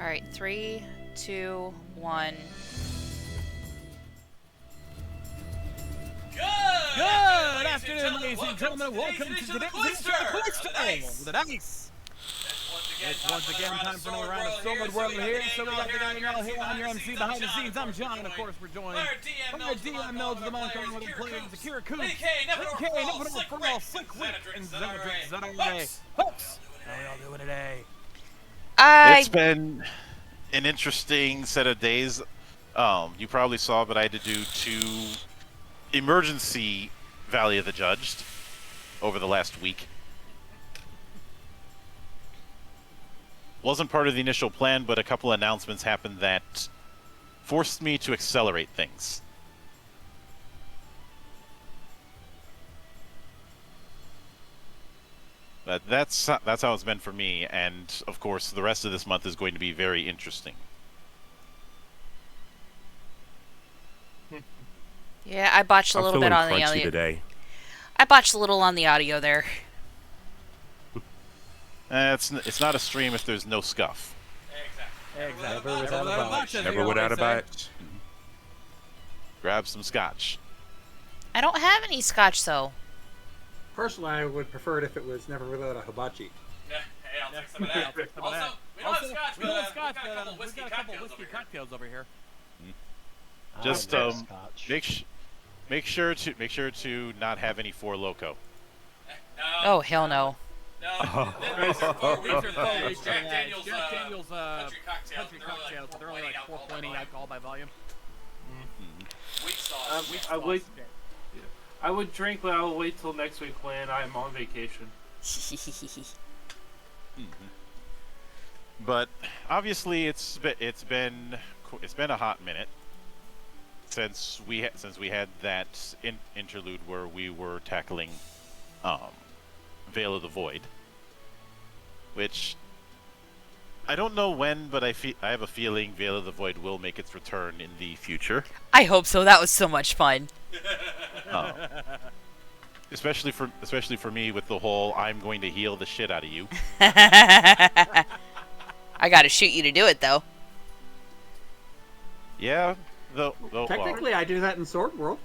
Alright, 3, 2, 1. Good afternoon, ladies and gentlemen. Welcome to today's Cloister with the dice. It's once again time for another round of Sword World here. So we got the guy now here on your MC behind the scenes. I'm John, and of course we're joined by our DM Mills of the Monk with the players, Akira Coops, AK, Never for all, Slick Wit, and Xenodrix Zedaway. Folks, how are y'all doing today? It's been an interesting set of days. You probably saw, but I had to do 2 emergency Valley of the Judged over the last week. Wasn't part of the initial plan, but a couple announcements happened that forced me to accelerate things. But that's how it's been for me, and of course the rest of this month is going to be very interesting. Yeah, I botched a little bit on the audio today. I botched a little on the audio there. It's not a stream if there's no scuff. Exactly. Never without a bite. Grab some scotch. I don't have any scotch, though. Personally, I would prefer it if it was never without a hibachi. Yeah, hey, I'll take some of that. Also, we don't have scotch, but we've got a couple whiskey cocktails over here. Just make sure to not have any Four Loko. Oh, hell no. No, these are Jack Daniel's country cocktails. They're only like 4.8 alcohol by volume. Weak sauce. I would drink, but I will wait till next week when I'm on vacation. But obviously, it's been a hot minute since we had that interlude where we were tackling Veil of the Void, which I don't know when, but I have a feeling Veil of the Void will make its return in the future. I hope so. That was so much fun. Especially for me with the whole I'm going to heal the shit out of you. I gotta shoot you to do it, though. Yeah, though Technically, I do that in Sword World.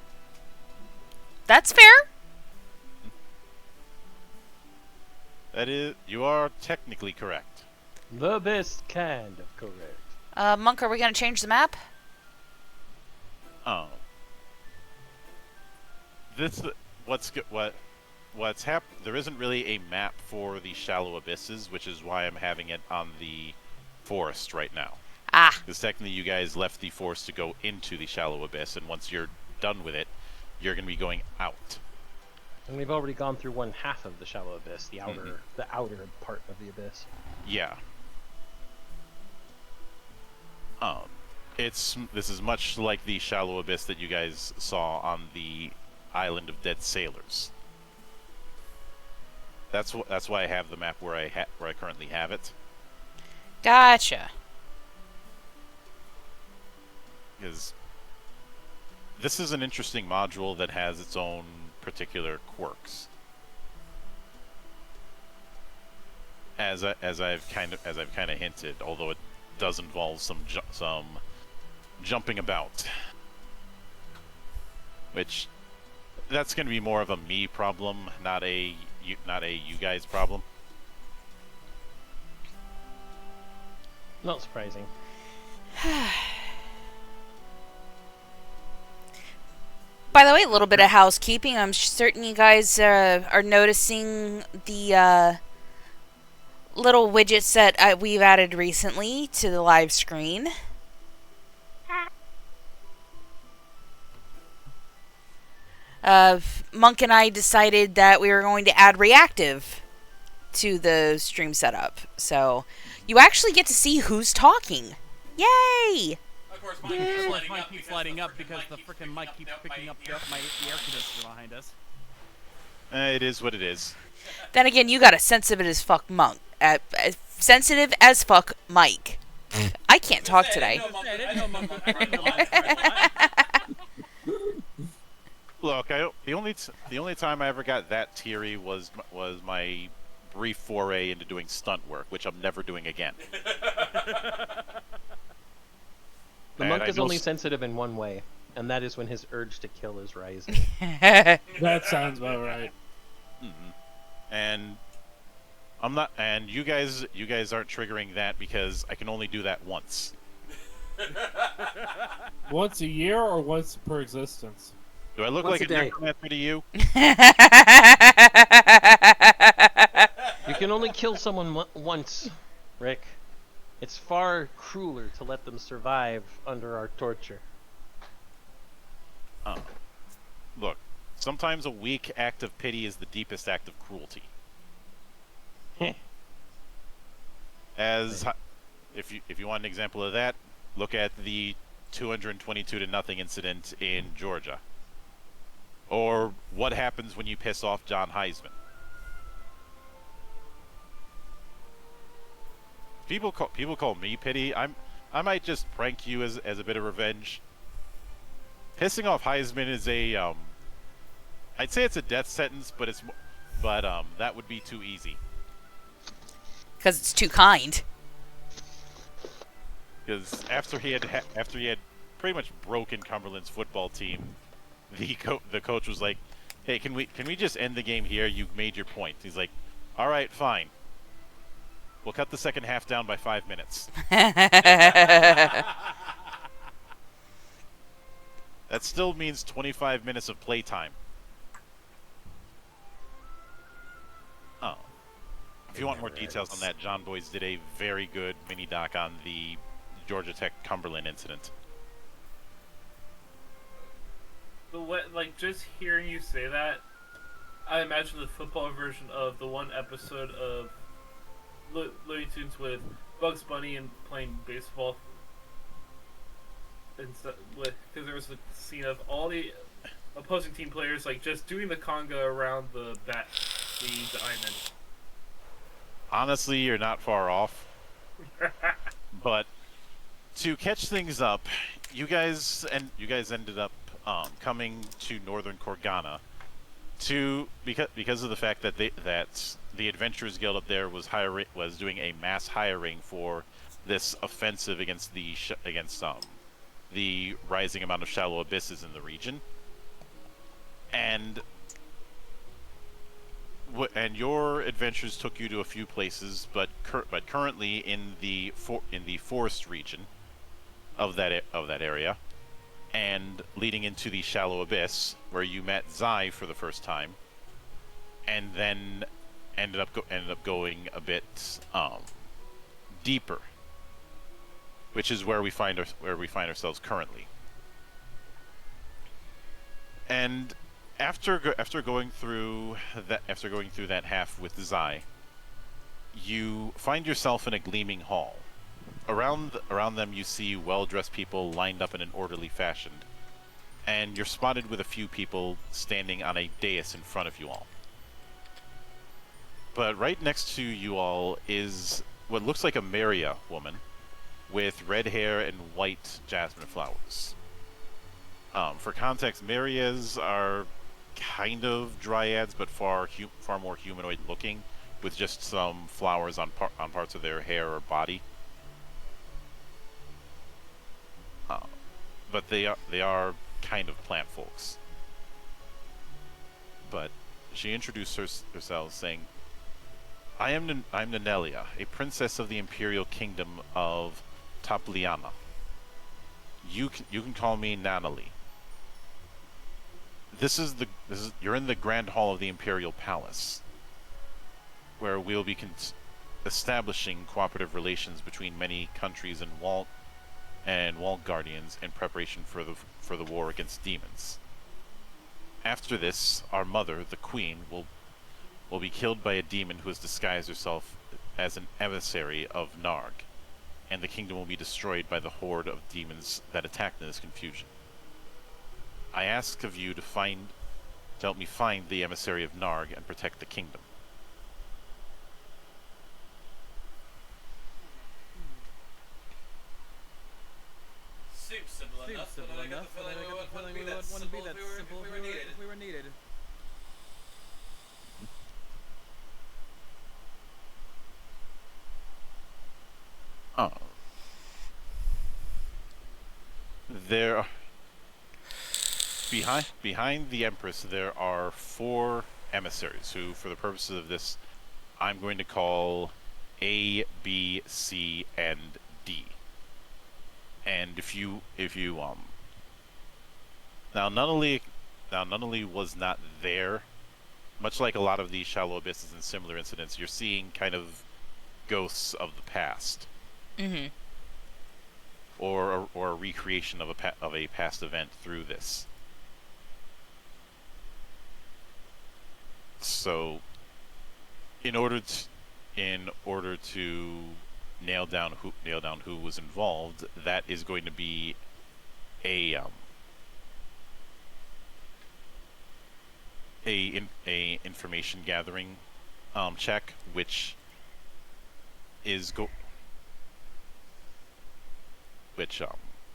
That's fair. That is, you are technically correct. The best kind of correct. Monk, are we gonna change the map? What's happened? There isn't really a map for the shallow abysses, which is why I'm having it on the forest right now. Ah. Because technically, you guys left the forest to go into the shallow abyss, and once you're done with it, you're going to be going out. And we've already gone through one half of the shallow abyss, the outer part of the abyss. Yeah. This is much like the shallow abyss that you guys saw on the Island of Dead Sailors. That's why I have the map where I currently have it. Gotcha. Because this is an interesting module that has its own particular quirks. As I've kind of hinted, although it does involve some jumping about, which that's going to be more of a me problem, not a you guys problem. Not surprising. By the way, a little bit of housekeeping. I'm certain you guys are noticing the little widgets that we've added recently to the live screen. Monk and I decided that we were going to add reactive to the stream setup. So you actually get to see who's talking. Yay! Of course, Mike keeps lighting up because the frickin' mic keeps picking up the air conditioner behind us. It is what it is. Then again, you got a sensitive as fuck Monk. Sensitive as fuck Mike. I can't talk today. Look, the only time I ever got that teary was my brief foray into doing stunt work, which I'm never doing again. The And monk I is know only s- sensitive in one way, and that is when his urge to kill is rising. That sounds about right. and I'm not. And you guys aren't triggering that because I can only do that once. Once a year or once per existence? Do I look Once like a a day. necromancer to you? You can only kill someone once, Rick. It's far crueler to let them survive under our torture. Look, sometimes a weak act of pity is the deepest act of cruelty. If you want an example of that, look at the 222 to nothing incident in Georgia, or what happens when you piss off John Heisman. People call me pity. I might just prank you as a bit of revenge. Pissing off Heisman is a I'd say it's a death sentence, but that would be too easy. Because it's too kind. Because after he had pretty much broken Cumberland's football team, the coach was like, "Hey, can we just end the game here? You made your point." He's like, "All right, fine. We'll cut the second half down by 5 minutes." That still means 25 minutes of playtime. Oh. If you want more details on that, John Boys did a very good mini doc on the Georgia Tech Cumberland incident. Just hearing you say that, I imagine the football version of the one episode of Looney Tunes with Bugs Bunny and playing baseball, and because there was a scene of all the opposing team players just doing the conga around the diamond. Honestly, you're not far off. But to catch things up, you guys ended up coming to Northern Corgana because of the fact that the Adventurers Guild up there was doing a mass hiring for this offensive against the rising amount of shallow abysses in the region, and your adventures took you to a few places, but currently in the forest region of that area, and leading into the shallow abyss, where you met Zai for the first time, and then ended up going a bit deeper, which is where we find ourselves currently. And after going through that half with Zai, you find yourself in a gleaming hall. Around them you see well-dressed people lined up in an orderly fashion, and you're spotted with a few people standing on a dais in front of you all. But right next to you all is what looks like a Maria woman with red hair and white jasmine flowers. For context, Marias are kind of dryads, but far more humanoid looking, with just some flowers on parts of their hair or body. But they are kind of plant folks. But she introduced herself, saying, I'm Nanelia, a princess of the Imperial Kingdom of Tapliana. You can call me Nanali. You're in the Grand Hall of the Imperial Palace, where we'll be establishing cooperative relations between many countries and walled guardians in preparation for the war against demons. After this, our mother, the Queen, will be killed by a demon who has disguised herself as an emissary of Narg, and the kingdom will be destroyed by the horde of demons that attacked in this confusion. I ask of you to help me find the emissary of Narg and protect the kingdom. Seems simple enough, but I got the feeling we wouldn't be that simple if we were needed. Oh, There, behind the Empress, there are 4 emissaries who, for the purposes of this, I'm going to call A, B, C, and D. And if you now Nunnally was not there. Much like a lot of these shallow abysses and similar incidents, you're seeing kind of ghosts of the past, Mm-hmm. or a recreation of a past event through this. So, in order to nail down who was involved, that is going to be a information gathering check, which is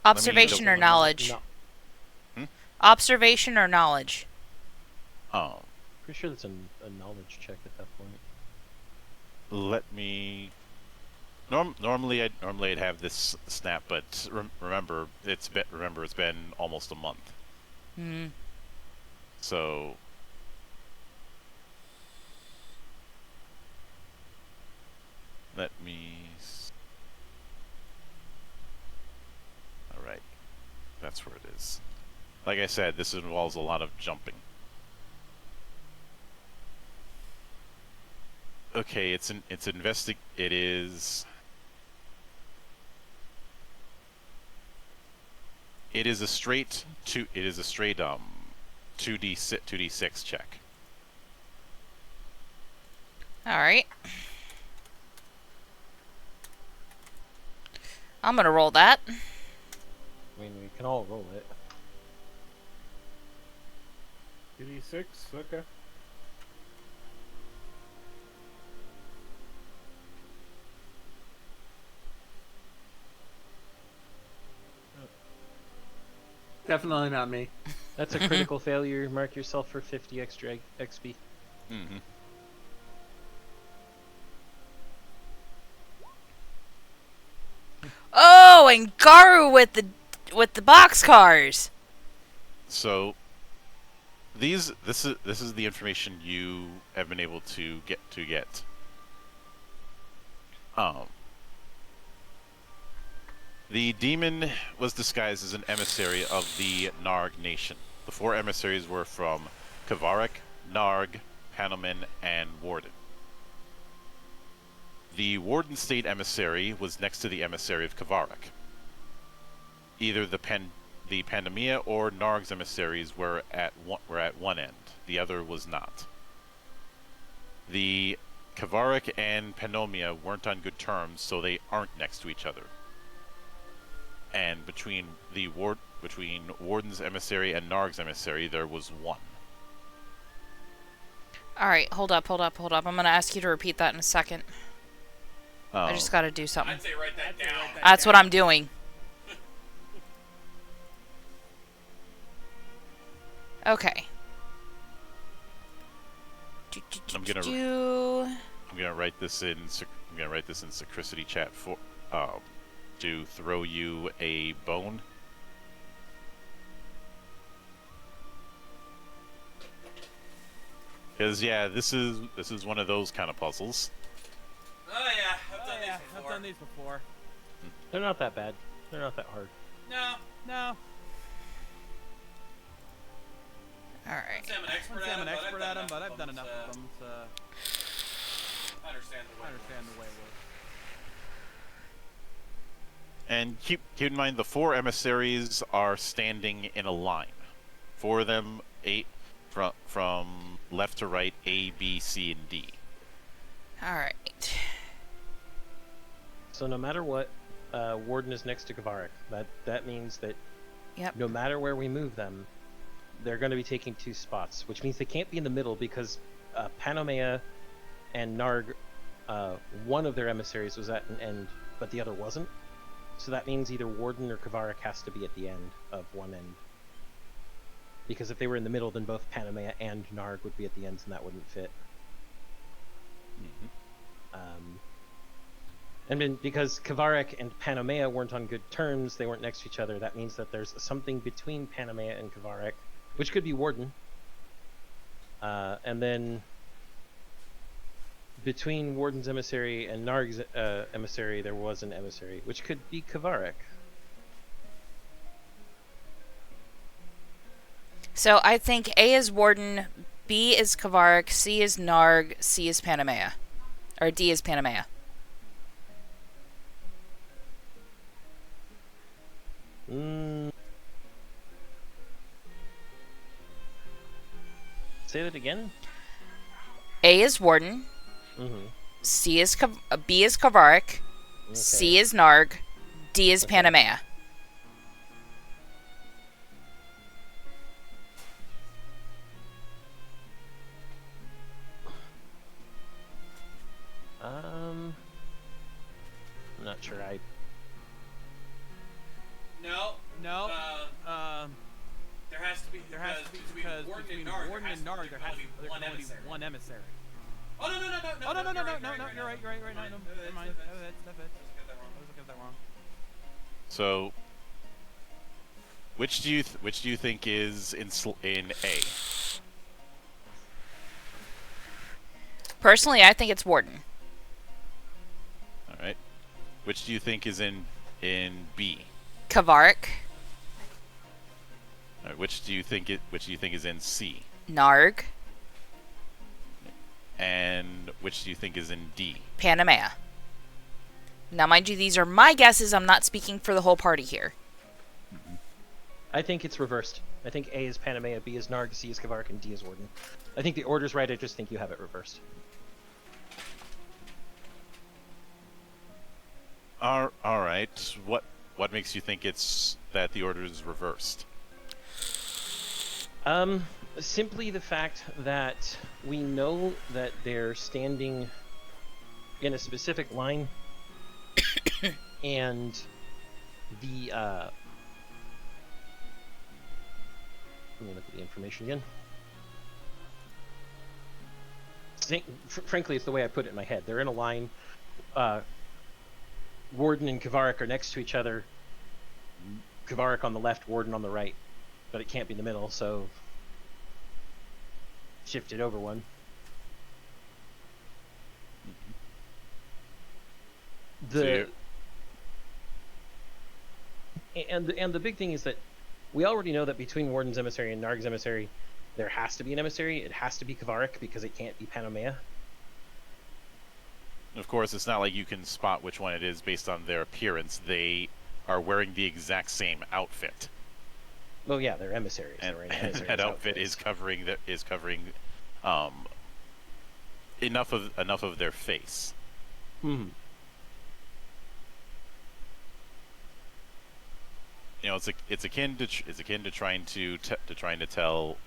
Observation or knowledge? No. Hmm? Observation or knowledge? Pretty sure that's a knowledge check at that point. Let me. Normally I'd have this snap, but remember it's been almost a month. Hmm. So let me. All right, that's where it is. Like I said, this involves a lot of jumping. Okay, it is. It is a straight 2d6 check. All right. I'm gonna roll that. I mean, we can all roll it. 2d6, okay. Definitely not me. That's a critical failure. Mark yourself for 50 extra XP. Mm-hmm. Oh, and Garu with the boxcars. So this is the information you have been able to get. The demon was disguised as an emissary of the Narg nation. The 4 emissaries were from Kavarik, Narg, Panoman, and Warden. The Warden State emissary was next to the emissary of Kavarik. Either the Pandemia or Narg's emissaries were at one end. The other was not. The Kavarik and Panomia weren't on good terms, so they aren't next to each other. And between Warden's emissary and Narg's emissary, there was 1. All right, hold up. I'm gonna ask you to repeat that in a second. I just gotta do something. I'd say write that down. That's what I'm doing. Okay. I'm gonna write this in Security chat for to throw you a bone. Because yeah, this is one of those kind of puzzles. Oh yeah, I've done these before. They're not that bad. They're not that hard. No. All right. I'm an expert at them, but I've done enough of them to I understand the way it works. And keep in mind, the 4 emissaries are standing in a line. 4 of them, 8 from left to right, A, B, C, and D. All right. So no matter what, Warden is next to Kavarik. That means that Yep. no matter where we move them, they're going to be taking 2 spots, which means they can't be in the middle because Panomea and Narg, one of their emissaries was at an end, but the other wasn't. So that means either Warden or Kavarik has to be at the end of one end. Because if they were in the middle, then both Panomea and Narg would be at the ends, and that wouldn't fit. Mm-hmm. And then because Kvarek and Panomea weren't on good terms, they weren't next to each other, that means that there's something between Panomea and Kvarek, which could be Warden. And then between Warden's emissary and Narg's emissary, there was an emissary, which could be Kvarek. So I think A is Warden, B is Kvarek, C is Narg, C is Panomea. Or D is Panomea. Say that again? A is Warden, Mm-hmm. B is Kvarek, Okay. C is Narg, D is Okay. Panomea. I'm not sure I... No. No. There has to be Because between Warden and Narg, there has to be one emissary. Oh no! Oh no! You're right. No, never mind. That's it. I was looking at that wrong. So, which do you think is in A? Personally, I think it's Warden. All right. Which do you think is in B? Kvarek, All right. Which do you think is in C? Narg, And which do you think is in D? Panomea. Now, mind you, these are my guesses. I'm not speaking for the whole party here. I think it's reversed. I think A is Panomea, B is Narg, C is Kvarek, and D is Warden. I think the order's right, I just think you have it reversed. All right. What makes you think it's that the order is reversed? Simply the fact that we know that they're standing in a specific line, and the let me look at the information again. Frankly, it's the way I put it in my head. They're in a line. Warden and Kvarek are next to each other. Kvarek on the left, Warden on the right. But it can't be in the middle, so shift it over one. And the big thing is that we already know that between Warden's emissary and Narg's emissary, there has to be an emissary. It has to be Kvarek because it can't be Panomea. Of course, it's not like you can spot which one it is based on their appearance. They are wearing the exact same outfit. Well, yeah, they're emissaries. And, They're wearing emissaries' that outfit outfits. is covering enough of their face. Hmm. You know, it's akin to trying to tell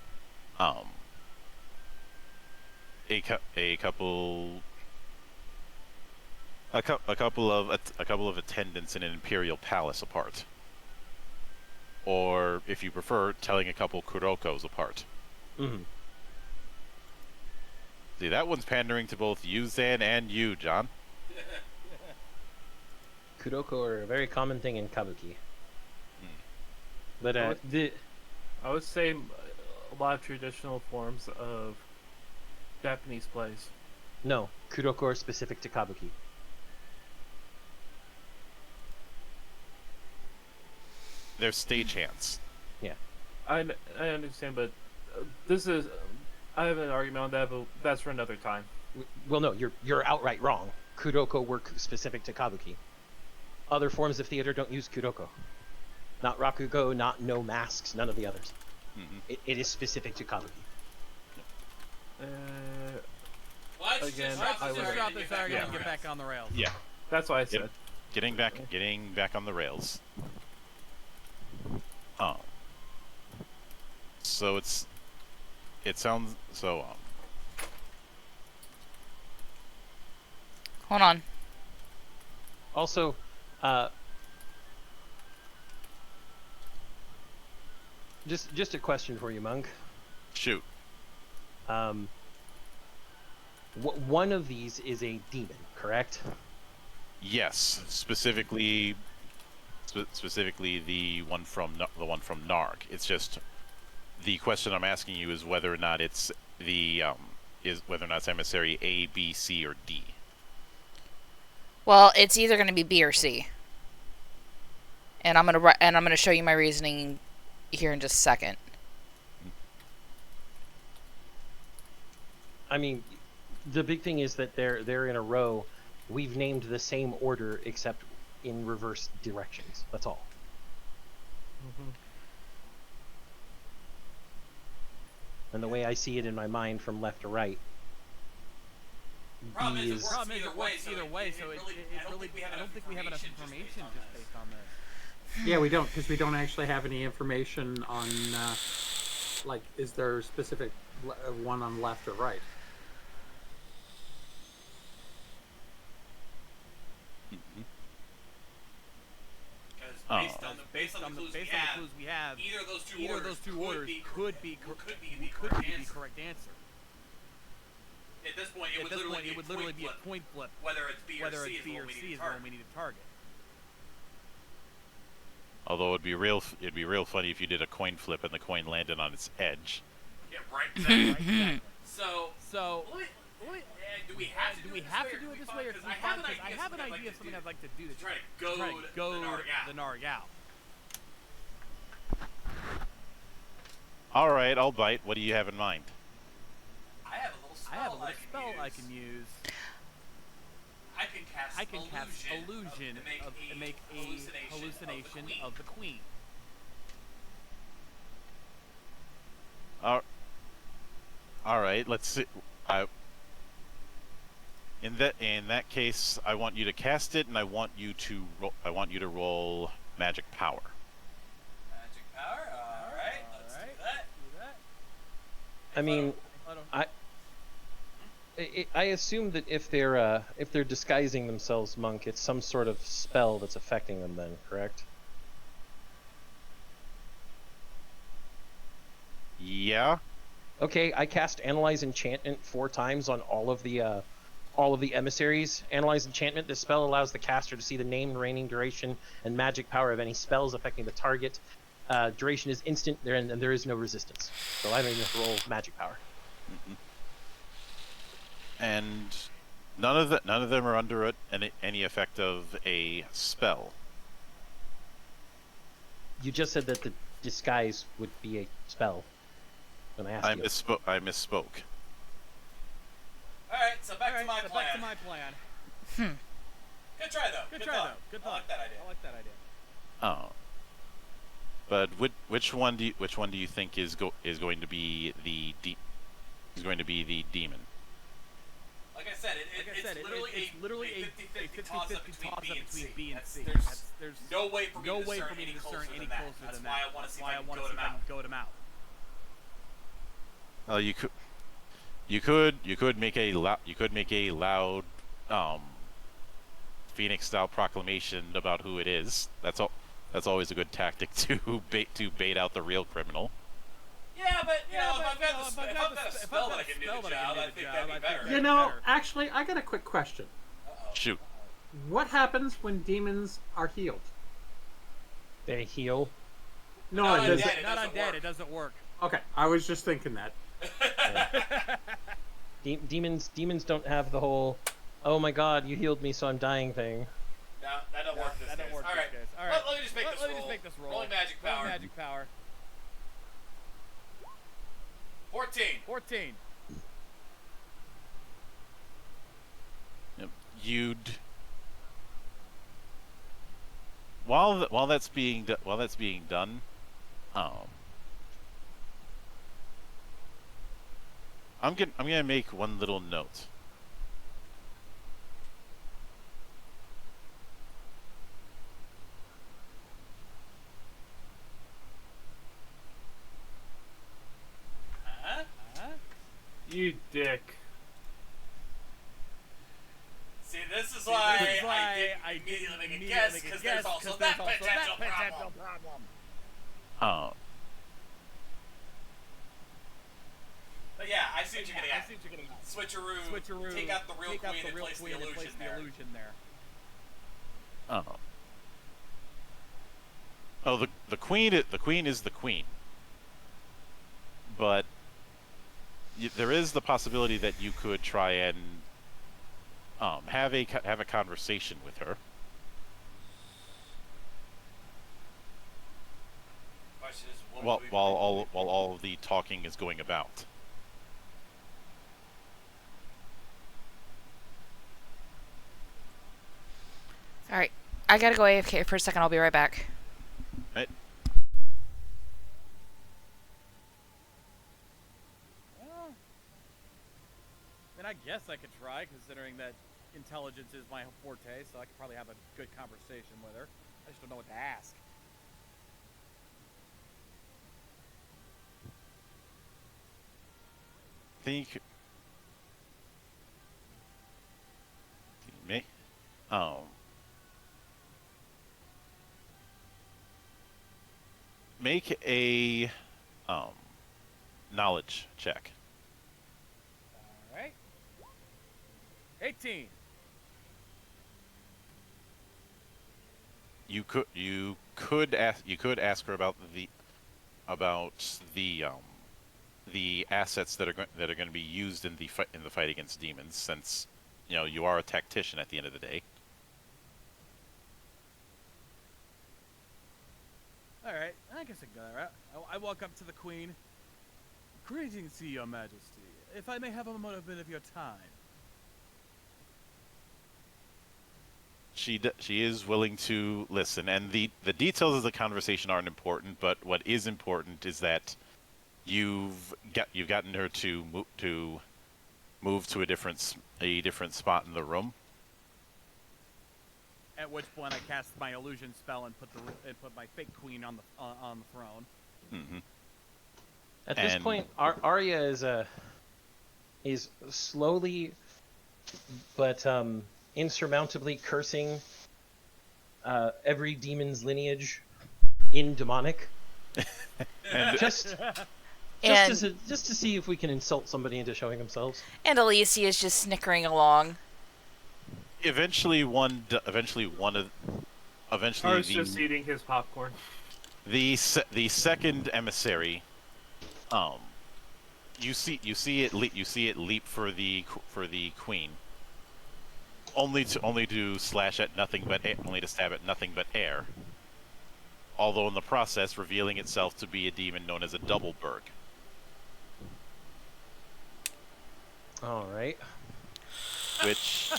a couple of attendants in an imperial palace apart, or if you prefer, telling a couple Kurokos apart. Mm-hmm. See, that one's pandering to both you, Zan, and you, John. Kuroko are a very common thing in Kabuki. But I would say a lot of traditional forms of Japanese plays. no, Kuroko are specific to Kabuki. They're stagehands. I understand, but this is I have an argument on that, but that's for another time. Well, no, you're outright wrong. Kuroko were specific to Kabuki. Other forms of theater don't use Kuroko. Not Rakugo, not no masks, none of the others. Mm-hmm. It is specific to Kabuki. Let's Again, just I drop would- this Drop this argument and yeah. get back on the rails. Yeah. That's what I said. Yep. Getting back on the rails. Oh. So it sounds so Hold on. Also, just a question for you, Monk. shoot. One of these is a demon, correct? Yes, specifically the one from Narg. It's just the question I'm asking you is whether or not it's whether or not it's emissary A, B, C, or D. Well, it's either going to be B or C. And I'm gonna show you my reasoning here in just a second. I mean, the big thing is that they're in a row. We've named the same order except in reverse directions. That's all. And the way I see it in my mind from left to right, Problem B is, is it works either way, so it really, I don't think we have enough information just based on this. Yeah, we don't, because we don't actually have any information on, like, is there a specific one on left or right? Because based on the clues we have, either of those two orders could be the correct answer. At this point, it would literally be a coin flip. Whether it's B or C is the one we need to target. Although it'd be real funny if you did a coin flip and the coin landed on its edge. Yeah, right. Exactly. So do we have to do it this way, or because I have an idea of something I'd like to do to try to goad the Narg out. All right, I'll bite. What do you have in mind? I have a little spell I can use. I can cast illusion and make a hallucination of the queen. All right, let's see. In that case, I want you to cast it, and I want you to roll magic power. Magic power. All right, let's do that. I mean, I assume that if they're disguising themselves, Monk, it's some sort of spell that's affecting them. Then, correct? Yeah. Okay, I cast Analyze Enchantment 4 times on all of the emissaries. Analyze Enchantment. This spell allows the caster to see the name, reigning, duration, and magic power of any spells affecting the target. Duration is instant, and there is no resistance. So I don't even have to roll magic power. And none of them are under any effect of a spell. You just said that the disguise would be a spell. When I asked you. I misspoke. All right, so back to my plan. Good try though. Good thought. I like that idea. Oh. But which one do you think is going to be the demon? Like I said, it's literally a 50-50 toss-up between B and C. There's no way for me to discern any closer than that. That's why I want to see if I can goad him out. You could make a loud Phoenix-style proclamation about who it is. That's always a good tactic to bait out the real criminal. Yeah, but if I've got a spell that I can do the job, I think that'd be better. You know, actually, I got a quick question. Shoot. What happens when demons are healed? They heal. No, it doesn't. Not undead. It doesn't work. Okay, I was just thinking that. Demons don't have the whole, oh my god, you healed me, so I'm dying thing. No, that don't work this case. All right. Let me just make this roll. Rolling magic power. 14. Yep. While that's being done, I'm gonna make one little note. You dick. See, this is why I didn't immediately make a guess, because there's also that potential problem. Oh. But yeah, I see what you're getting at. Switcheroo, take out the real queen and place the illusion there. Oh. Oh, the queen is the queen. But there is the possibility that you could try and have a conversation with her. While all of the talking is going about. All right, I gotta go AFK for a second. I'll be right back. Right. Well, I mean, I guess I could try, considering that intelligence is my forte, so I could probably have a good conversation with her. I just don't know what to ask. Think me. Make a knowledge check. All right. 18. You could ask her about the assets that are going to be used in the fight against demons, since you are a tactician at the end of the day. All right, I guess I can go that route. I walk up to the queen. Greetings to your majesty. If I may have a moment of your time. She is willing to listen, and the details of the conversation aren't important, but what is important is that you've gotten her to move to a different spot in the room. At which point I cast my illusion spell and put my fake queen on the throne. Mm-hmm. At this point, Arya is slowly but insurmountably cursing every demon's lineage in demonic. And just to see if we can insult somebody into showing themselves. And Alicia is just snickering along. Eventually, Ar's just eating his popcorn. The second emissary, you see it leap for the queen, only to slash at nothing but only to stab at nothing but air. Although in the process, revealing itself to be a demon known as a Doubleberg. All right. Which,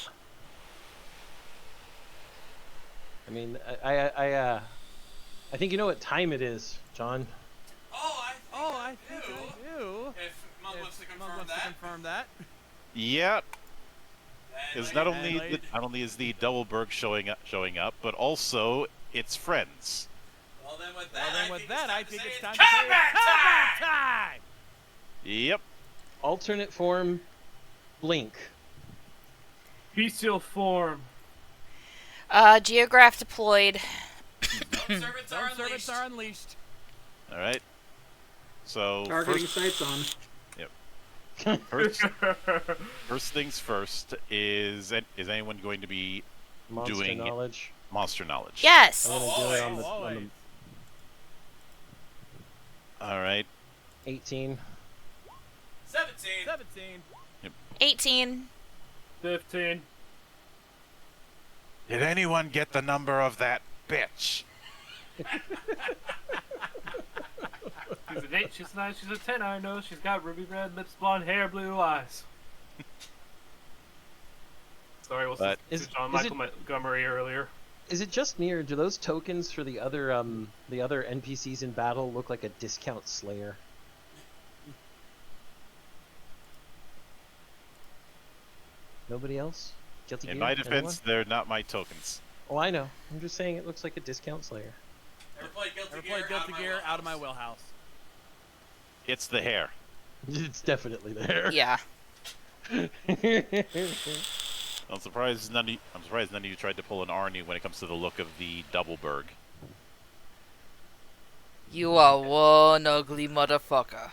I mean, I think you know what time it is, John. I think I do. If Monk wants to confirm that. yeah, because not only is the Doubleberg showing up, but also its friends. Well then with that, I think it's time to say combat time! Yep. Alternate form, blink. Bestial form. Geograph deployed. Zone servants are unleashed. All right. So Targeting sights on. Yep. First things first. Is anyone going to be doing knowledge? Monster knowledge? Yes. I'm gonna do it on the All right. 18. 17. Yep. 18. 15. Did anyone get the number of that bitch? She's an 8, she's a 9, she's a 10, I know. She's got ruby red lips, blonde hair, blue eyes. Sorry, what's this? John Michael Montgomery earlier. Is it just me, or do those tokens for the other NPCs in battle look like a discount Slayer? Nobody else? Guilty In Gear? my defense, they're not my tokens. Oh, I know. I'm just saying it looks like a discount Slayer. Never played Guilty Gear out of my wheelhouse. It's the hair. It's definitely there. Yeah. I'm surprised none of you tried to pull an Arnie when it comes to the look of the Doubleberg. You are one ugly motherfucker.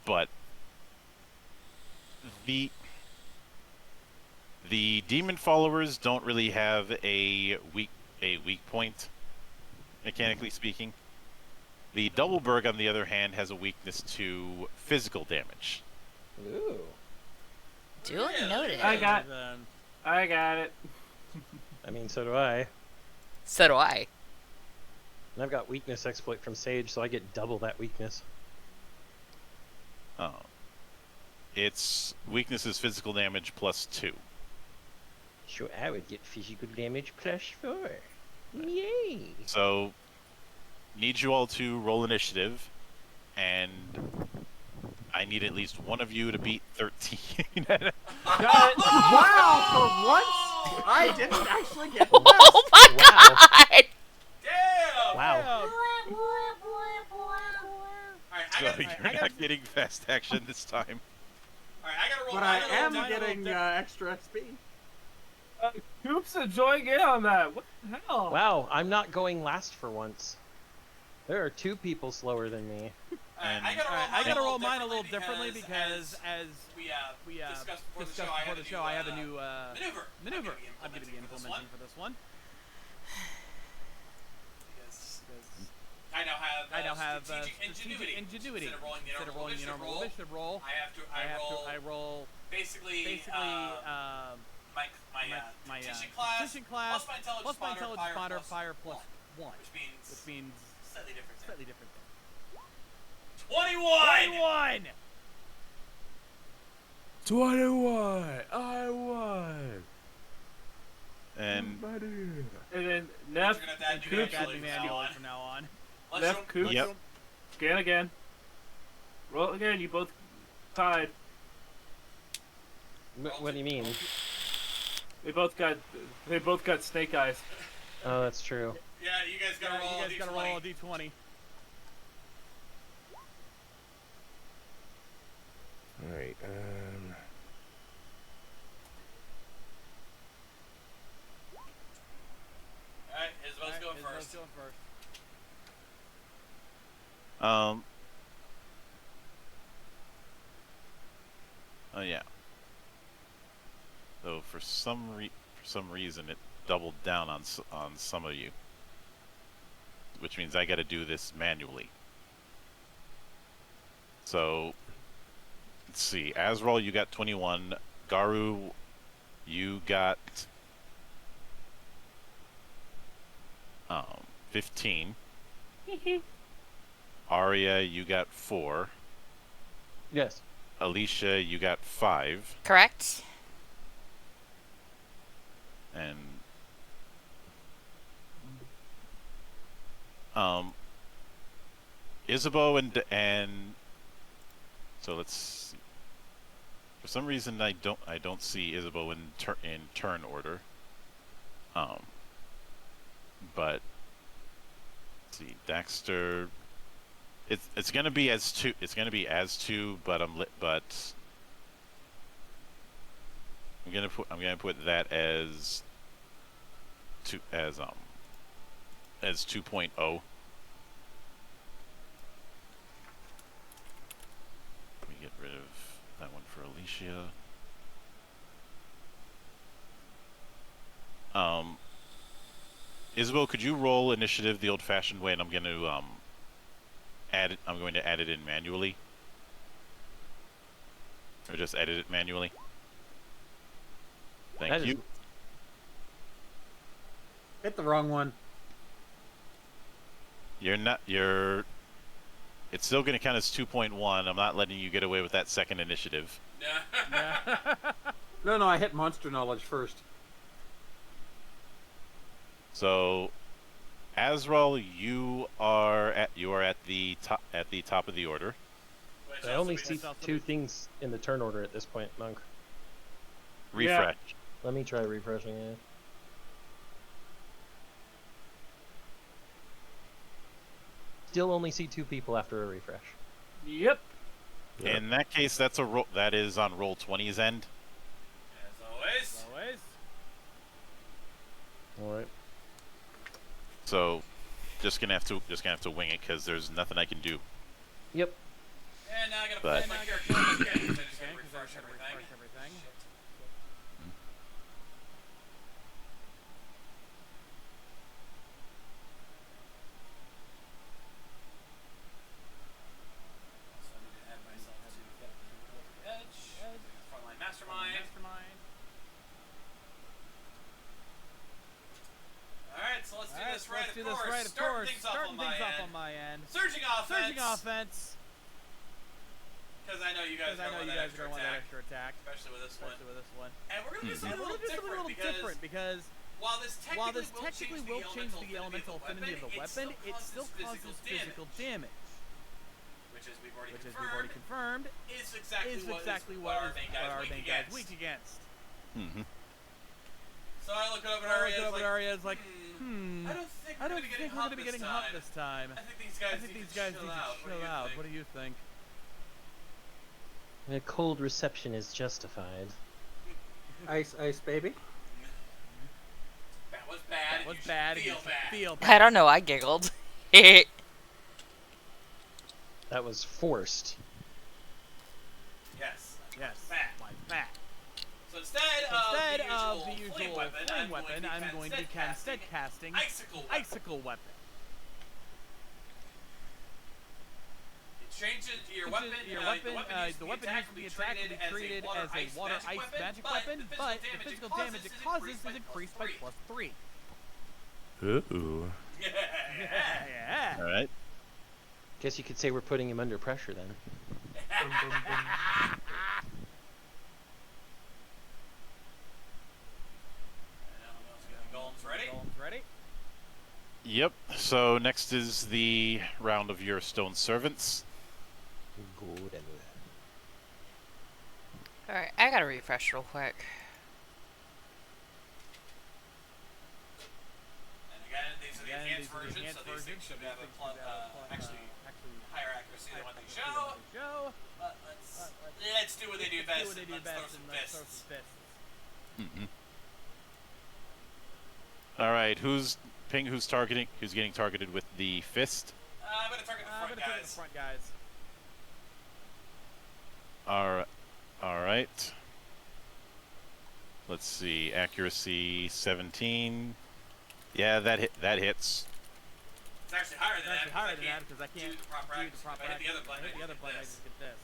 But The demon followers don't really have a weak point, mechanically speaking. The Doubleberg, on the other hand, has a weakness to physical damage. Ooh. Duly noted. I got it. I mean, so do I. So do I. And I've got weakness exploit from Sage, so I get double that weakness. Oh. Its weakness is physical damage +2. So I would get physical damage +4. Yay! So, need you all to roll initiative, and I need at least one of you to beat 13. Wow, for once, I didn't actually get Oh my god! Damn! Wow. So you're not getting fast action this time. Alright, I gotta roll. But I am getting extra XP. Coop's enjoying in on that. What the hell? Wow, I'm not going last for once. There are 2 people slower than me. I gotta roll mine a little differently because as we discussed before the show, I have a new maneuver I'm going to be implementing for this one. Because I now have strategic ingenuity. Instead of rolling the normal initiative roll, I roll basically my petition class plus my intelligence modifier +1, which means slightly different. 21! 21! I won! And And then Neff You're gonna have and to Coop. add me manually from now on. Neff, Coop. Yep. Scan again. Roll again. You both tied. What do you mean? They both got snake eyes. Oh, that's true. Yeah, you guys gotta roll a d20. Alright, Alright, Isabel's going first. Oh yeah. So for some reason it doubled down on some of you, which means I got to do this manually. So let's see. Azrael, you got 21. Garu, you got 15. Arya, you got 4. Yes. Alicia, you got 5. Correct. And Isabeau and so let's see. For some reason I don't see Isabeau in turn order. But let's see, Daxter. It's gonna be as 2. It's gonna be as 2, but I'm gonna put that as 2.0. Let me get rid of that one for Alicia. Isabel, could you roll initiative the old-fashioned way, and I'm going to add it. I'm going to add it in manually, or just edit it manually. Thank you. Hit the wrong one. It's still going to count as 2.1. I'm not letting you get away with that second initiative. No, I hit monster knowledge first. So, Azrael, you are at the top of the order. I only see 2 things in the turn order at this point, Monk. Refresh. Yeah. Let me try refreshing it. Still only see 2 people after a refresh. Yep. In that case, that's a roll. That is on roll 20's end. As always. All right. So, just gonna have to wing it because there's nothing I can do. Yep. And now I gotta But- play my character again. I just gotta refresh everything. do this right, of course. Starting things off on my end. Surging offense. Because I know you guys are going to want that extra attack. Especially with this one. And we're going to do something a little different because while this technically will change the elemental affinity of the weapon, it still causes physical damage. Which, as we've already confirmed, is exactly what our main guy's weak against. Mm-hmm. So I look over at Arya's like, I don't think we're going to be getting hot this time. I think these guys need to chill out. What do you think? A cold reception is justified. Ice, baby. That was bad. You feel bad. I don't know. I giggled. That was forced. Yes. Like that. So instead of the usual flame weapon, I'm going to be instead casting Icicle Weapon. It changes your weapon. The weapon used to be attacked will be treated as a water ice magic weapon, but the physical damage it causes is increased by +3. Ooh. Yeah. All right. Guess you could say we're putting him under pressure then. Golem's ready? Yep. So next is the round of your stone servants. Good. Alright, I gotta refresh real quick. And again, these are the enhanced versions, so these things should have actually higher accuracy than what they show. But let's do what they do best and let's throw some fists. Mm-hmm. All right. Who's targeting? Who's getting targeted with the fist? I'm gonna target the front guys. All right. Let's see. Accuracy 17. Yeah, that hits. It's actually higher than that because I can't do the proper action. If I hit the other button, I just get this.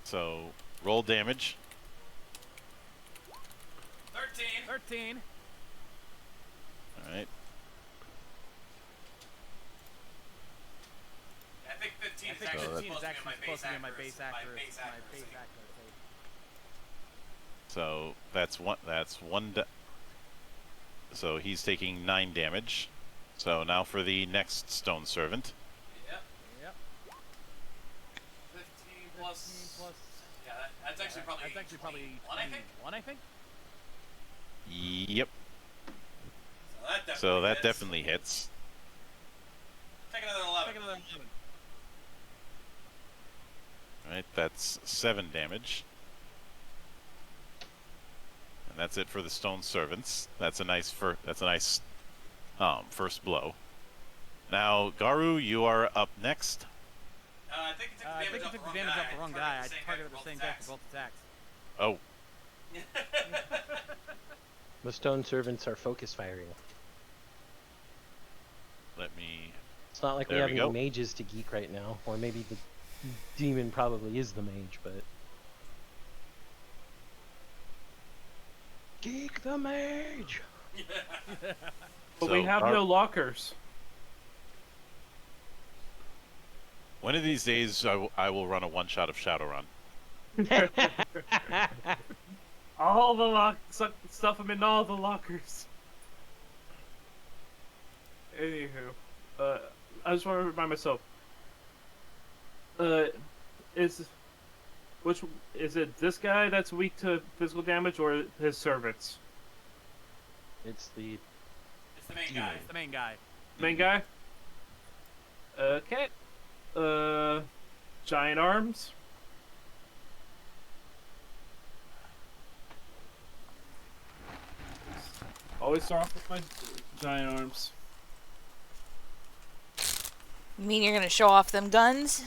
So roll damage. 13. All right. I think 15 is actually supposed to be my base accuracy. So that's one. So he's taking 9 damage. So now for the next stone servant. Yep. 15 plus. Yeah, that's actually probably 1, I think. Yep. So So that definitely hits. Take another 11. All right, that's 7 damage. And that's it for the stone servants. That's a nice first blow. Now, Garu, you are up next. I think you took the damage off the wrong guy. I targeted the same guy for both attacks. Oh. The stone servants are focus firing. Let me. It's not like we There have we any go. mages to geek right now, or maybe the demon probably is the mage, but geek the mage. But So, we have no lockers. One of these days, I will run a one-shot of Shadowrun. All the stuff them in all the lockers. Anywho, I just want to remind myself. Is it this guy that's weak to physical damage, or his servants? It's the It's the main guy. Main guy. Okay. Giant arms. Always start off with my giant arms. You mean you're gonna show off them guns?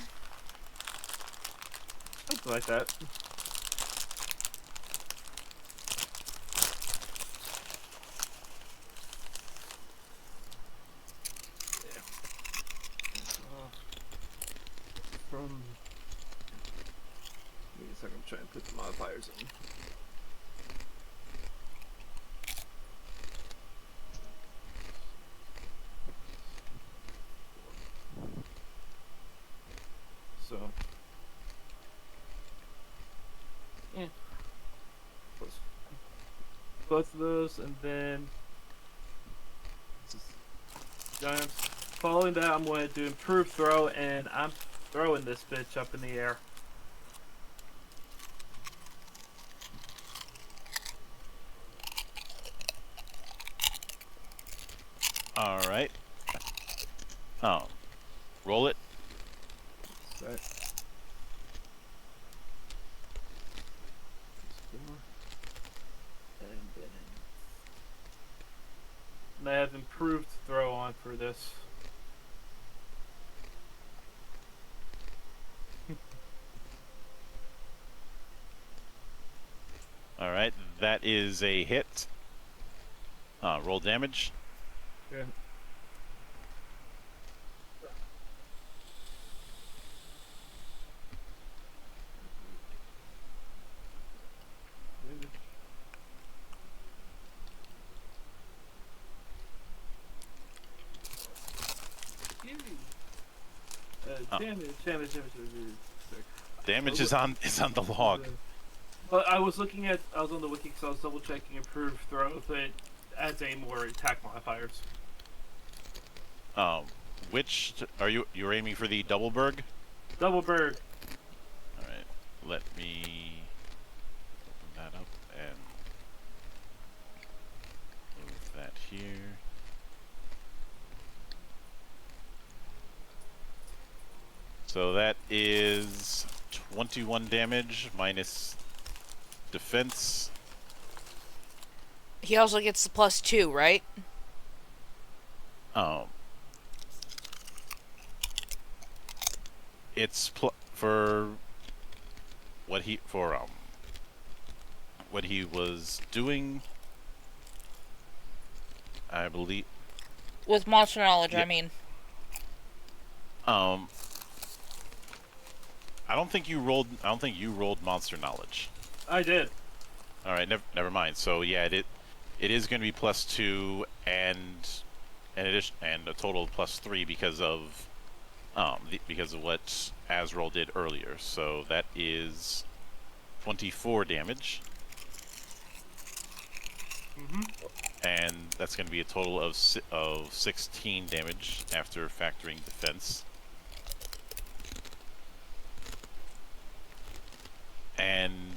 Something like that. From. Give me a second, I'm trying to put the modifiers in. both of those, and then Giants. Following that, I'm going to do improved throw, and I'm throwing this bitch up in the air. All right. Oh, roll it. Set. And I have improved throw on for this. All right, that is a hit. Roll damage. Yeah. Damage. Damage is on the log. But I was on the wiki because I was double checking improved throw if it adds any more attack modifiers. Which are you're aiming for the double berg? Double bird. All right, let me open that up and move that here. So that is 21 damage minus defense. He also gets the +2, right? It's for what he was doing, I believe. With monster knowledge, Yeah. I mean. I don't think you rolled monster knowledge. I did. All right, never mind. So yeah, it is going to be +2 and a total of +3 because of what Azrael did earlier. So that is 24 damage. And that's going to be a total of 16 damage after factoring defense. And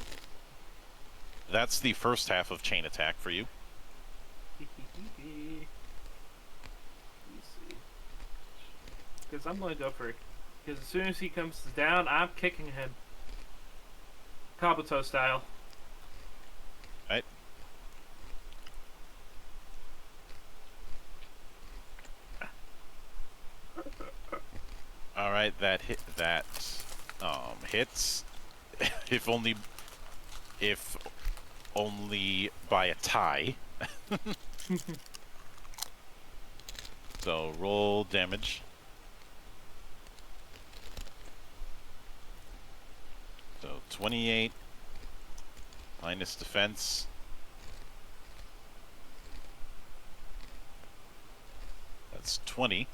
that's the first half of chain attack for you. Let me see. Because I'm going to go for it. Because as soon as he comes down, I'm kicking him. Kabuto style. Right. All right, that hits. if only by a tie. So roll damage. So 28 minus defense. That's 20.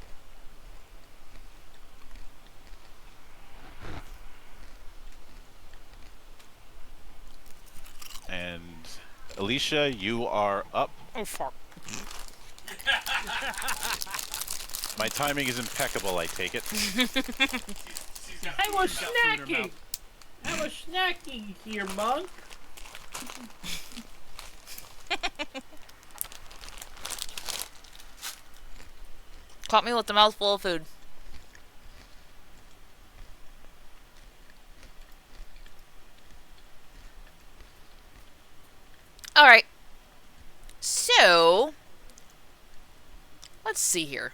And Alicia, you are up. Oh, fuck. My timing is impeccable, I take it. I was snacking! I was snacking here, monk! Caught me with a mouthful of food. Alright. So, let's see here.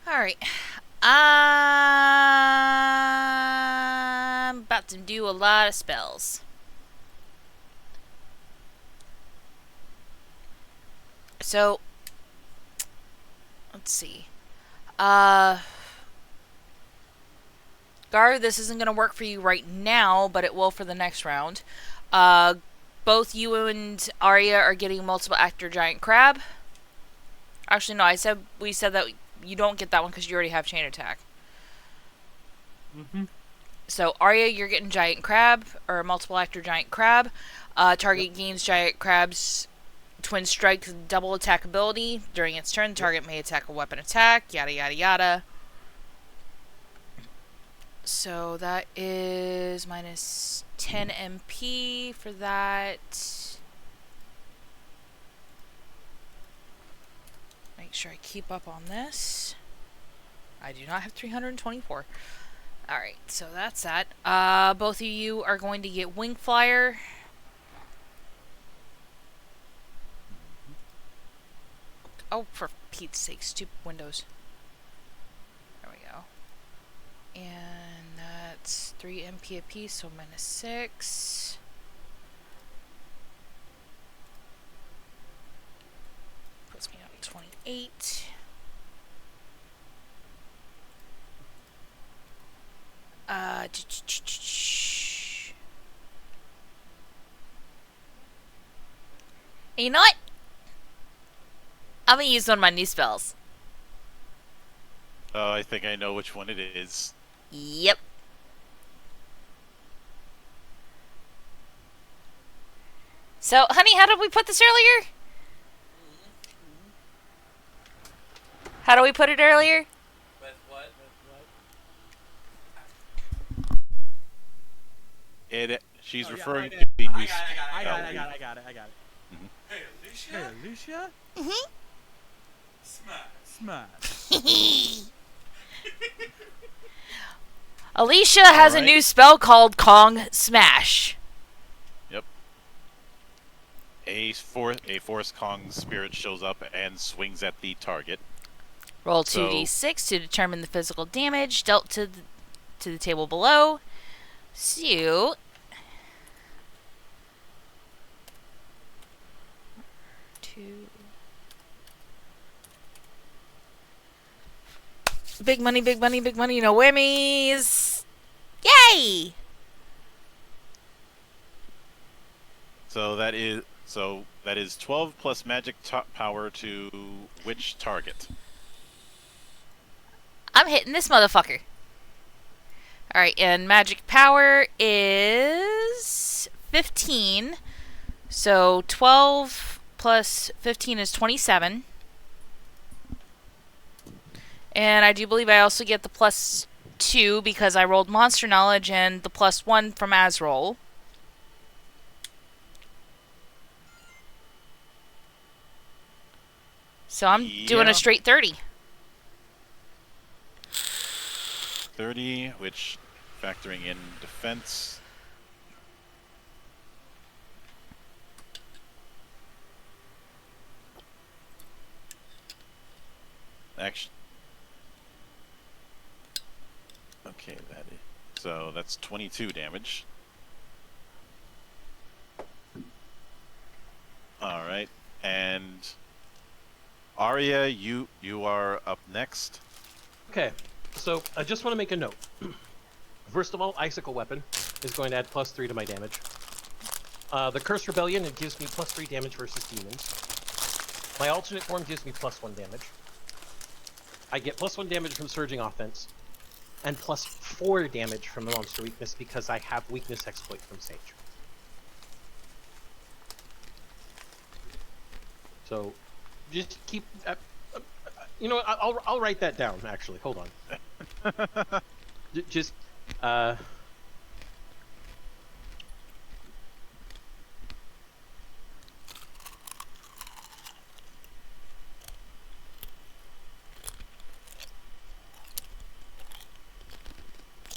Alright. I'm about to do a lot of spells. So, let's see. Gar, this isn't going to work for you right now, but it will for the next round. Both you and Arya are getting multiple actor giant crab. Actually, no. We said that you don't get that one because you already have chain attack. Mm-hmm. So Arya, you're getting giant crab or multiple actor giant crab. Target gains giant crab's twin strike double attack ability during its turn. Target may attack a weapon attack. Yada yada yada. So that is minus 10 MP for that. Make sure I keep up on this. I do not have 324. Alright, so that's that. Both of you are going to get Wing Flyer. Oh, for Pete's sake, stupid windows. There we go. And that's 3 MP apiece, so minus 6. Puts me up to 28. You know what? I'm gonna use one of my new spells. Oh, I think I know which one it is. Yep. So, honey, how did we put this earlier? How do we put it earlier? With what? She's Oh, yeah, referring right to the new. I got it. Hey, Alicia. Hey, Alicia. Mm-hmm. Smash. Alicia has a Alright. new spell called Kong Smash. Yep. A Forest Kong spirit shows up and swings at the target. Roll So- 2d6 to determine the physical damage dealt to the table below. So, two. Big money, big money, big money, no whammies! Yay! So that is 12 plus magic power to which target? I'm hitting this motherfucker. Alright, and magic power is 15. So 12 plus 15 is 27. And I do believe I also get the plus 2 because I rolled monster knowledge and the plus 1 from Azroll. So I'm doing Yeah. a straight 30. 30, which factoring in defense. Action. Okay, so that's 22 damage. All right, and Arya, you are up next. Okay, so I just want to make a note. First of all, Icicle Weapon is going to add +3 to my damage. The Curse Rebellion, it gives me +3 damage versus demons. My alternate form gives me +1 damage. I get +1 damage from Surging Offense, and +4 damage from the Monster Weakness because I have Weakness Exploit from Sage. So, just keep... you know what, I'll write that down, actually. Hold on. Just,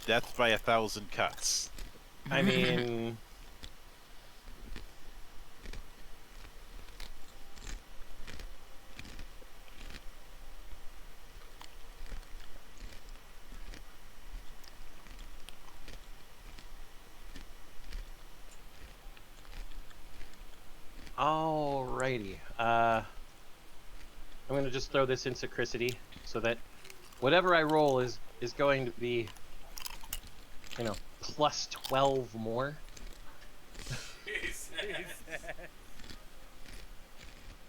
Death by 1,000 cuts. I mean... Alrighty. I'm gonna just throw this in Synchronicity so that whatever I roll is going to be, you know, +12 more.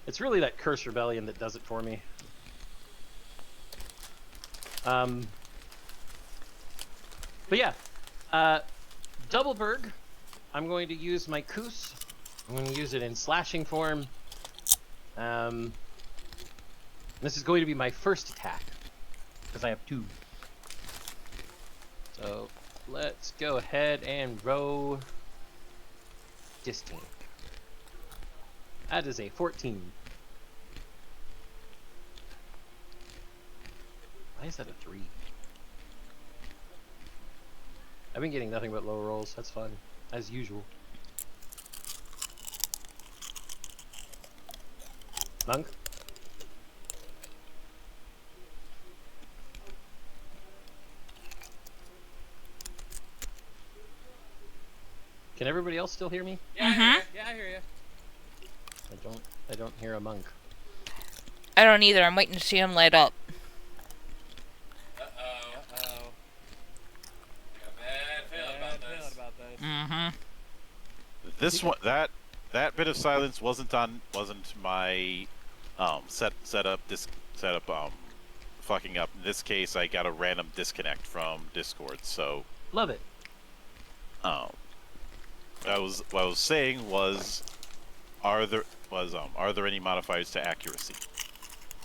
It's really that Curse Rebellion that does it for me. But yeah, Doubleberg, I'm going to use my Koos. I'm going to use it in slashing form. This is going to be my first attack, because I have 2. So let's go ahead and roll Disdain. That is a 14. Why is that a 3? I've been getting nothing but low rolls. That's fun, as usual. Monk? Can everybody else still hear me? Yeah, I hear you. I don't hear a monk. I don't either. I'm waiting to see him light up. Uh-oh. I got a bad feeling about this. Mm-hmm. This one, that bit of silence wasn't my setup fucking up. In this case, I got a random disconnect from Discord. So Love it. what I was saying was, are there any modifiers to accuracy?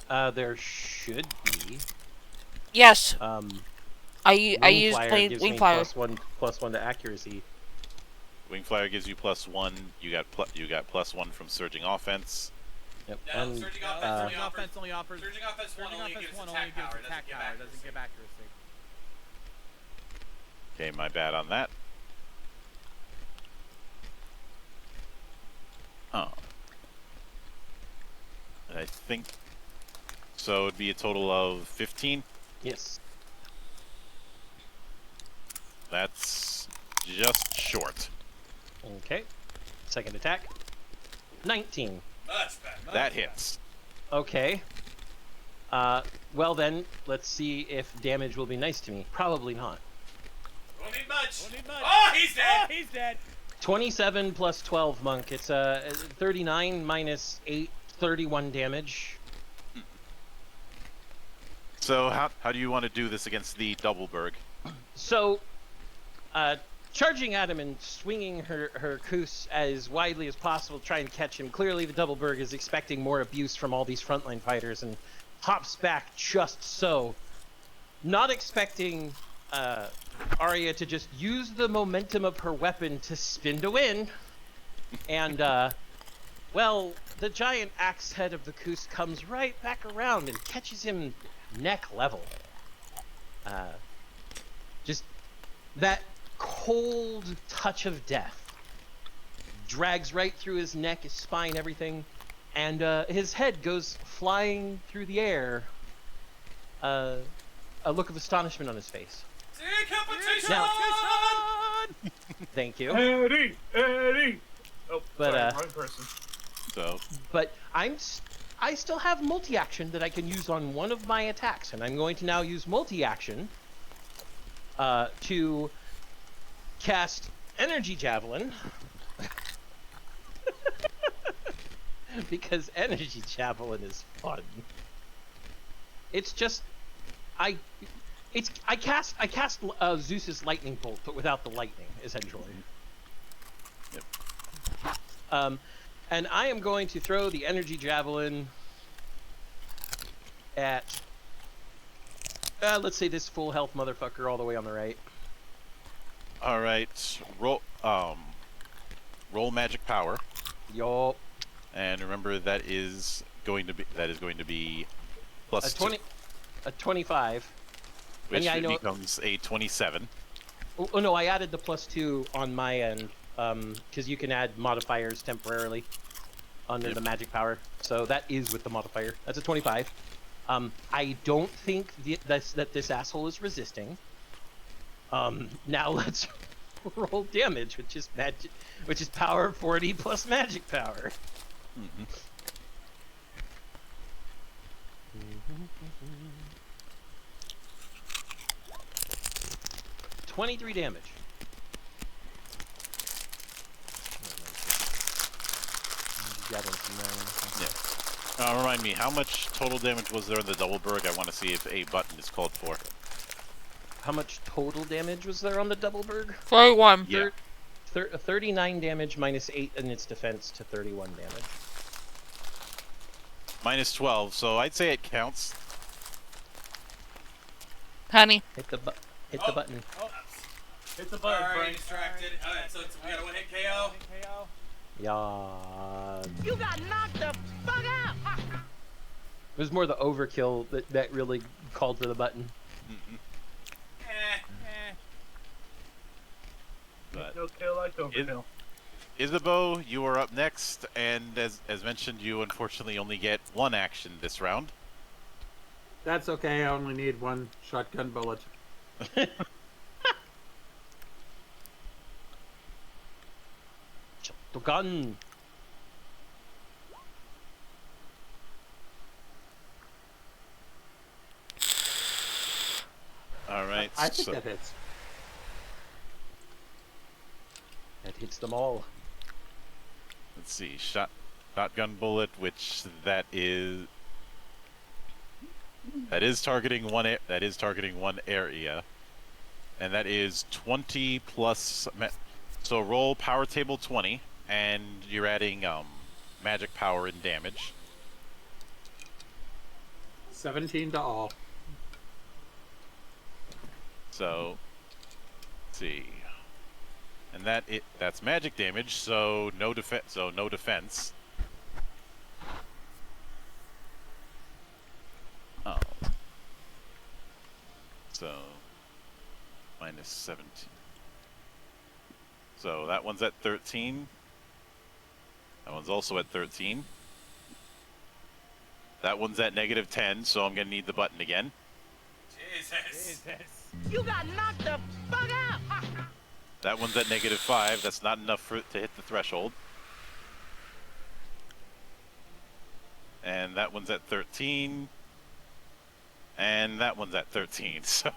There should be. Yes. I Wing used Flyer gives Wing me Flyer. +1 to accuracy. Wing Flyer gives you +1. You got +1 from surging offense. Yep. No, And surging offense only offers. Surging offense 1 only gives attack power, doesn't give accuracy. Okay, my bad on that. Oh. And I think so. It'd be a total of 15. yes. That's just short. Okay. Second attack. 19. Much better. That hits. Okay. Well then, let's see if damage will be nice to me. Probably not. Won't need much. Oh, he's dead. He's dead. 27 plus 12, Monk. It's 39 minus 8, 31 damage. So how do you want to do this against the Doubleberg? So, charging at him and swinging her Koos as widely as possible to try and catch him. Clearly, the Doubleberg is expecting more abuse from all these frontline fighters and hops back just so. Not expecting Arya to just use the momentum of her weapon to spin to win. And, well, the giant axe head of the Koos comes right back around and catches him neck level. Just that cold touch of death drags right through his neck, his spine, everything, and his head goes flying through the air. A look of astonishment on his face. Now, thank you. Eddie! Oh, But, sorry, wrong person. So But I still have multi-action that I can use on one of my attacks, and I'm going to now use multi-action to cast Energy Javelin. Because Energy Javelin is fun. It's just I cast Zeus's lightning bolt, but without the lightning, essentially. Yep. And I am going to throw the Energy Javelin at let's say this full health motherfucker all the way on the right. all right, roll magic power, Yup. and remember that is going to be plus A 20, a 25. which and yeah, I know- becomes a 27. Oh no, I added the +2 on my end, because you can add modifiers temporarily under Yep. the magic power. So that is with the modifier. That's a 25. I don't think that this asshole is resisting. Now let's roll damage, which is power 40 plus magic power. Mhm. 23 damage. gathering some rain. Yeah. Remind me, how much total damage was there in the Doubleberg? I want to see if a button is called for. How much total damage was there on the Doubleberg? 41. Yeah. 39 damage minus 8 in its defense to 31 damage. Minus 12, so I'd say it counts. Honey. Hit the button. Hit the button, Frank. Distracted. Alright, so we got a one-hit KO. Yeah. You got knocked the fuck out! It was more the overkill that really called for the button. But No kill like overkill. Isabeau, you are up next, and as mentioned, you unfortunately only get one action this round. That's okay. I only need one shotgun bullet. Shotgun. All right. I think so that hits. That hits them all. let's see, shotgun bullet, which that is targeting one area, and that is 20 plus. So roll power table 20, and you're adding magic power and damage. 17 to all. So let's see, and that's magic damage. So no defense. Oh. So minus 17. So that one's at 13. That one's also at 13. That one's at negative 10, so I'm gonna need the button again. Jesus. You got knocked the fuck out! That one's at negative 5. That's not enough for it to hit the threshold. And that one's at 13. And that one's at 13. So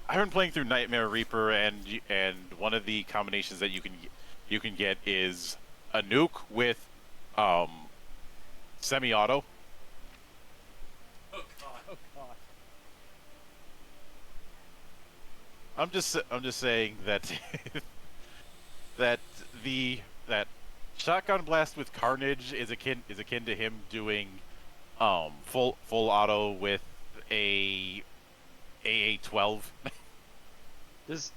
I've been playing through Nightmare Reaper, and one of the combinations that you can get is a nuke with semi-auto. Oh god. I'm just saying that that shotgun blast with carnage is akin to him doing full auto with a AA-12. Does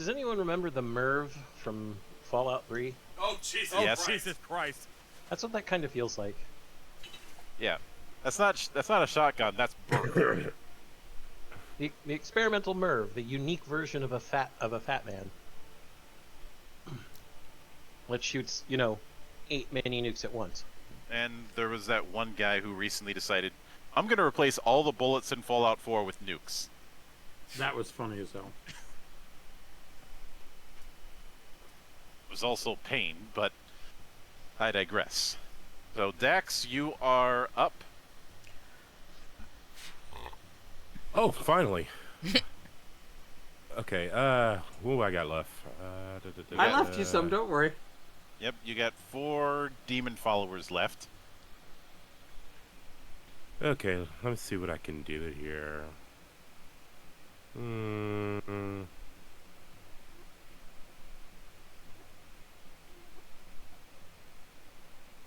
anyone remember the Merv from Fallout 3? Oh Jesus. Yes. Jesus Christ. That's what that kind of feels like. Yeah, that's not a shotgun. That's burn. The experimental Merv, the unique version of a fat man. Which shoots, 8 mini nukes at once. And there was that one guy who recently decided, I'm going to replace all the bullets in Fallout 4 with nukes. That was funny as hell. It was also pain, but I digress. So Dax, you are up. Oh, finally. Okay, what do I got left? I left you some, don't worry. Yep, you got 4 demon followers left. Okay, let me see what I can do here.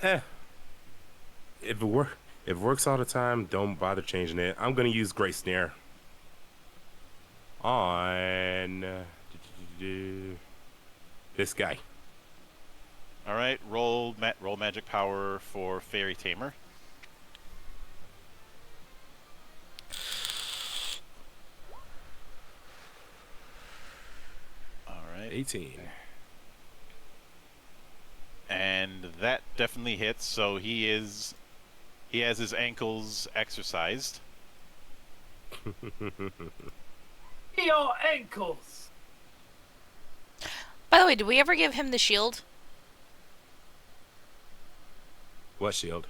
If it works all the time, don't bother changing it. I'm gonna use Great Snare on this guy. All right, roll magic power for Fairy Tamer. All right, 18. and that definitely hits. So he has his ankles exercised. Your ankles. By the way, did we ever give him the shield? What shield?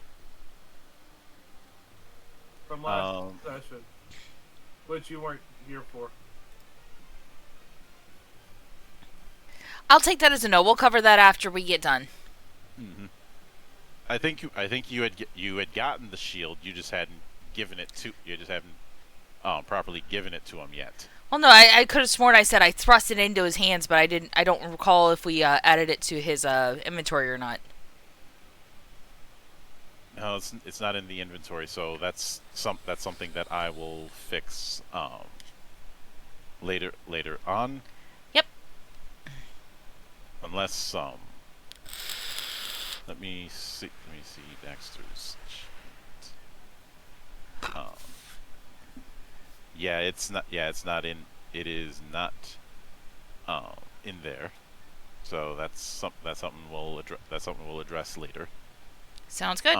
From last session, which you weren't here for. I'll take that as a no. We'll cover that after we get done. Mm-hmm. I think you had gotten the shield. You just hadn't given it to. You just haven't properly given it to him yet. Well, no, I could have sworn I said I thrust it into his hands, but I didn't. I don't recall if we added it to his inventory or not. No, it's not in the inventory, so that's something that I will fix later on. Yep. Unless let me see Dexter's. Yeah, it's not. Yeah, it's not in. It is not in there. So that's something we'll address later. Sounds good.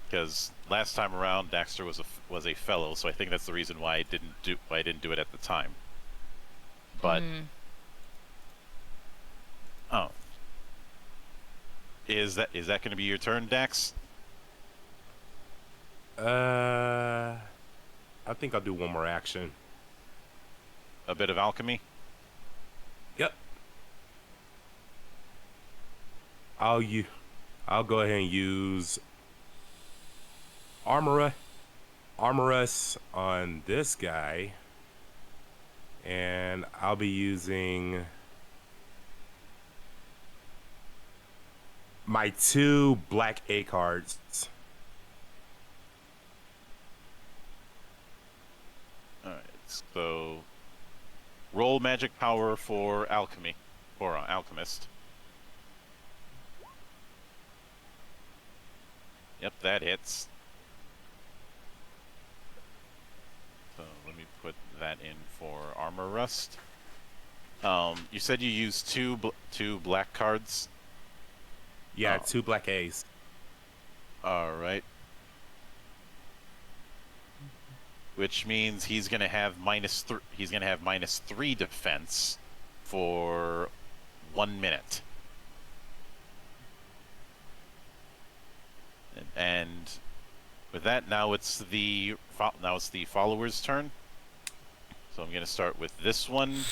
Because last time around, Daxter was a fellow, so I think that's the reason why I didn't do it at the time. But is that going to be your turn, Dax? I think I'll do one more action. A bit of alchemy. Yep. I'll go ahead and use Armorous on this guy, and I'll be using my 2 black A cards. Alright, so roll magic power for alchemy, or alchemist. Yep, that hits. So let me put that in for armor rust. You said you used two black cards. Yeah, 2 black A's. All right. Which means he's gonna have -3 defense for 1 minute. And with that, now it's the follower's turn. So I'm gonna start with this one.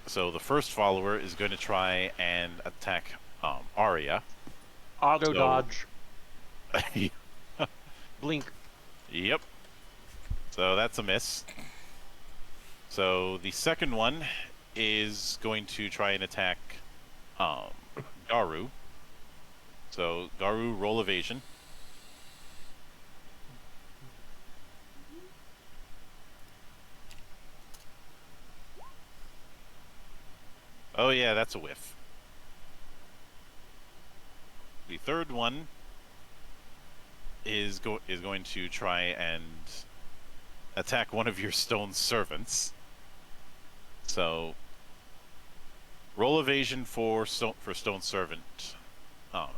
So the first follower is going to try and attack Arya. Auto dodge. Yep. Blink. So that's a miss. So the second one is going to try and attack Garu. So Garu, roll evasion. Oh yeah, that's a whiff. The third one is going to try and attack one of your stone servants. So roll evasion for stone servant.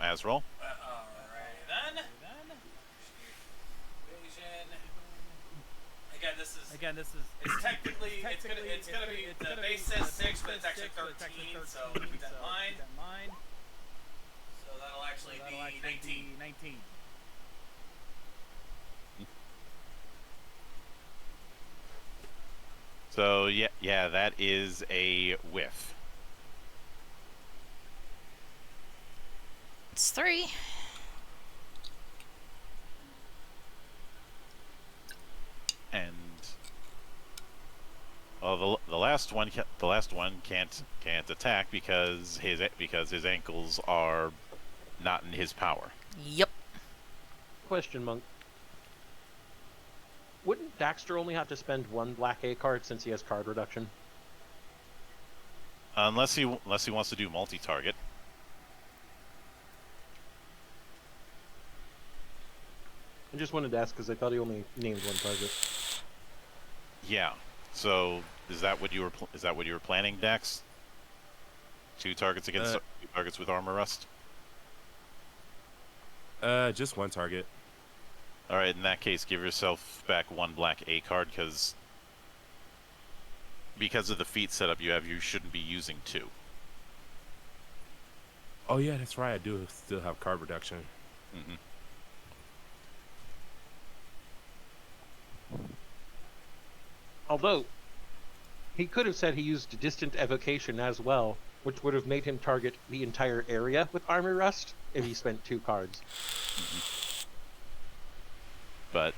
Azrael. Alrighty then. Evasion. Again, this is. It's technically it's gonna be the base says 6, but it's actually 13. So keep that in mind. So that'll actually be 19. So yeah, that is a whiff. It's 3. And the last one can't attack because his ankles are not in his power. Yep. Question, Monk. Wouldn't Daxter only have to spend 1 black A card since he has card reduction? Unless he wants to do multi-target. I just wanted to ask because I thought he only named 1 target. Yeah. So is that what you were planning, Dax? 2 targets against 2 targets with armor rust. Just 1 target. All right. In that case, give yourself back 1 black A card because of the feat setup you have. You shouldn't be using 2. Oh yeah, that's right. I do still have card reduction. Mm-hmm. Although, He could have said he used distant evocation as well, which would have made him target the entire area with armor rust if he spent 2 cards. But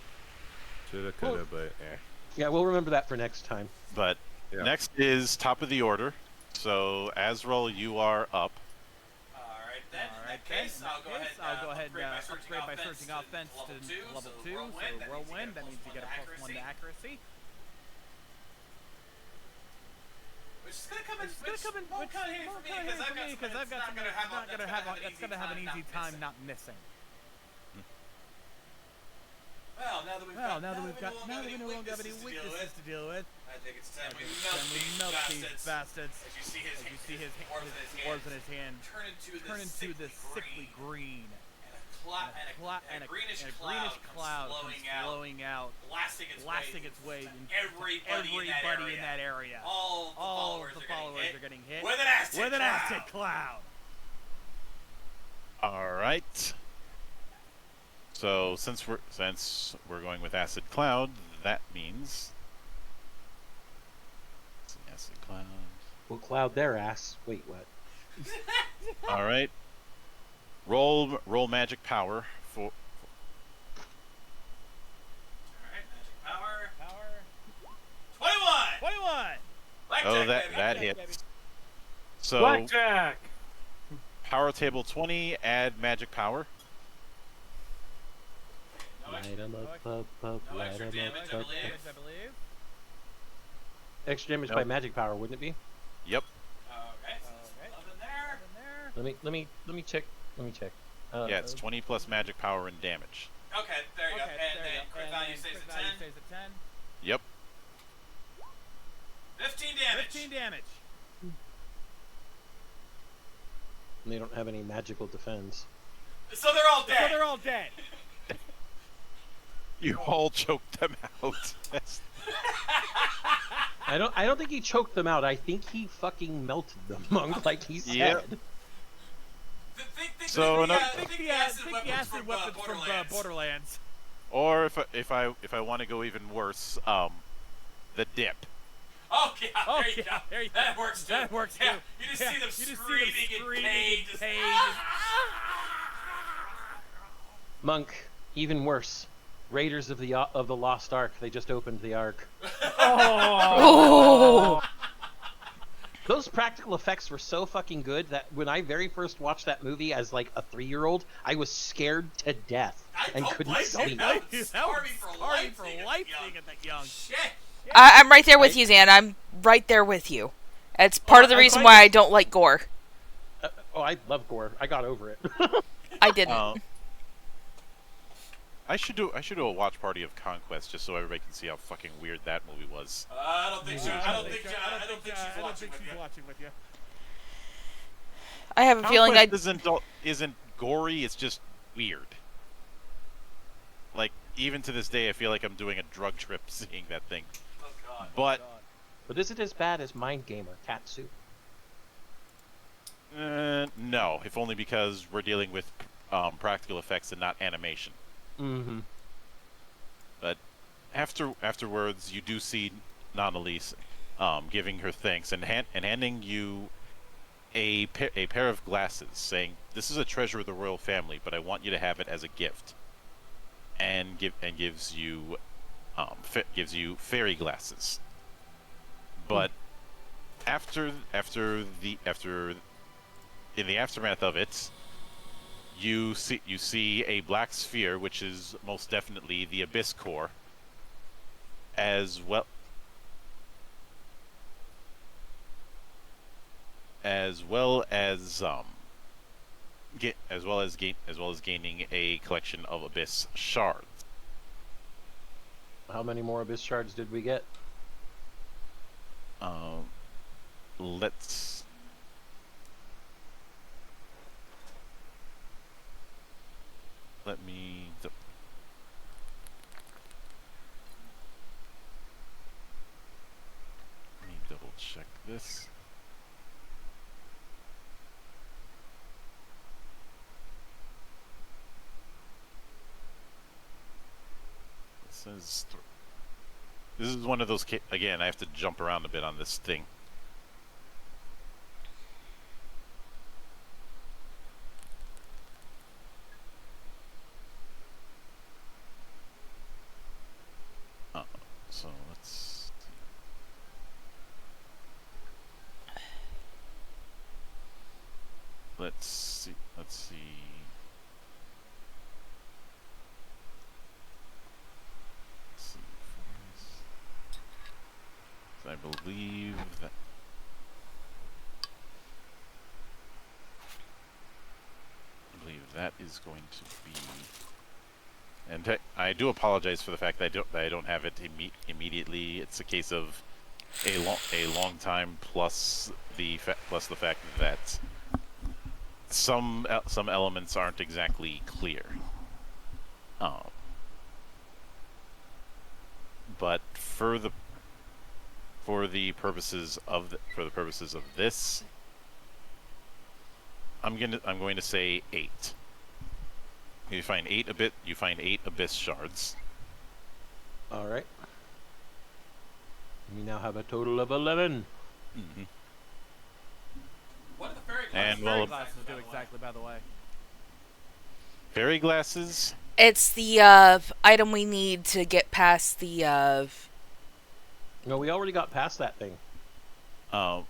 Shoulda, coulda, but eh. Yeah, we'll remember that for next time. but Yeah. next is top of the order. So Azrael, you are up. Alright then, in that case, I'll go ahead and upgrade my searching offense to level 2, so whirlwind, that means you get a +1 to accuracy. Which is gonna come in more kind of handy for me, because I've got something that's not gonna have an easy time not missing. Well, now that we no longer have any weaknesses to deal with, I think it's time we melt these bastards. As you see his orbs in his hand turn into this sickly green, and a greenish cloud flowing out, blasting its way into everybody in that area. All of the followers are getting hit with an acid cloud. All right. So since we're going with acid cloud, that means acid cloud. We'll cloud their ass. Wait, what? All right. Roll magic power for. Alright, magic power. 21. Oh, that hits. So Blackjack. power table 20. Add magic power. Light 'em up, No light extra 'em damage, up, I believe. Extra damage Nope. by magic power, wouldn't it be? Yep. Okay, so there's 11 there. Let me check. Yeah, it's 20 plus magic power and damage. Okay, there you go. And then crit value stays at 10. Yep. 15 damage. 15 damage. And they don't have any magical defense. So they're all dead. You all choked them out. I don't think he choked them out. I think he fucking melted them, Monk, like he said. Yep. So Think the acid weapons from Borderlands. Or if I want to go even worse, the dip. Oh yeah, there you go. There you That go. works too. That works Yeah, too. you just Yeah, see them you just see them screaming in pain. in pain. Monk, even worse. Raiders of the Lost Ark. They just opened the Ark. Oh! Those practical effects were so fucking good that when I very first watched that movie as like a 3-year-old, I was scared to death and couldn't sleep. That was scarring for life seeing it that young. Shit. I'm right there with you, Zan. I'm right there with you. It's part of the reason why I don't like gore. I love gore. I got over it. I didn't. I should do a watch party of Conquest just so everybody can see how fucking weird that movie was. I don't think she's watching with you. I have a feeling isn't gory. It's just weird. Like even to this day, I feel like I'm doing a drug trip seeing that thing. Oh god. But is it as bad as Mind Gamer Katsu? No, if only because we're dealing with practical effects and not animation. Mm-hmm. But afterwards, you do see Nanalise giving her thanks and handing you a pair of glasses, saying, "This is a treasure of the royal family, but I want you to have it as a gift." And gives you fairy glasses. But after in the aftermath of it, you see a black sphere, which is most definitely the Abyss Core, as well as gaining a collection of Abyss shards. How many more Abyss shards did we get? Let me double check this. It says This is one of those. Again, I have to jump around a bit on this thing. So let's see. Let's see. Let's see. I believe that is going to be. And I do apologize for the fact that I don't have it immediately. It's a case of a long time plus the fact that some elements aren't exactly clear. But for the purposes of this, I'm going to say 8. You find 8 abyss shards. All right. We now have a total of 11. Mm-hmm. What do the fairy glasses do exactly, by the way? Fairy glasses? It's the item we need to get past the. No, we already got past that thing. Oh.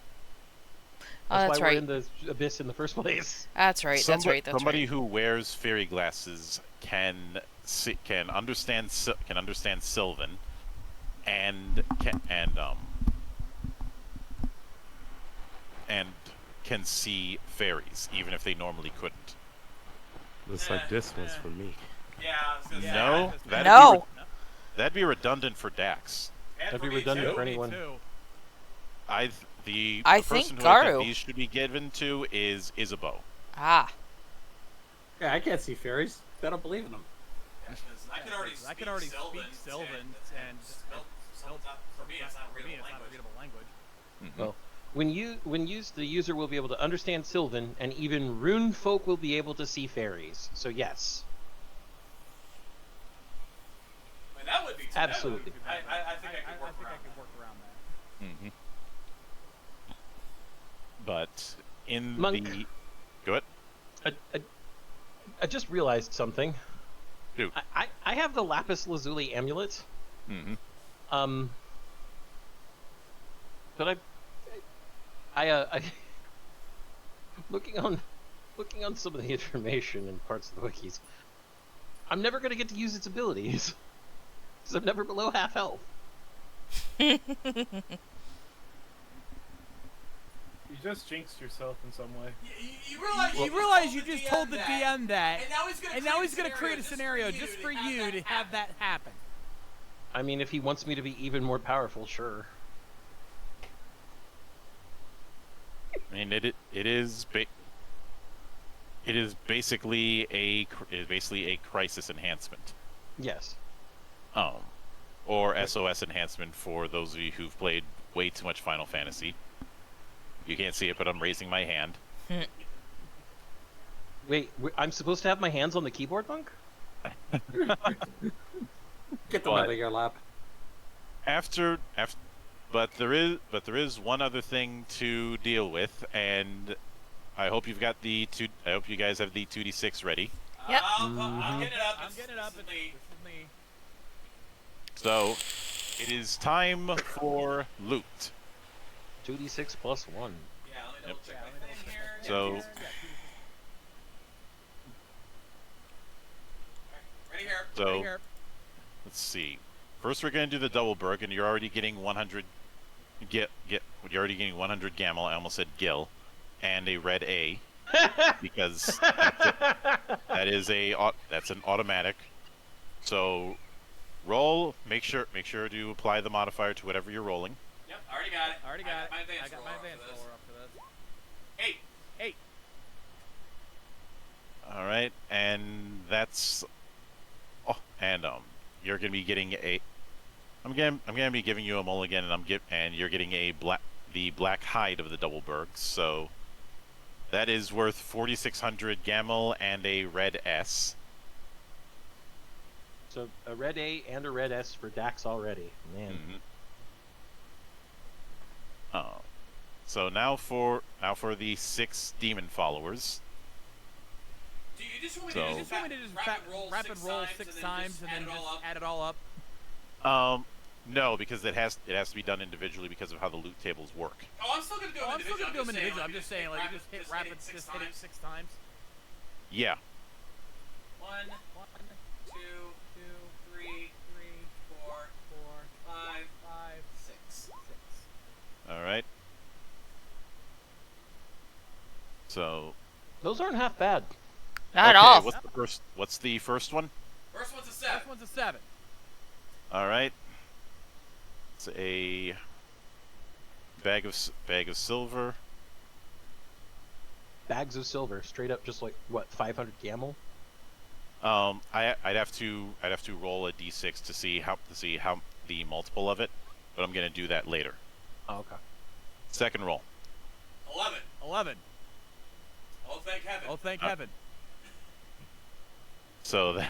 That's why right. we're in the abyss in the first place. That's right. Somebody who wears fairy glasses can understand Sylvan, and can see fairies, even if they normally couldn't. Looks like this one's for me. Yeah, I was gonna say. No, that'd be redundant for Dax. That'd be redundant for anyone. The I person think who I Garu. think these should be given to is Isabeau. Ah. Yeah, I can't see fairies. I don't believe in them. I could already speak Sylvan, and for me, it's not a readable language. Mm-hmm. Well, when used, the user will be able to understand Sylvan, and even rune folk will be able to see fairies. So yes. I mean, that would be absolutely. I think I could work around that. Mm-hmm. But in Monk. the... Go ahead. I just realized something. Do. I have the lapis lazuli amulet. Mm-hmm. But I looking on some of the information in parts of the wikis, I'm never going to get to use its abilities because I'm never below half health. You just jinxed yourself in some way. You realize you just told the DM that, and now he's gonna create a scenario just for you to have that happen. I mean, if he wants me to be even more powerful, sure. I mean, it is basically a crisis enhancement. Yes. Or SOS enhancement for those of you who've played way too much Final Fantasy. You can't see it, but I'm raising my hand. Wait, I'm supposed to have my hands on the keyboard, Monk? Get them out of your lap. But there is one other thing to deal with, and I hope you've got I hope you guys have the 2d6 ready. Yep. I'm getting it up. I'm getting it up. This is me. So, it is time for loot. 2d6 plus 1. Yeah, let me double check my thing here. So, Ready here. so let's see. First, we're going to do the double berg, and you're already getting 100. You're already getting 100 gamma. I almost said gil, and a red A, because that's an automatic. So, roll. Make sure to apply the modifier to whatever you're rolling. Yep, already got it. I got my advanced roller up for this. 8. All right, and that's. Oh, and you're gonna be getting a. I'm gonna be giving you a mulligan, and you're getting the black hide of the double bergs. So that is worth 4,600 gamel and a red S. So a red A and a red S for Dax already. Man. Mm-hmm. So now for the 6 demon followers. Do you just want So- me to just rapid roll 6 times and then just add it all up? No, because it has to be done individually because of how the loot tables work. Oh, I'm still gonna do them individually. I'm just saying, like, you just hit it 6 times. Yeah. 1, 2, 3, 4, 5, 6. All right. So. Those aren't half bad. Not at okay, all. What's the first one? First one's a 7. First one's a 7. All right. It's a bag of silver. Bags of silver, straight up, just like what, 500 gamel? I'd have to roll a d6 to see how the multiple of it, but I'm gonna do that later. Oh, okay. Second roll. 11. Oh, thank heaven. Oh, thank heaven. So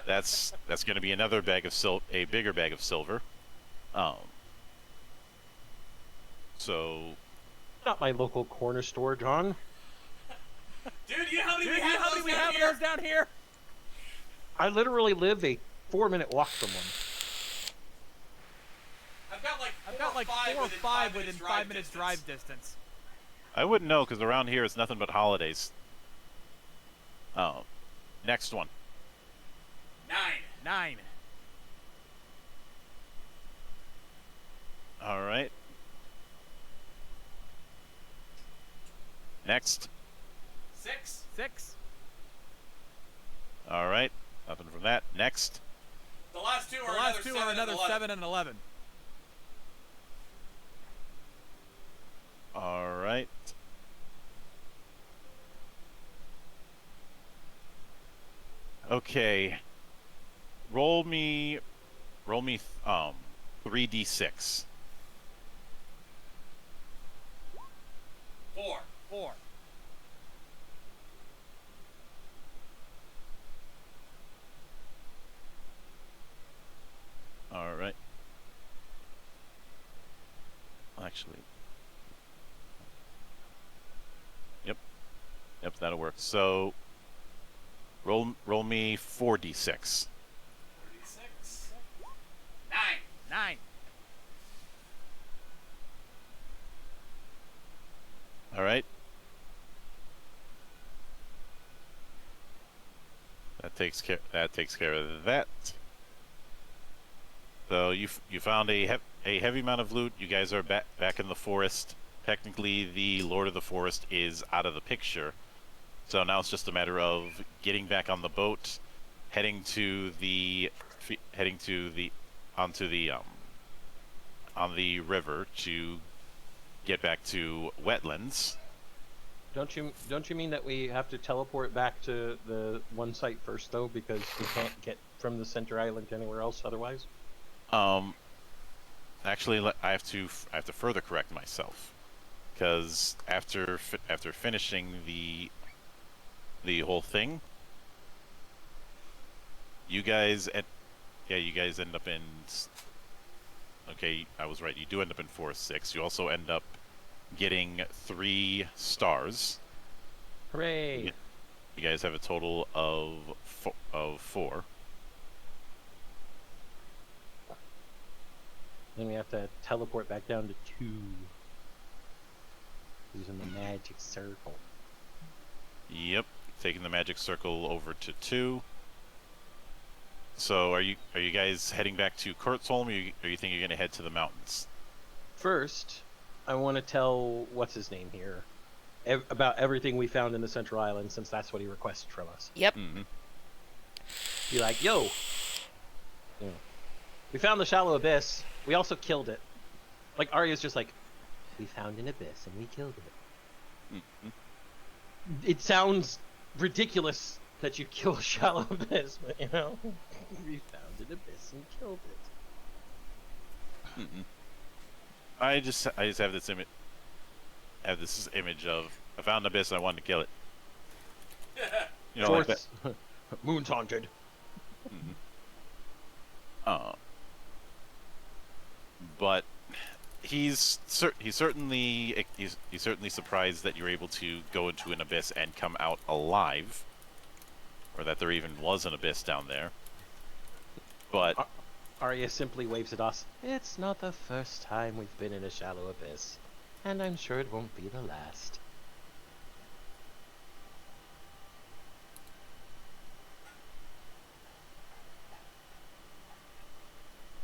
that's gonna be another bag of a bigger bag of silver. So. Not my local corner store, John. Dude, you know how many Dude, we have how many we have those down here? I literally live a 4-minute walk from one. I've got like 4 or 5 within 5 minutes drive distance. I wouldn't know because around here it's nothing but holidays. Next one. 9. All right. Next. 6. All right. Nothing from that. Next. The last two are another 7 and 11. All right. Okay. Roll me 3d6. 4. All right. Actually. Yep, that'll work. So roll me 4d6. 9. All right. That takes care of that. So you found a heavy amount of loot. You guys are back in the forest. Technically, the Lord of the Forest is out of the picture. So now it's just a matter of getting back on the boat, heading on the river to get back to wetlands. Don't you mean that we have to teleport back to the one site first, though, because we can't get from the center island anywhere else otherwise? Actually, I have to further correct myself, because after finishing the whole thing, you guys end up in. Okay, I was right. You do end up in Forest 6. You also end up getting 3 stars. Hooray! You guys have a total of 4. Then we have to teleport back down to 2. Using the magic circle. Yep, taking the magic circle over to 2. So are you guys heading back to Kurtzholm, or you think you're gonna head to the mountains? First, I want to tell what's his name here about everything we found in the Central Island, since that's what he requested from us. Yep. Mm-hmm. Be like, yo, we found the shallow abyss. We also killed it. Like Arya's just like, we found an abyss and we killed it. Mm-hmm. It sounds ridiculous that you kill a shallow abyss, but we found an abyss and killed it. Mm-hmm. I just have this image of I found an abyss and I wanted to kill it. You know, like that. Moon's haunted. But he's certainly he's certainly surprised that you're able to go into an abyss and come out alive, or that there even was an abyss down there. But Arya simply waves at us. It's not the first time we've been in a shallow abyss, and I'm sure it won't be the last.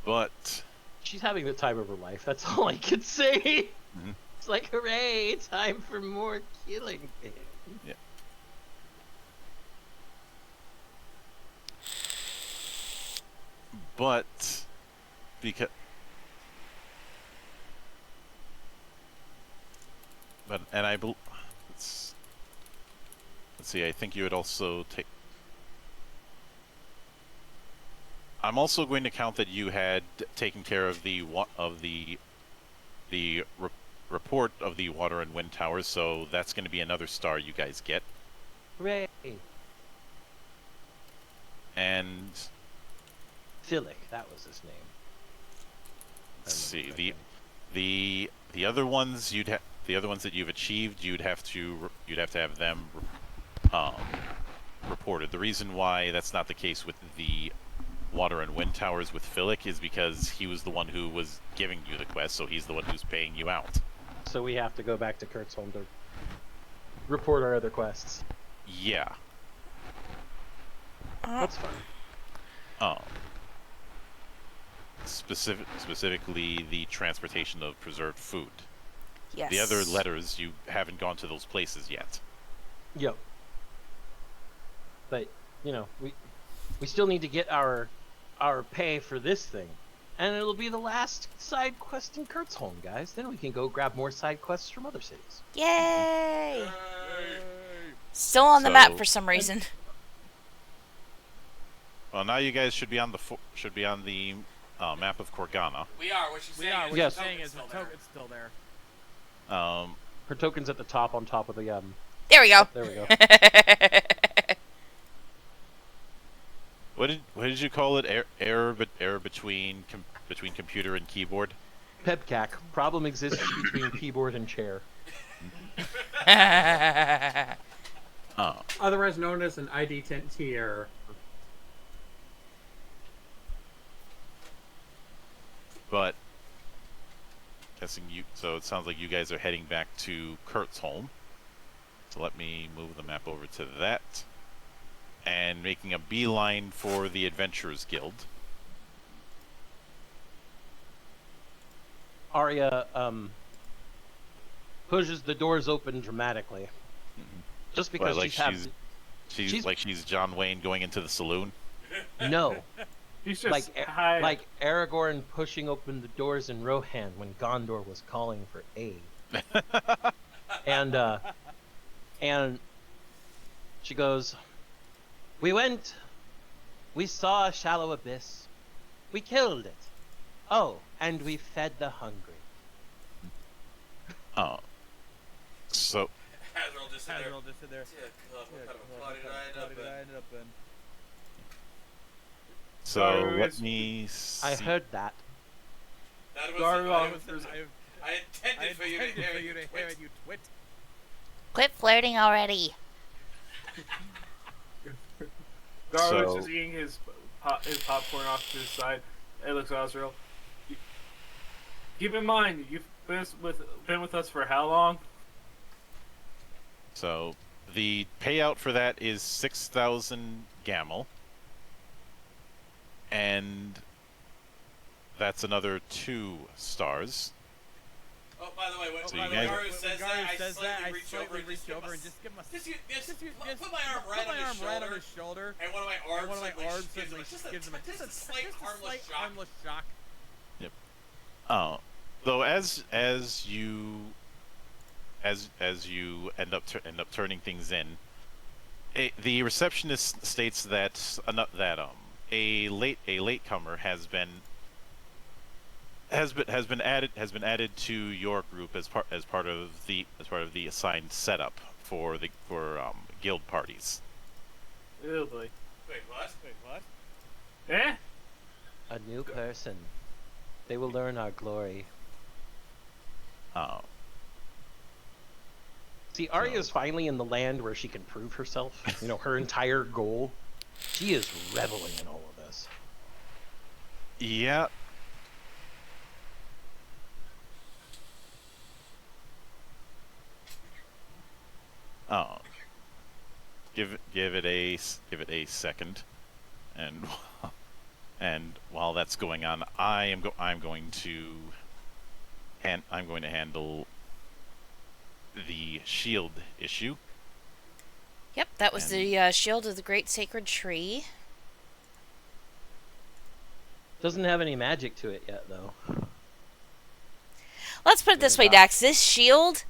But she's having the time of her life. That's all I can say. It's like, hooray! Time for more killing. Yeah. But because and I believe let's see. I think you would also take. I'm also going to count that you had taken care of the report of the water and wind towers, so that's going to be another star you guys get. Hooray! And Philic, that was his name. Let's see the other ones the other ones that you've achieved, you'd have to have them reported. The reason why that's not the case with the water and wind towers with Philic is because he was the one who was giving you the quest, so he's the one who's paying you out. So we have to go back to Kurt's home to report our other quests. Yeah. That's fine. Specifically the transportation of preserved food. Yes. The other letters, you haven't gone to those places yet. Yep. But, you know, we still need to get our pay for this thing. And it'll be the last side quest in Kurt's home, guys. Then we can go grab more side quests from other cities. Yay! Still on the map for some reason. Well, now you guys should be on the map of Corgana. We are. What she's saying is, yes. It's still there. Her token's at the top, on top of the There we go. There we go. What did you call it? Error between computer and keyboard. Pebcac. Problem exists between keyboard and chair. Otherwise known as an ID10T error. But guessing so it sounds like you guys are heading back to Kurt's home. So let me move the map over to that. And making a beeline for the Adventurers Guild. Arya pushes the doors open dramatically. Just because she's like she's John Wayne going into the saloon. No. He's just like Aragorn pushing open the doors in Rohan when Gondor was calling for aid. and she goes, we saw a shallow abyss. We killed it. Oh, and we fed the hungry. Oh. So Hazard just sit there. Yeah, God, what kind of plot did I end up in? So let me see. I heard that. That was I intended for you to hear it, you twit. Quit flirting already. Garlic is eating his popcorn off to his side. Hey, looks Osriel. Keep in mind, you've been with us for how long? So the payout for that is 6,000 gamel, and that's another 2 stars. Oh, by the way, when Garu says that, I slightly reach over and just give him a put my arm right on his shoulder, and one of my arms gives him a slight harmless shock. Yep. Though as you end up turning things in, the receptionist states that a latecomer has been added to your group as part of the assigned setup for guild parties. Oh boy. Wait, what? Eh? A new person. They will learn our glory. Oh. See, Arya's finally in the land where she can prove herself. You know, her entire goal. She is reveling in all of this. Yeah. Oh. Give it a second, and and while that's going on, I'm going to handle the shield issue. Yep, that was And- the shield of the Great Sacred Tree. Doesn't have any magic to it yet, though. Let's put it this way, Dax. This shield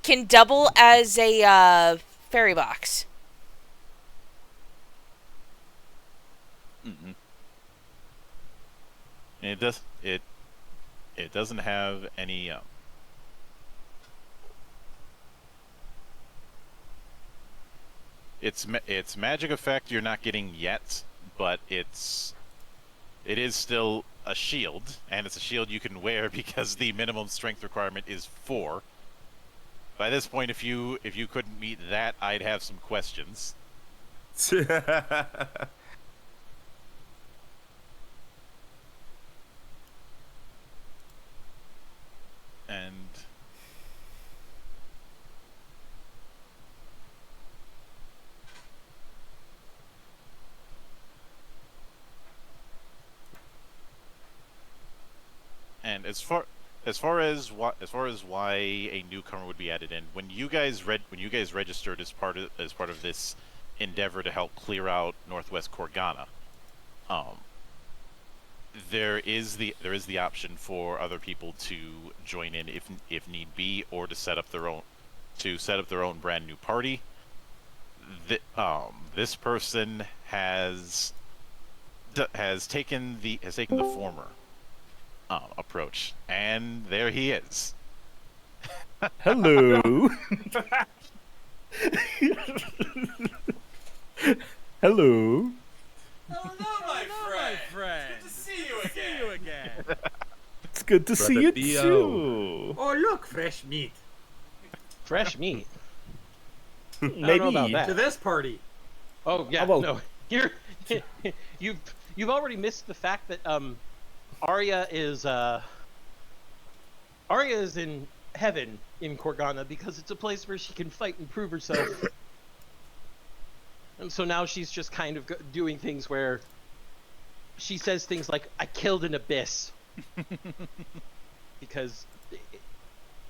can double as a fairy box. Mm-hmm. And it doesn't have any its magic effect you're not getting yet, but it is still a shield, and it's a shield you can wear because the minimum strength requirement is 4. By this point, if you couldn't meet that, I'd have some questions. And as far as why a newcomer would be added in, when you guys registered as part of this endeavor to help clear out Northwest Corgana, there is the option for other people to join in if need be, or to set up their own brand new party. This person has taken the former approach, and there he is. Hello. Hello. Hello, my friend. Good to see you again. It's good to see you Theo. too. Oh, look, fresh meat. Fresh meat. I Maybe. don't know about that. To this party. Oh yeah, Well- no. You're you've already missed the fact that Arya is in heaven in Corgana because it's a place where she can fight and prove herself. And so now she's just kind of doing things where she says things like, "I killed an abyss," because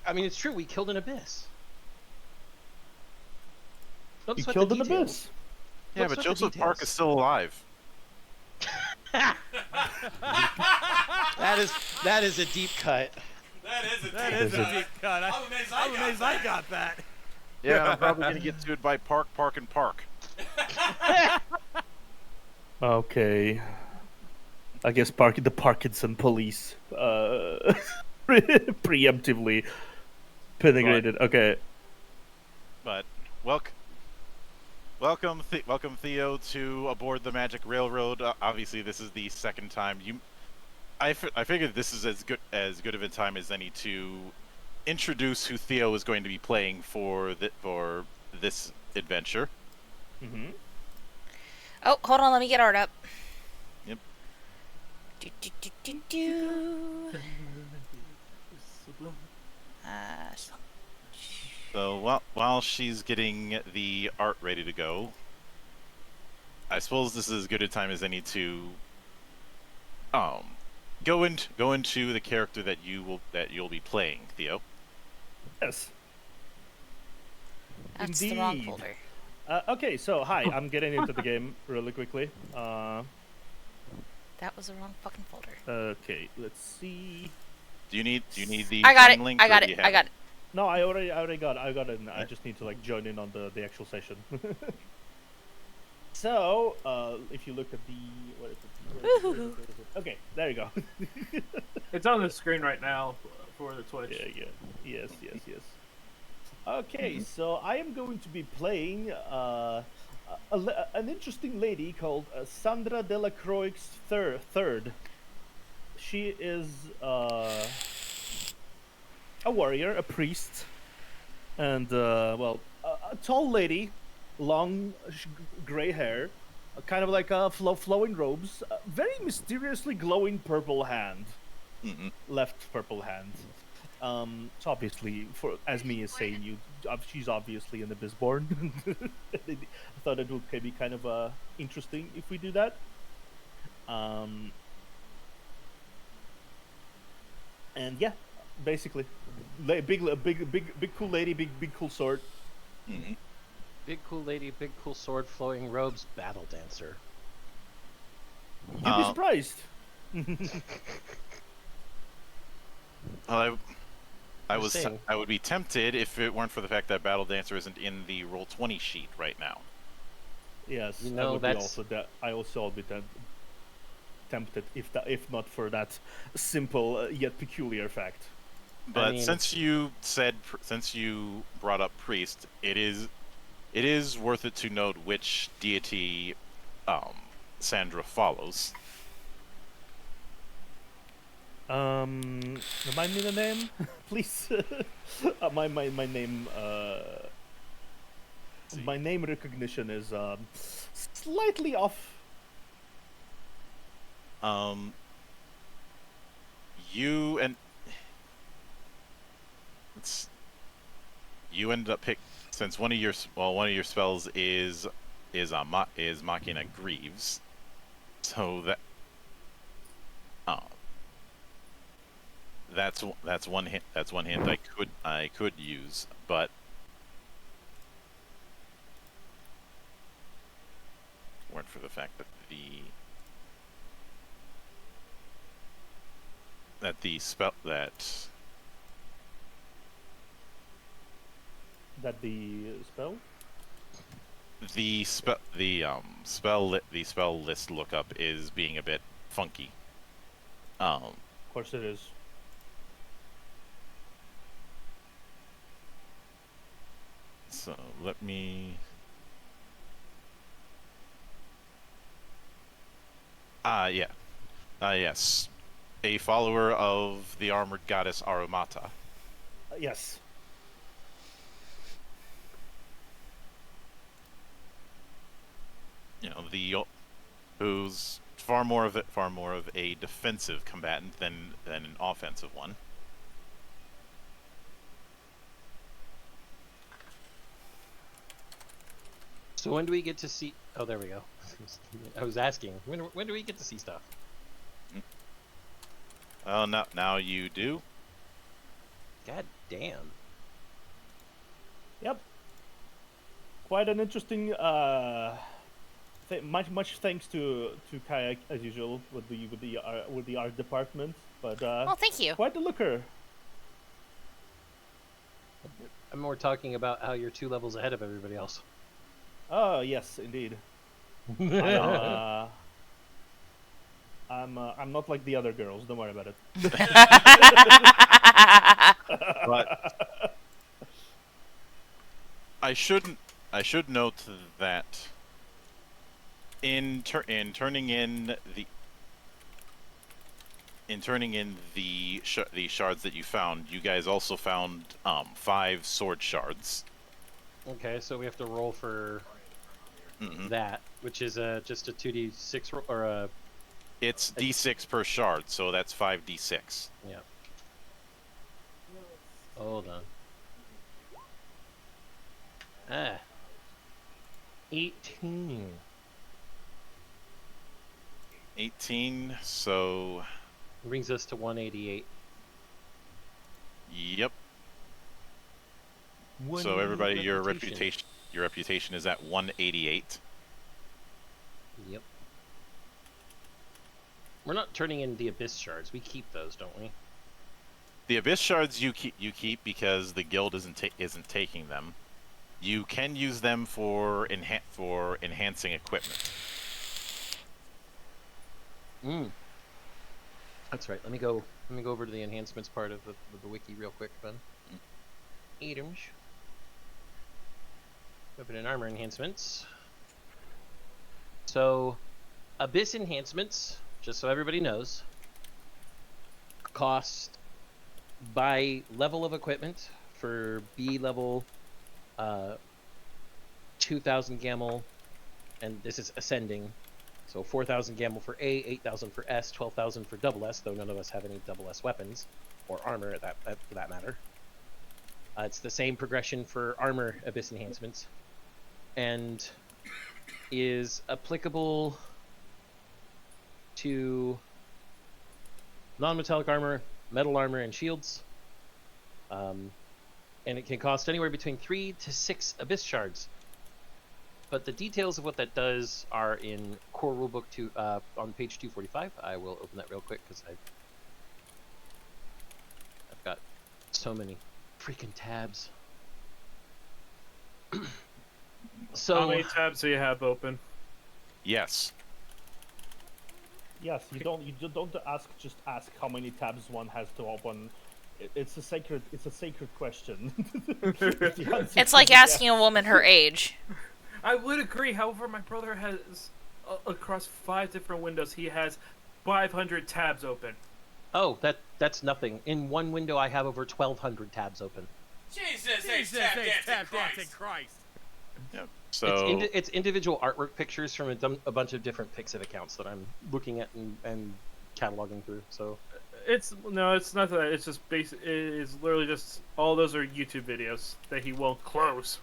I mean it's true. We killed an abyss. Don't You sweat killed the an details. abyss. Yeah, Don't but sweat the Joseph Park details. is still alive. That is a deep cut. That is a deep cut. I'm amazed I got that. Yeah, I'm probably gonna get sued by Park, and Park. Okay. I guess the Parkinson police preemptively penetrated. Okay. But welcome Theo to aboard the Magic Railroad. Obviously, this is the second time I figured this is as good of a time as any to introduce who Theo is going to be playing for this adventure. Mm-hmm. Oh, hold on, let me get art up. Yep. Do. So while she's getting the art ready to go, I suppose this is as good a time as any to go into the character that you'll be playing, Theo. Yes. That's the wrong Indeed. folder. Okay, so hi, I'm getting into the game really quickly. That was the wrong fucking folder. Okay, let's see. Do you need the I got join it. link, I or got do it. you I have got it. No, I already got it. I just need to like join in on the actual session. So, if you look at the what is it? Where is it? Okay, there you go. It's on the screen right now for the Twitch. Yeah. Yes. Okay, so I am going to be playing an interesting lady called Sandra Delacroix Third. She is a warrior, a priest, and a tall lady, long gray hair, kind of like flowing robes, very mysteriously glowing purple hand, left purple hand. It's obviously, for as me is saying, she's obviously an abyssborn. I thought it would be kind of interesting if we do that. And yeah, basically, big cool lady, big cool sword. Big cool lady, big cool sword, flowing robes, battle dancer. You'd be surprised. I would be tempted if it weren't for the fact that Battle Dancer isn't in the Roll20 sheet right now. Yes, you know, I also will be tempted if not for that simple yet peculiar fact. But since you brought up priest, it is worth it to note which deity Sandra follows. Remind me the name, please. My name. My name recognition is slightly off. You ended up since one of your spells is Machina Greaves, so that that's one hint I could use, but weren't for the fact that the spell that the spell the spell list lookup is being a bit funky. Of course it is. So let me. Yes. A follower of the armored goddess Arumata. Yes. You know, who's far more of a defensive combatant than an offensive one. So when do we get to see? Oh, there we go. I was asking when do we get to see stuff? Oh, now you do. God damn. Yep. Quite an interesting. Much thanks to Kayak as usual with the art department, but well, thank you. Quite the looker. I'm more talking about how you're 2 levels ahead of everybody else. Oh yes, indeed. I'm not like the other girls. Don't worry about it. But I should note that in turning in the shards that you found, you guys also found 5 sword shards. Okay, so we have to roll for that, which is just a 2d6 or a. It's d6 per shard, so that's 5d6. Yeah. Hold on. 18. 18, so brings us to 188. Yep. So everybody, your reputation is at 188. Yep. We're not turning in the abyss shards. We keep those, don't we? The abyss shards you keep because the guild isn't taking them. You can use them for enhancing equipment. That's right. Let me go over to the enhancements part of the wiki real quick, Ben. Items. Open in armor enhancements. So, Abyss enhancements, just so everybody knows, cost by level of equipment for B level 2,000 gamel, and this is ascending. So 4,000 gamel for A, 8,000 for S, 12,000 for double S, though none of us have any double S weapons or armor for that matter. It's the same progression for armor Abyss enhancements, and is applicable to non-metallic armor, metal armor, and shields. And it can cost anywhere between 3 to 6 Abyss shards. But the details of what that does are in Core Rulebook 2 on page 245. I will open that real quick because I've got so many freaking tabs. So how many tabs do you have open? Yes. Yes, you don't just ask how many tabs one has to open. It's a sacred question. It's like asking a woman her age. I would agree. However, my brother has across 5 different windows. He has 500 tabs open. Oh, that's nothing. In one window, I have over 1,200 tabs open. Jesus, tap dancing Christ. Yep. So it's individual artwork pictures from a bunch of different Pixiv accounts that I'm looking at and cataloging through. So it's not that. It's just basic. It is literally just all those are YouTube videos that he won't close.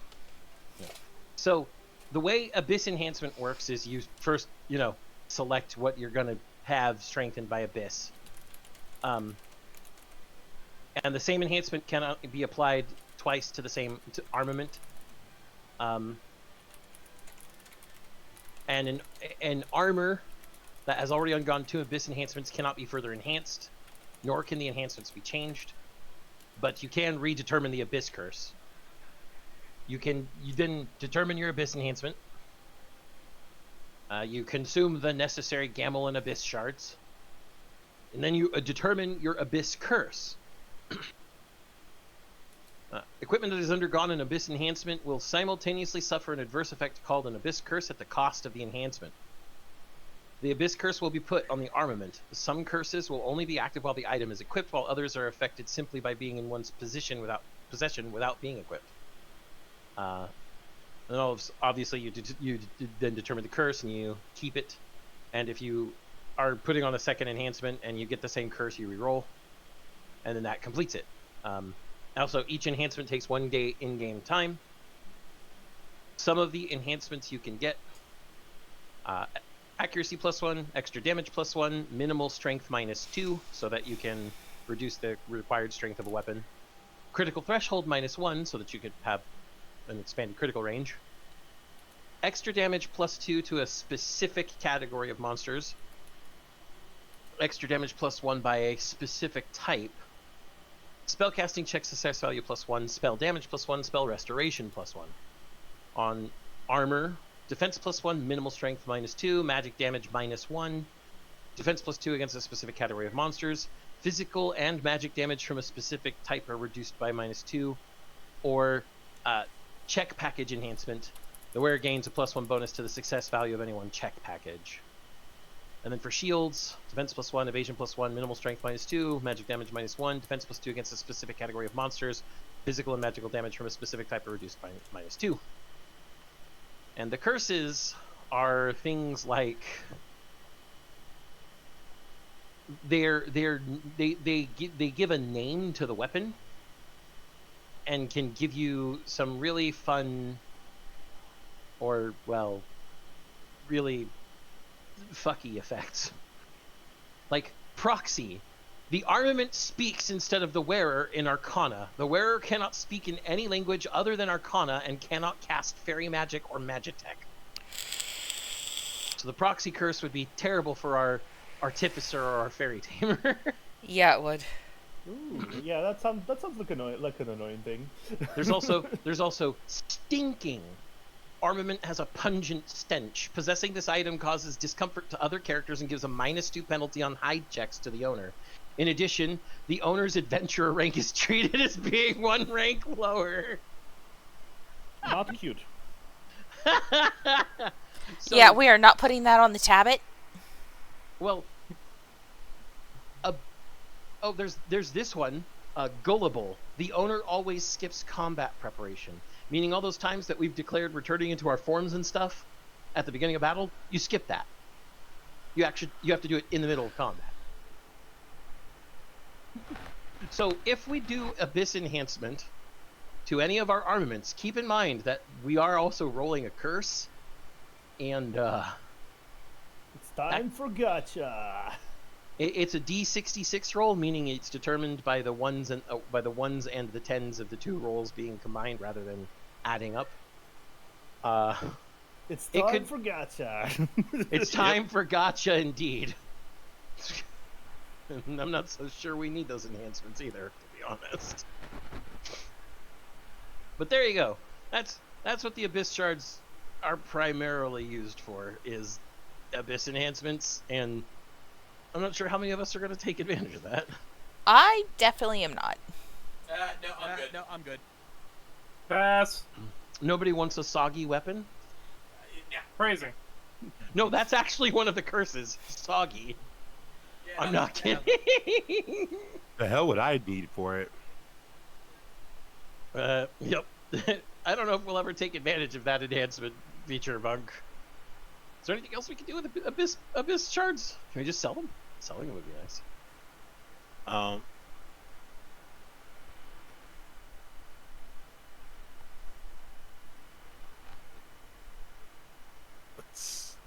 Yeah. So the way Abyss enhancement works is you first, select what you're gonna have strengthened by Abyss. And the same enhancement cannot be applied twice to the same armament. And an armor that has already undergone 2 Abyss enhancements cannot be further enhanced, nor can the enhancements be changed. But you can redetermine the Abyss curse. You then determine your Abyss enhancement. You consume the necessary Gamel and Abyss shards. And then you determine your Abyss curse. Equipment that has undergone an Abyss enhancement will simultaneously suffer an adverse effect called an Abyss curse at the cost of the enhancement. The Abyss curse will be put on the armament. Some curses will only be active while the item is equipped, while others are affected simply by being in one's possession without being equipped. And obviously, you then determine the curse and you keep it. And if you are putting on a second enhancement and you get the same curse, you reroll, and then that completes it. Also, each enhancement takes 1 day in-game time. Some of the enhancements you can get: accuracy +1, extra damage +1, minimal strength -2, so that you can reduce the required strength of a weapon. Critical threshold -1, so that you could have an expanded critical range. Extra damage +2 to a specific category of monsters. Extra damage +1 by a specific type. Spellcasting check success value +1, spell damage +1, spell restoration +1. On armor, defense +1, minimal strength -2, magic damage -1, defense +2 against a specific category of monsters. Physical and magic damage from a specific type are reduced by -2. Or check package enhancement. The wearer gains a +1 bonus to the success value of any one check package. And then for shields, defense +1, evasion +1, minimal strength -2, magic damage -1, defense +2 against a specific category of monsters. Physical and magical damage from a specific type are reduced by -2. And the curses are things like they give a name to the weapon and can give you some really fun or, well, really fucky effects. Like proxy. The armament speaks instead of the wearer in Arcana. The wearer cannot speak in any language other than Arcana and cannot cast fairy magic or magitech. So the proxy curse would be terrible for our artificer or our fairy tamer. Yeah, it would. Ooh, yeah, that sounds like an annoying thing. There's also stinking. Armament has a pungent stench. Possessing this item causes discomfort to other characters and gives a -2 penalty on hide checks to the owner. In addition, the owner's adventurer rank is treated as being 1 rank lower. Not cute. So, Yeah, we are not putting that on the tablet. well, there's this one. Gullible. The owner always skips combat preparation, meaning all those times that we've declared returning into our forms and stuff at the beginning of battle, you skip that. You have to do it in the middle of combat. So if we do Abyss enhancement to any of our armaments, keep in mind that we are also rolling a curse, and It's time for gotcha. it's a D66 roll, meaning it's determined by the ones and the tens of the two rolls being combined rather than adding up. It's time for gotcha. It's time for gotcha indeed. I'm not so sure we need those enhancements either, to be honest. But there you go. That's what the Abyss shards are primarily used for, is Abyss enhancements, and I'm not sure how many of us are going to take advantage of that. I definitely am not. No, I'm good. No, I'm good. Pass. Nobody wants a soggy weapon? Yeah. Phrasing. No, that's actually one of the curses. Soggy. Yeah, I'm not kidding. The hell would I need for it? Yep. I don't know if we'll ever take advantage of that enhancement feature, Monk. Is there anything else we can do with Abyss shards? Can we just sell them? Selling them would be nice. Let's see.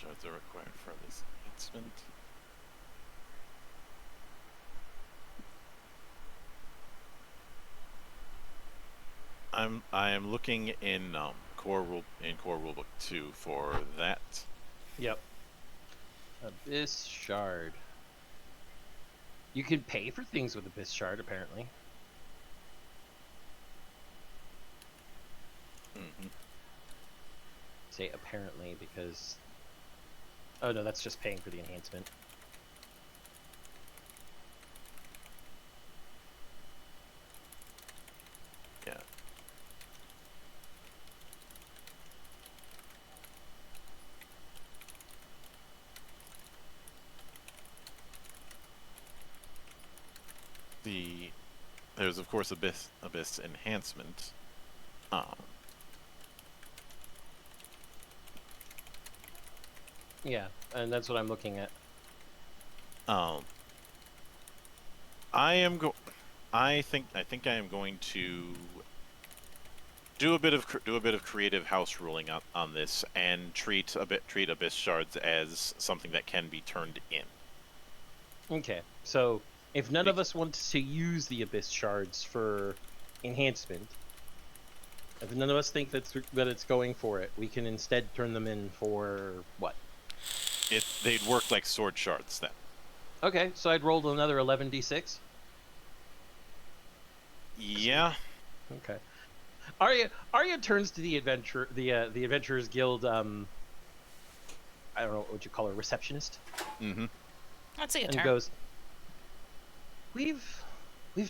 Shards are required for this enhancement. I am looking in core rulebook 2 for that. Yep. Abyss shard. You can pay for things with Abyss shard, apparently. Mm-hmm. Say apparently because... Oh no, that's just paying for the enhancement. Yeah. There's of course Abyss enhancement. Yeah, and that's what I'm looking at. I think I am going to do a bit of creative house ruling on this and treat Abyss shards as something that can be turned in. Okay, so if none of us want to use the Abyss shards for enhancement, if none of us think that it's going for it, we can instead turn them in for what? They'd work like sword shards then. Okay, so I'd rolled another 11d6. Yeah. Okay. Arya turns to the Adventurers Guild. I don't know what you call her, receptionist. Mm-hmm. That's a good And turn. goes, We've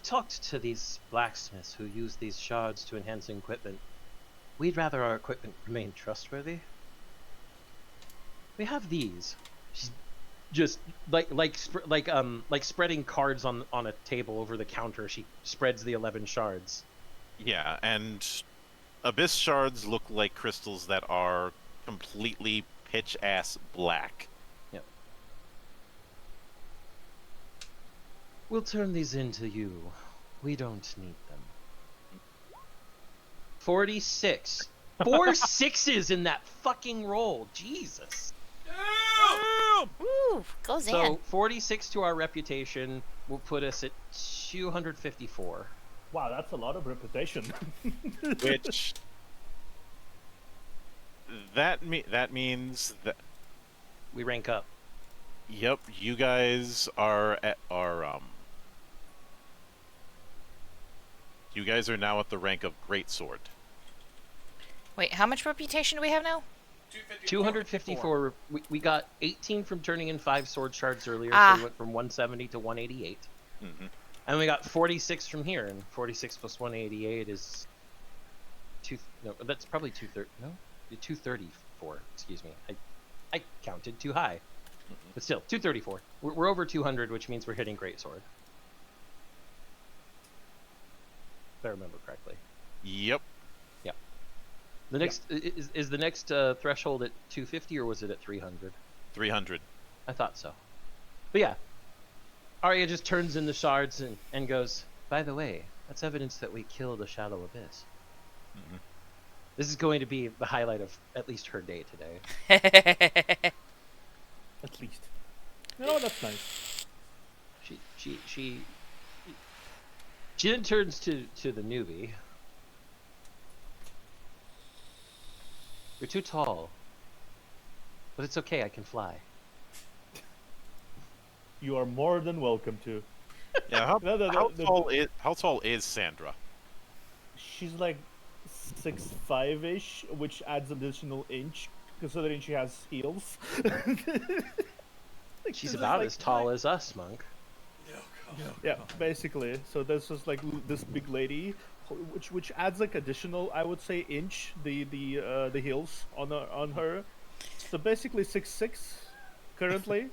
talked to these blacksmiths who use these shards to enhance equipment. We'd rather our equipment remain trustworthy. We have these. She's just like spreading cards on a table over the counter. She spreads the 11 shards. Yeah, and Abyss shards look like crystals that are completely pitch-ass black. Yep. We'll turn these into you. We don't need them. 46. 4 6s in that fucking roll. Jesus. Ooh, goes in. So 46 to our reputation will put us at 254. Wow, that's a lot of reputation. Which that means that we rank up. Yep, you guys are you guys are now at the rank of greatsword. Wait, how much reputation do we have now? 254. We got 18 from turning in 5 sword shards earlier, Ah. so we went from 170 to 188. Mm-hmm. And we got 46 from here, and 46 plus 188 is that's probably 230. No, 230 234. Excuse me. I counted too high. But still, 234. We're over 200, which means we're hitting greatsword. If I remember correctly. Yep. Yeah. The next is the next threshold at 250 or was it at 300? 300. I thought so. But yeah, Arya just turns in the shards and goes, by the way, that's evidence that we killed a shallow abyss. Mm-hmm. This is going to be the highlight of at least her day today. At least. No, that's nice. She then turns to the newbie. You're too tall. But it's okay, I can fly. You are more than welcome to. Yeah, how tall is Sandra? She's like 6'5"-ish, which adds additional inch, considering she has heels. She's about as tall as us, Monk. Yeah, basically. So this is like this big lady, which adds like additional, I would say, inch the heels on her. So basically 6'6" currently.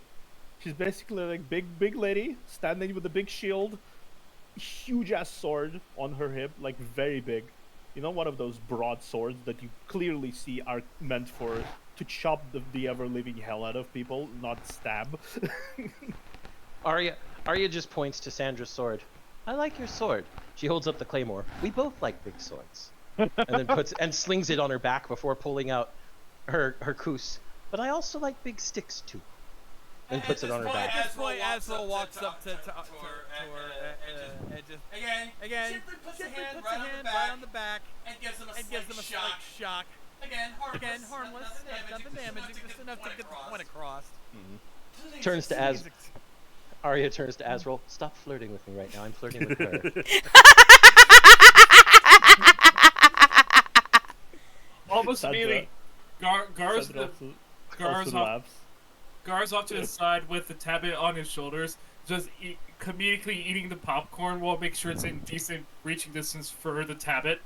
She's basically like big lady standing with a big shield, huge ass sword on her hip, like very big. You know, one of those broad swords that you clearly see are meant to chop the ever living hell out of people, not stab. Arya just points to Sandra's sword. I like your sword. She holds up the claymore. We both like big swords. And then slings it on her back before pulling out her koos. But I also like big sticks too. And puts it on her back. At this point, Azrael walks up to her and just again puts a hand right on the back and gives him a slight shock. Again, harmless, nothing damaging, just enough to get the point across. Mm-hmm. Turns to Arya turns to Azrael. Stop flirting with me right now. I'm flirting with her. Almost immediately, Gar's off to his side with the tablet on his shoulders, just comedically eating the popcorn while make sure it's in decent reaching distance for the tablet.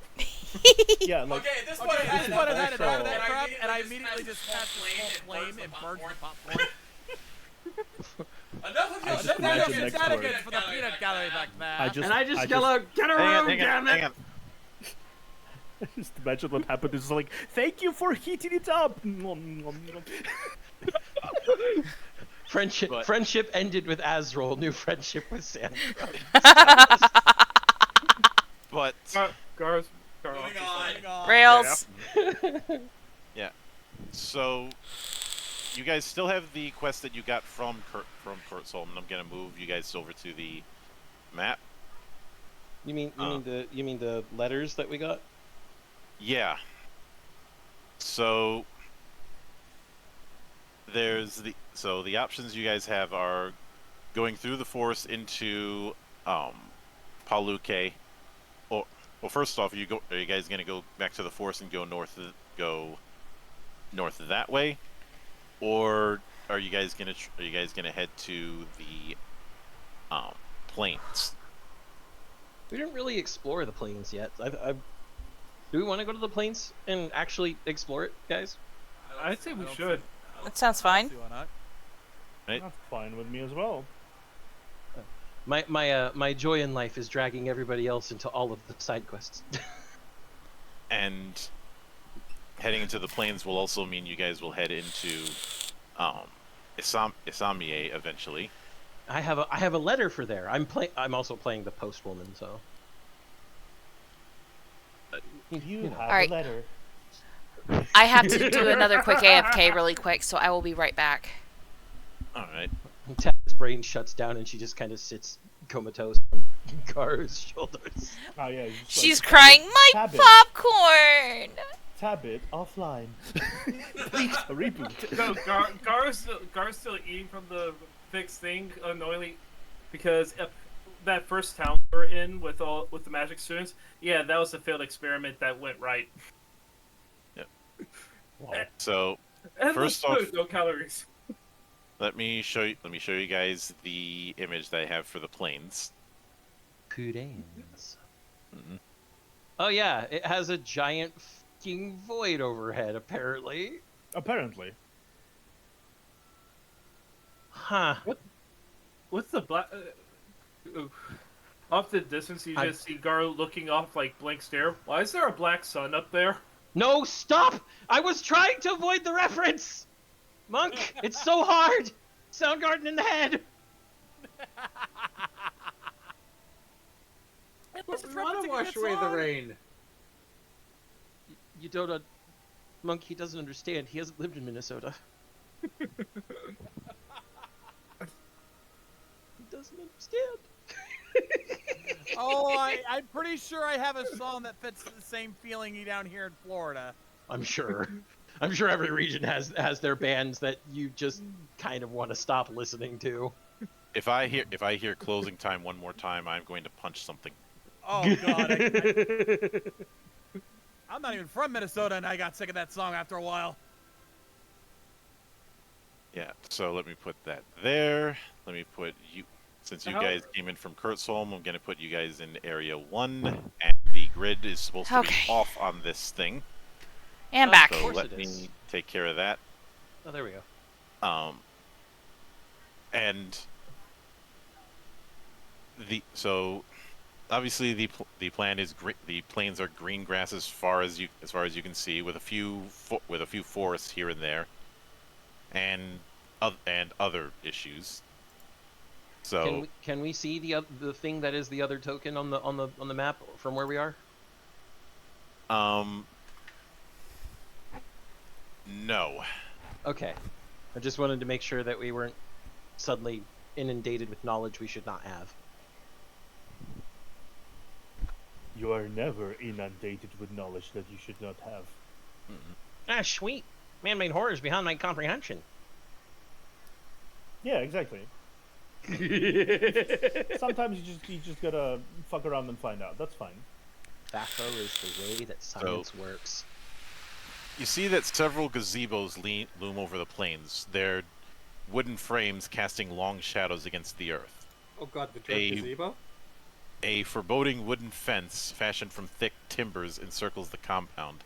Yeah, like... Okay, at this point I've had enough of that crap, and I immediately just catch the small flame and burn the popcorn. Enough of this for the peanut gallery back there. I just yell out, get a room, damn it! Just imagine what happened. It's like, thank you for heating it up. Friendship ended with Azrael. New friendship with Sandra. But moving on. Rails. Yeah. So you guys still have the quest that you got from Kurt Solomon. I'm gonna move you guys over to the map. You mean the letters that we got? Yeah. So the options you guys have are going through the forest into Paluque. Or well, first off, are you guys gonna go back to the forest and go north that way, or are you guys gonna head to the plains? We didn't really explore the plains yet. Do we want to go to the plains and actually explore it, guys? I'd say we should. That sounds fine. Right? That's fine with me as well. My joy in life is dragging everybody else into all of the side quests. And heading into the plains will also mean you guys will head into Isamie eventually. I have a letter for there. I'm also playing the postwoman, so. You have All right. a letter. I have to do another quick AFK really quick, so I will be right back. All right. Tab's brain shuts down and she just kind of sits comatose on Gar's shoulders. Oh yeah. She's crying, my popcorn! Tab it offline. Please, a reboot. No, Gar's still eating from the fixed thing annoyingly because that first town we were in with the magic students, yeah, that was a failed experiment that went right. Yep. Wow. So and first off, no calories. Let me show you guys the image that I have for the plains. Pudains. Mm-hmm. Oh yeah, it has a giant fucking void overhead apparently. Apparently. Huh. What's the black? Off the distance, you just see Garu looking off like blank stare. Why is there a black sun up there? No, stop! I was trying to avoid the reference! Monk, it's so hard! Soundgarden in the head! We want to wash away the rain. You don't... Monk, he doesn't understand. He hasn't lived in Minnesota. He doesn't understand. I'm pretty sure I have a song that fits the same feeling down here in Florida. I'm sure. I'm sure every region has their bands that you just kind of want to stop listening to. If I hear closing time one more time, I'm going to punch something. Oh God! I'm not even from Minnesota, and I got sick of that song after a while. Yeah. So let me put that there. Let me put you. Since you guys came in from Kurtzholm, I'm going to put you guys in Area 1, and the grid is supposed to be off on this thing. And back. So let me take care of that. Oh, there we go. And obviously the plan is the plains are green grass as far as you can see, with a few forests here and there, and other issues. So can we see the thing that is the other token on the map from where we are? No. Okay. I just wanted to make sure that we weren't suddenly inundated with knowledge we should not have. You are never inundated with knowledge that you should not have. Ah, sweet. Man-made horrors beyond my comprehension. Yeah, exactly. Sometimes you just gotta fuck around and find out. That's fine. That is the way that science works. You see that several gazebos loom over the plains, their wooden frames casting long shadows against the earth. Oh God, the dread gazebo? A foreboding wooden fence fashioned from thick timbers encircles the compound,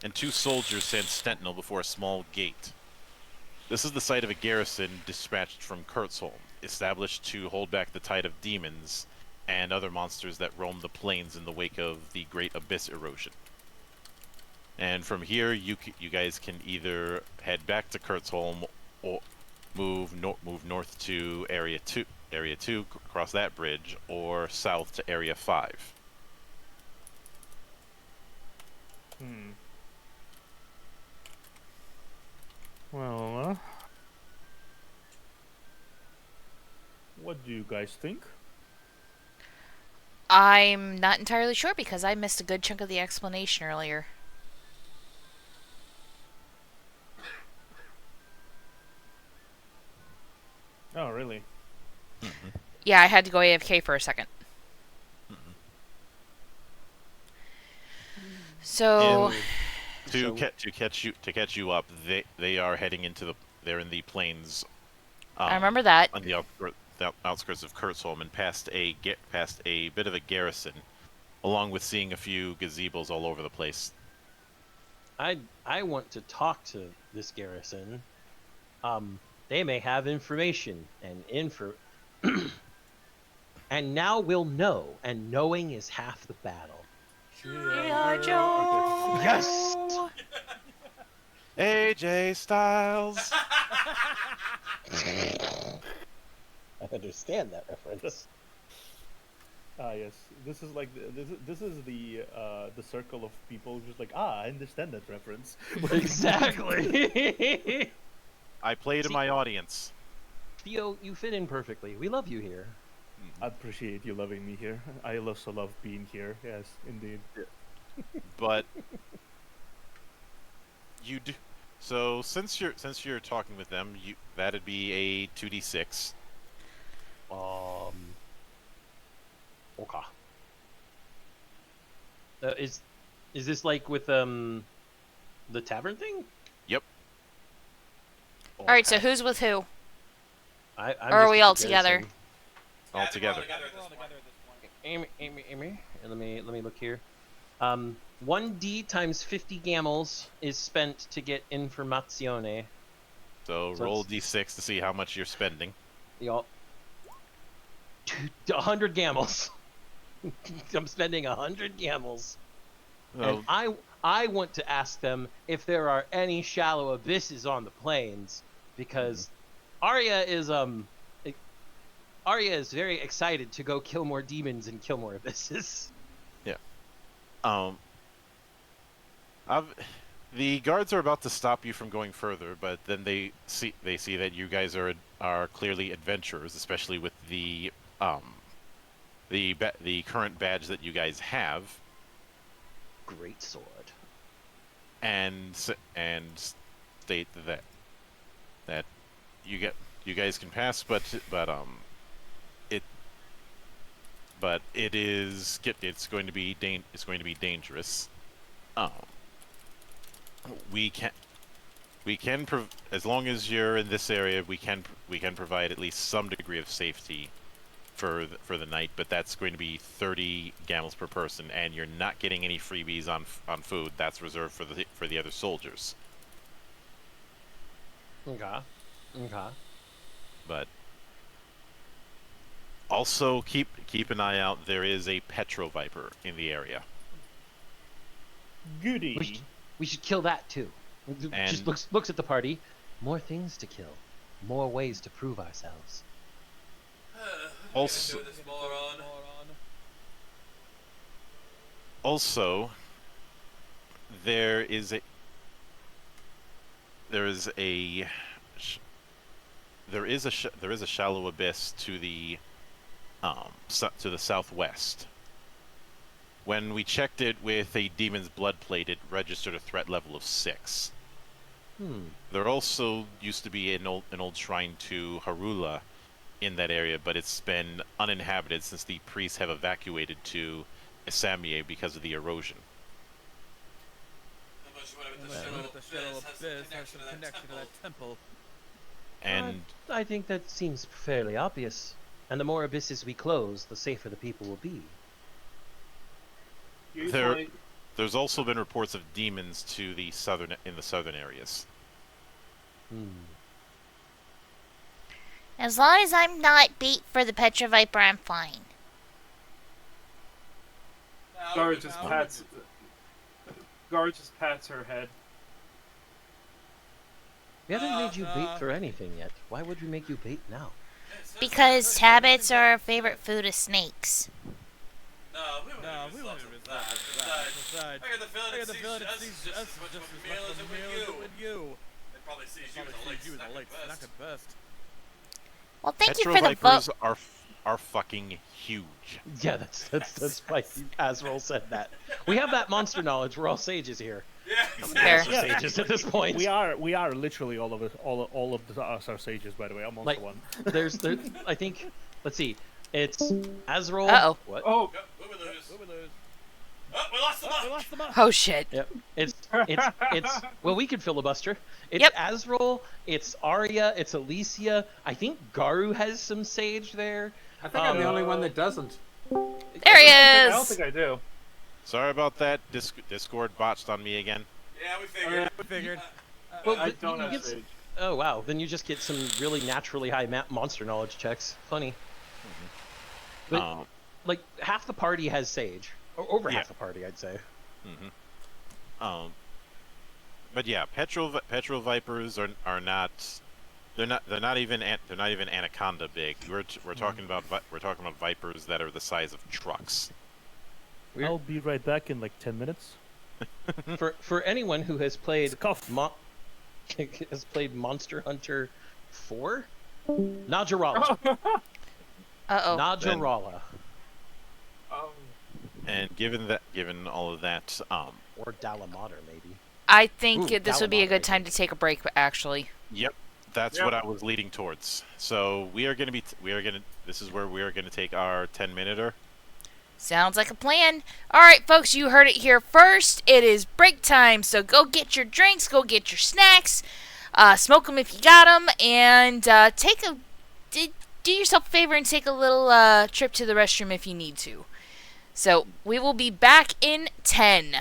and 2 soldiers stand sentinel before a small gate. This is the site of a garrison dispatched from Kurtzholm, established to hold back the tide of demons and other monsters that roam the plains in the wake of the Great Abyss erosion. And from here, you guys can either head back to Kurtzholm or move north to Area 2, across that bridge, or south to Area 5. Well, what do you guys think? I'm not entirely sure because I missed a good chunk of the explanation earlier. Oh, really? Yeah, I had to go AFK for a second. So, to catch you up, they are heading into they're in the plains. I remember that. On the outskirts of Kurtzholm, and past a bit of a garrison, along with seeing a few gazebos all over the place. I want to talk to this garrison. They may have information, and and now we'll know, and knowing is half the battle. Yes! AJ Styles! I understand that reference. Yes. This is like this is the circle of people just like, I understand that reference. Exactly. I played in my audience. Theo, you fit in perfectly. We love you here. I appreciate you loving me here. I also love being here. Yes, indeed. But you do. So since you're talking with them, that'd be a 2d6. Okay. Is this like with the tavern thing? Yep. All right, so who's with who? I'm or are we all together? All together. Amy. Let me look here. 1d times 50 gamels is spent to get informazione. So roll d6 to see how much you're spending. Y'all, 100 gamels. I'm spending 100 gamels. Well, And I want to ask them if there are any shallow abysses on the plains, because Arya is very excited to go kill more demons and kill more abysses. yeah. The guards are about to stop you from going further, but then they see that you guys are clearly adventurers, especially with the current badge that you guys have. Great sword. And state that you guys can pass, but it's going to be dangerous. As long as you're in this area, we can provide at least some degree of safety for the night, but that's going to be 30 gamels per person, and you're not getting any freebies on food. That's reserved for the other soldiers. Okay. But also keep an eye out. There is a Petro Viper in the area. Goody. We should kill that too. Just looks at the party. More things to kill. More ways to prove ourselves. Also, there is a shallow abyss to the southwest. When we checked it with a demon's blood plate, it registered a threat level of 6. There also used to be an old shrine to Harula in that area, but it's been uninhabited since the priests have evacuated to Isamiye because of the erosion. The shadow abyss has some connection to that temple. And I think that seems fairly obvious. And the more abysses we close, the safer the people will be. There's also been reports of demons in the southern areas. As long as I'm not bait for the Petra Viper, I'm fine. Guard just pats her head. We haven't made you bait for anything yet. Why would we make you bait now? Because tabbits are our favorite food of snakes. No, we won't do that. Besides, I got the feeling it sees us just as much as it would you. It probably sees you as a late snack at best. Well, thank you Petro for the Vipers vote. are fucking huge. Yeah, that's why Azrael said that. We have that monster knowledge. We're all sages here. Yeah, Sages at this point. We are literally all of us are sages, by the way. I'm also one. There's I think. Let's see. It's Azrael. Uh-oh. What? Oh, We lose. Oh, we lost the monk. Oh shit. Yep. It's well, we could filibuster. It's Yep. Azrael, it's Arya, it's Alicia. I think Garu has some sage there. I think I'm the only one that doesn't. There he I don't is. think I do. Sorry about that. Discord botched on me again. Yeah, we figured. Well, I but don't you have get sage. Oh wow, then you just get some really naturally high monster knowledge checks. Funny. But, like half the party has sage, or over half the party, I'd say. But yeah, Petro Vipers are not. They're not even anaconda big. We're talking about vipers that are the size of trucks. I'll be right back in like 10 minutes. For anyone who has played Cough. has played Monster Hunter 4, Najarala. Uh-oh. Najarala. And given all of that, Or Dalamater, maybe. I think Ooh, this would be a good Dalamater. time to take a break, actually. Yep, that's what I was leading towards. So this is where we are gonna take our 10-minute. Sounds like a plan. All right, folks, you heard it here first. It is break time, so go get your drinks, go get your snacks, smoke them if you got them, and do yourself a favor and take a little trip to the restroom if you need to. So we will be back in 10.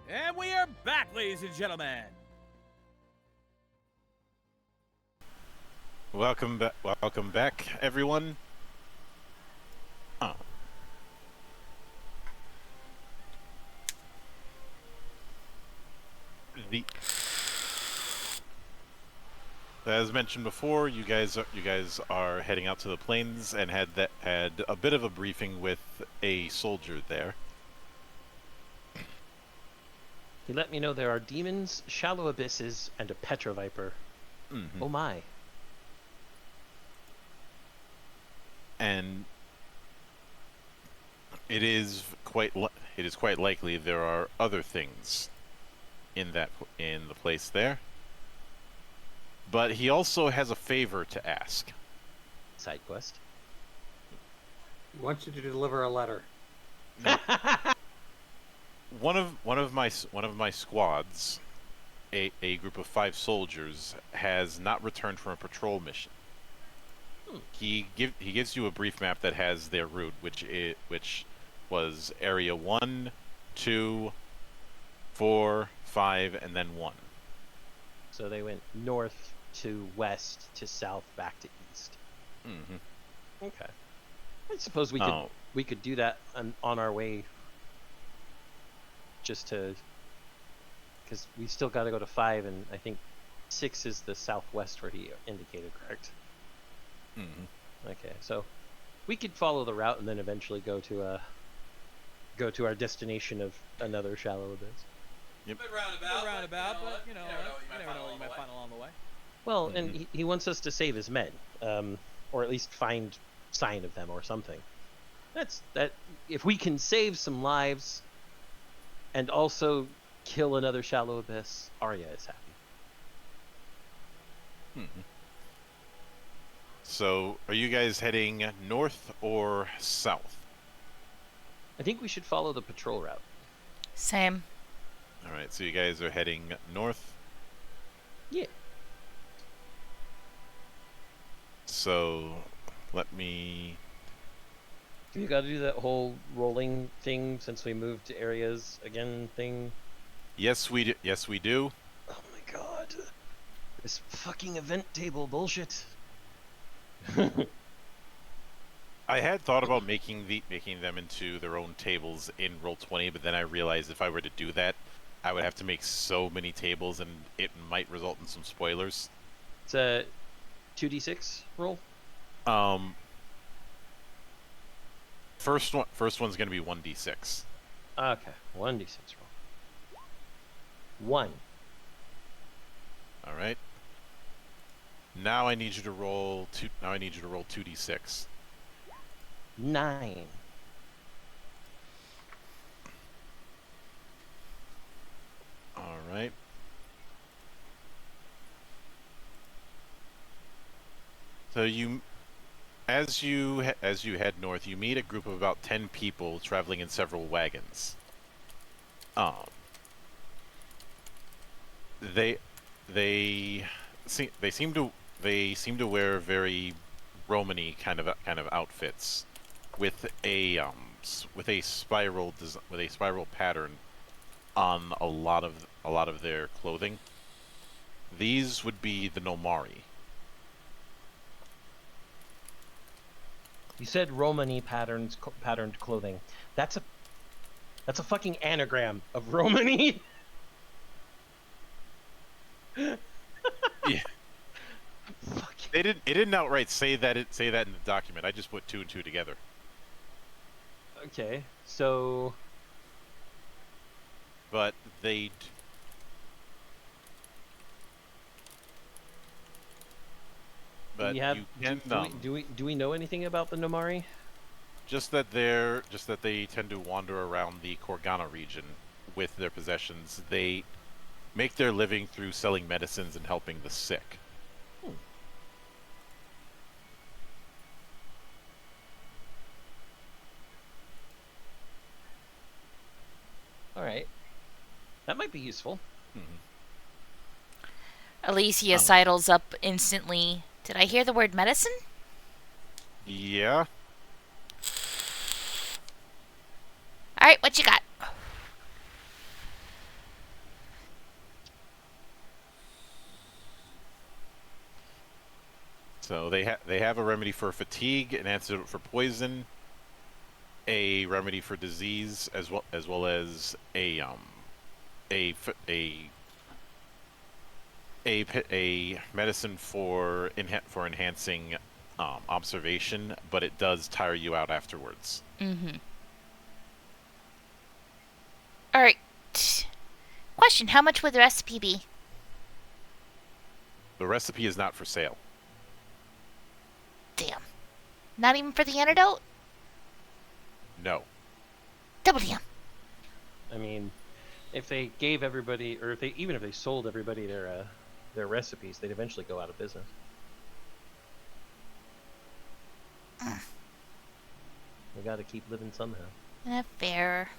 And we are back, ladies and gentlemen. Welcome back, everyone. Oh. As mentioned before, you guys are heading out to the plains and had a bit of a briefing with a soldier there. He let me know there are demons, shallow abysses, and a petroviper. Mm-hmm. Oh my. And it is quite likely there are other things in the place there. But he also has a favor to ask. Side quest. He wants you to deliver a letter. No. One of my squads, a group of 5 soldiers, has not returned from a patrol mission. He gives you a brief map that has their route, which was area 1, 2, 4, 5, and then 1. So they went north to west to south back to east. Mm-hmm. Okay. I suppose we could do that on our way. Just to, because we still got to go to 5, and I think 6 is the southwest where he indicated, correct? Mm-hmm. Okay, so we could follow the route and then eventually go to our destination of another shallow abyss. Yep. Roundabout, but you never know what you might find along the way. Well, and he wants us to save his men, or at least find sign of them or something. That if we can save some lives and also kill another shallow abyss, Arya is happy. Mm-hmm. So, are you guys heading north or south? I think we should follow the patrol route. Same. Alright, so you guys are heading north? Yeah. So, let me... Do you gotta do that whole rolling thing since we moved to areas again thing? Yes, we do. Yes, we do. Oh my god. This fucking event table bullshit. I had thought about making them into their own tables in Roll20, but then I realized if I were to do that, I would have to make so many tables, and it might result in some spoilers. It's a 2d6 roll. First one's gonna be 1d6. Okay, 1d6 roll. 1. All right. Now I need you to roll 2. Now I need you to roll 2d6. 9. All right. So as you head north, you meet a group of about 10 people traveling in several wagons. They seem to wear very Romany kind of outfits with a spiral pattern on a lot of their clothing. These would be the Nomari. You said Romany patterned clothing. That's a fucking anagram of Romany. Yeah. It didn't outright say that in the document. I just put 2 and 2 together. Okay, so. But they. But do we know anything about the Nomari? Just that they tend to wander around the Korgana region with their possessions. They make their living through selling medicines and helping the sick. All right, that might be useful. Alicia sidles up instantly. Did I hear the word medicine? Yeah. Alright, what you got? So they have a remedy for fatigue, an antidote for poison, a remedy for disease, as well as a medicine for enhancing observation, but it does tire you out afterwards. Mm-hmm. All right. Question: how much would the recipe be? The recipe is not for sale. Damn. Not even for the antidote? No. Double damn. I mean, if they gave everybody, or even if they sold everybody their recipes, they'd eventually go out of business. We got to keep living somehow. Fair.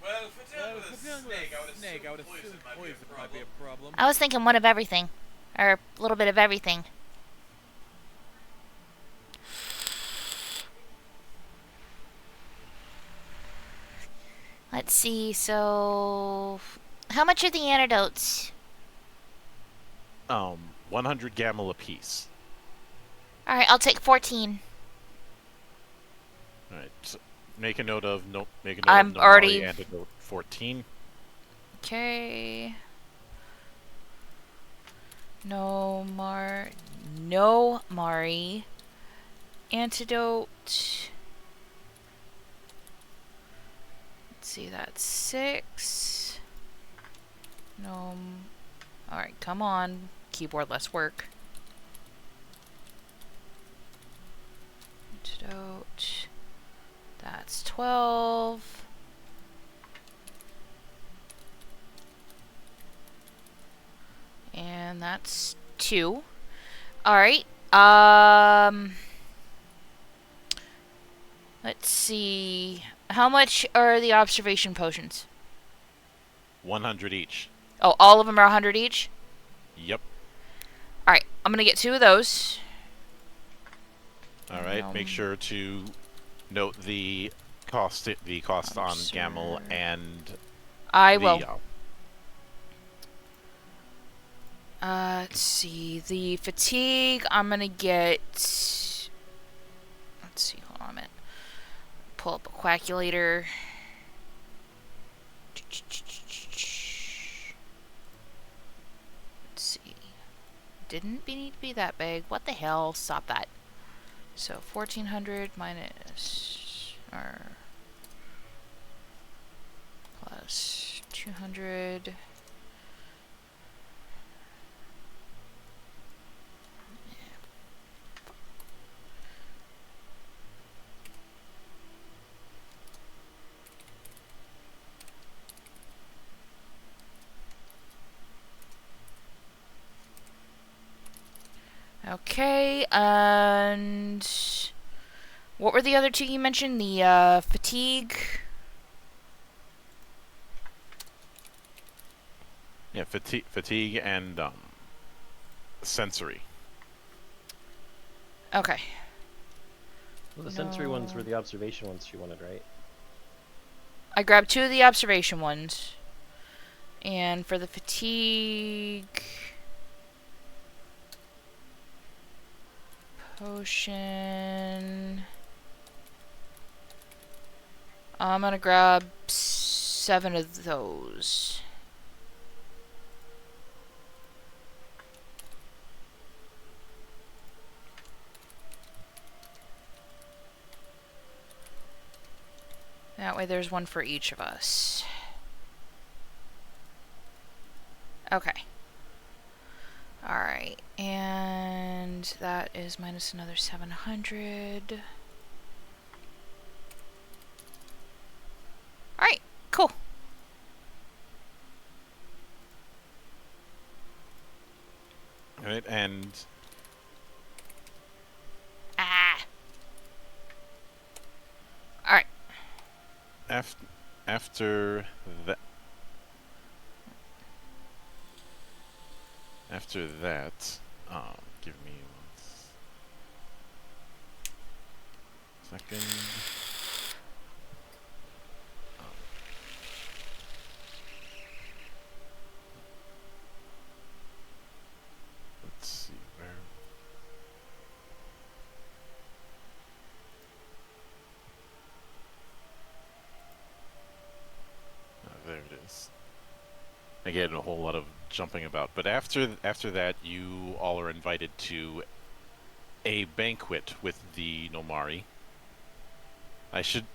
Well, if it's dealing with a snake, I would assume poison might be a problem. I was thinking one of everything, or a little bit of everything. Let's see. So, how much are the antidotes? 100 gamma apiece. All right, I'll take 14. All right. So make a note of I'm already antidote 14. Okay. No Mari. Antidote. Let's see, that's 6. No. Alright, come on. Keyboard, less work. Antidote. That's 12. And that's 2. Alright. Let's see. How much are the observation potions? 100 each. Oh, all of them are 100 each? Yep. Alright, I'm gonna get 2 of those. Alright, make sure to note the cost on Gamel and I will. Let's see. The fatigue, I'm gonna get. Let's see. Hold on a minute. Pull up a calculator. Let's see. Didn't need to be that big. What the hell? Stop that. So 1400 minus or plus 200. Okay, and what were the other 2 you mentioned? The fatigue. Yeah, fatigue and sensory. Okay. Well, the sensory ones were the observation ones she wanted, right? I grabbed 2 of the observation ones. And for the fatigue potion, I'm gonna grab 7 of those. That way there's 1 for each of us. Okay. Alright, and that is minus another 700. Alright, cool. Alright, and Alright. After that, give me 1 second. Again, a whole lot of jumping about. But after that, you all are invited to a banquet with the Nomari. I should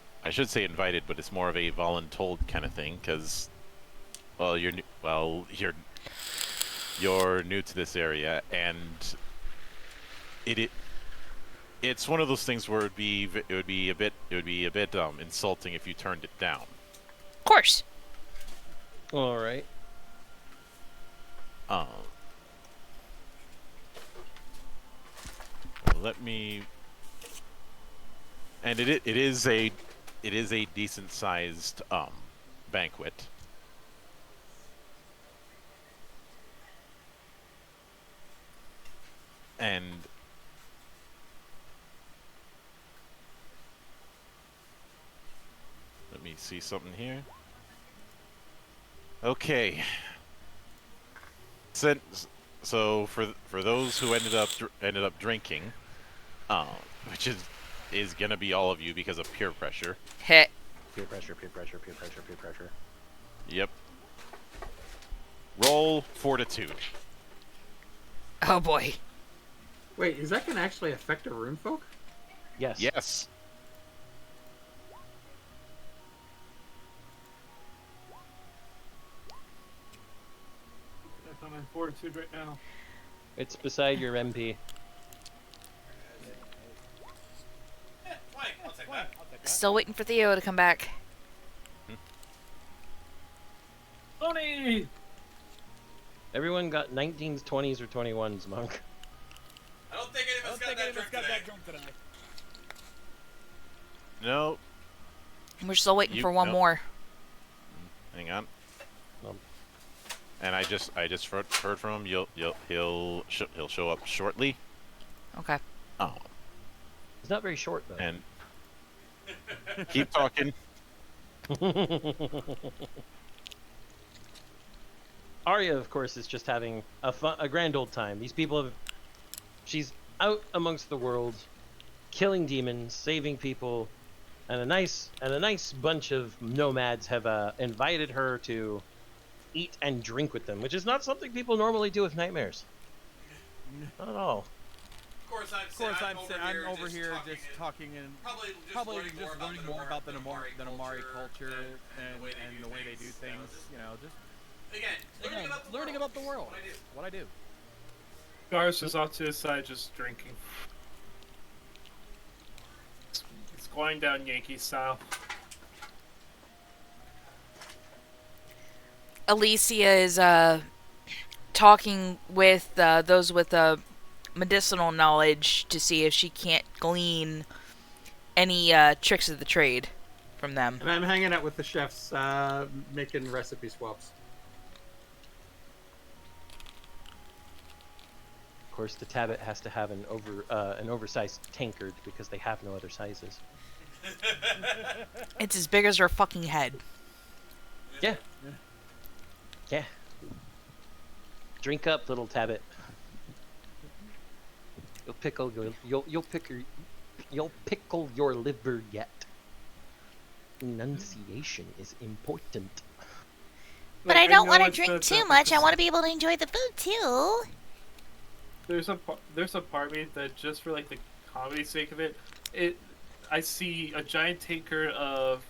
say invited, but it's more of a voluntold kind of thing, because well, you're new to this area, and it's one of those things where it would be a bit insulting if you turned it down. Of course. All right. Let me. And it is a decent sized banquet. And let me see something here. Okay. So for those who ended up drinking, which is gonna be all of you because of peer pressure. Hit. Peer pressure, peer pressure, peer pressure, peer pressure. Yep. Roll fortitude. Oh boy. Wait, is that gonna actually affect a rune folk? Yes. Yes. I'm in fortitude right now. It's beside your MP. I'll take that. Still waiting for Theo to come back. Tony! Everyone got 19s, 20s, or 21s, Monk. I don't think any of us got that drunk today. No. We're still waiting for one more. Hang on. And I just heard from him. He'll show up shortly. Okay. Oh. It's not very short though. And keep talking. Arya, of course, is just having a grand old time. These people she's out amongst the world, killing demons, saving people, and a nice bunch of nomads have invited her to eat and drink with them, which is not something people normally do with nightmares. Not at all. Of course, I'm over here just talking and probably just learning more about the Nomari culture and the way they do things. You know, just again, learning about the world. What I do. Gar's just off to his side, just drinking. It's going down Yankee style. Alicia is talking with those with medicinal knowledge to see if she can't glean any tricks of the trade from them. And I'm hanging out with the chefs, making recipe swaps. Of course, the Tablet has to have an oversized tankard because they have no other sizes. It's as big as her fucking head. Yeah. Yeah. Drink up, little Tablet. You'll pickle your liver yet. Enunciation is important. But I don't want to drink too much. I want to be able to enjoy the food too. There's a part of me that just for like the comedy sake of it, I see a giant tankard of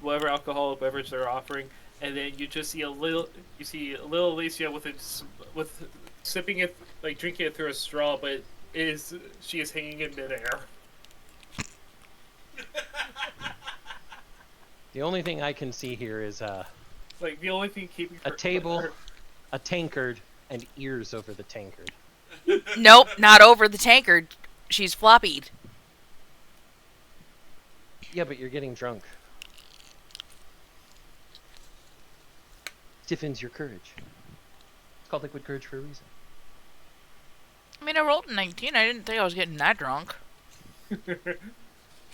whatever alcoholic beverage they're offering, and then you just see a little Alicia with sipping it, like drinking it through a straw, but she is hanging in midair. The only thing I can see here is like the only thing keeping a table, a tankard, and ears over the tankard. Nope, not over the tankard. She's floppied. Yeah, but you're getting drunk. Stiffens your courage. It's called liquid courage for a reason. I mean, I rolled a 19. I didn't think I was getting that drunk.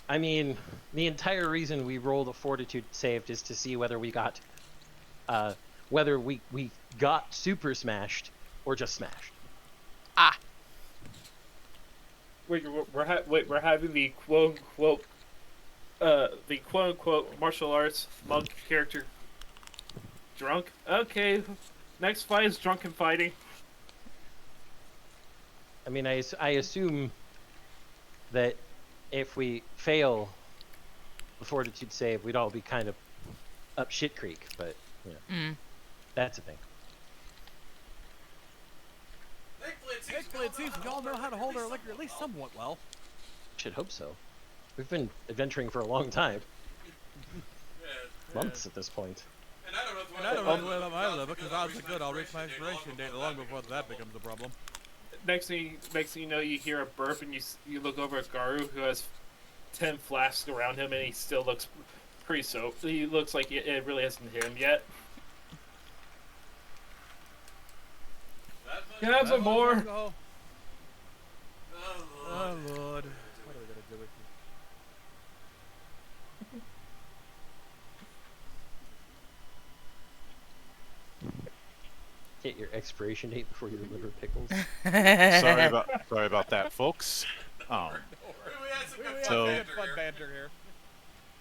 I mean, the entire reason we rolled a fortitude saved is to see whether we got, super smashed or just smashed. Ah. Wait, we're having the quote unquote martial arts monk character Drunk? Okay. Next fight is drunken fighting. I mean, I assume that if we fail the fortitude save, we'd all be kind of up shit creek, but you know, that's a thing. Thankfully, it seems we all know how to hold our liquor at least somewhat well. Should hope so. We've been adventuring for a long time. Months at this point. And I don't know whether I live because odds are good I'll reach my expiration date long before that becomes a problem. Next thing you know, you hear a burp and you look over at Garu, who has 10 flasks around him, and he still looks pretty soaked. He looks like it really hasn't hit him yet. Can I have some more? Oh Lord. What are we gonna do with you? Get your expiration date before your liver pickles. Sorry about that, folks. So Fun banter here.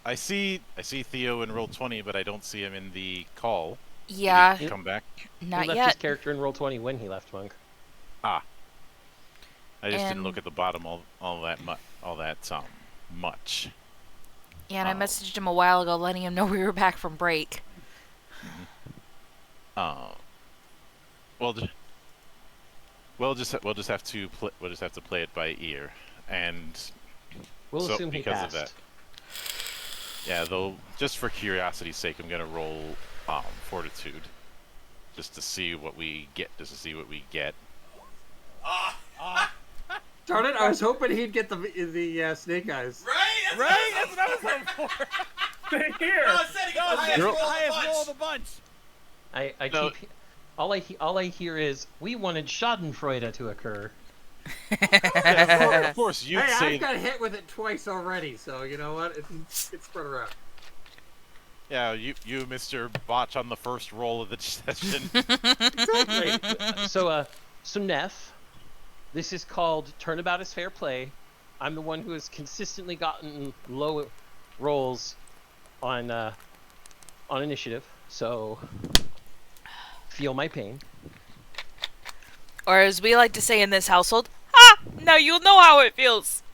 I see Theo in roll 20, but I don't see him in the call. Yeah. Did he come back? Not he left yet. his character in roll 20 when he left Monk. Ah. I just didn't And- look at the bottom all that much. Yeah, and I messaged him a while ago letting him know we were back from break. We'll just have to play it by ear, and We'll assume he because passed. of that. Yeah, though, just for curiosity's sake, I'm gonna roll fortitude, just to see what we get. Darn it! I was hoping he'd get the snake eyes. Right? That's what I was hoping for. Stay here. Highest roll of the bunch. I keep all I hear is we wanted Schadenfreude to occur. Yeah, of course, you'd Hey, say. I've got hit with it twice already, so you know what? It's spread around. Yeah, you Mr. Botch on the first roll of the session. Exactly. So Neff, this is called Turnabout is Fair Play. I'm the one who has consistently gotten low rolls on initiative, so feel my pain. Or as we like to say in this household, ha! Now you'll know how it feels.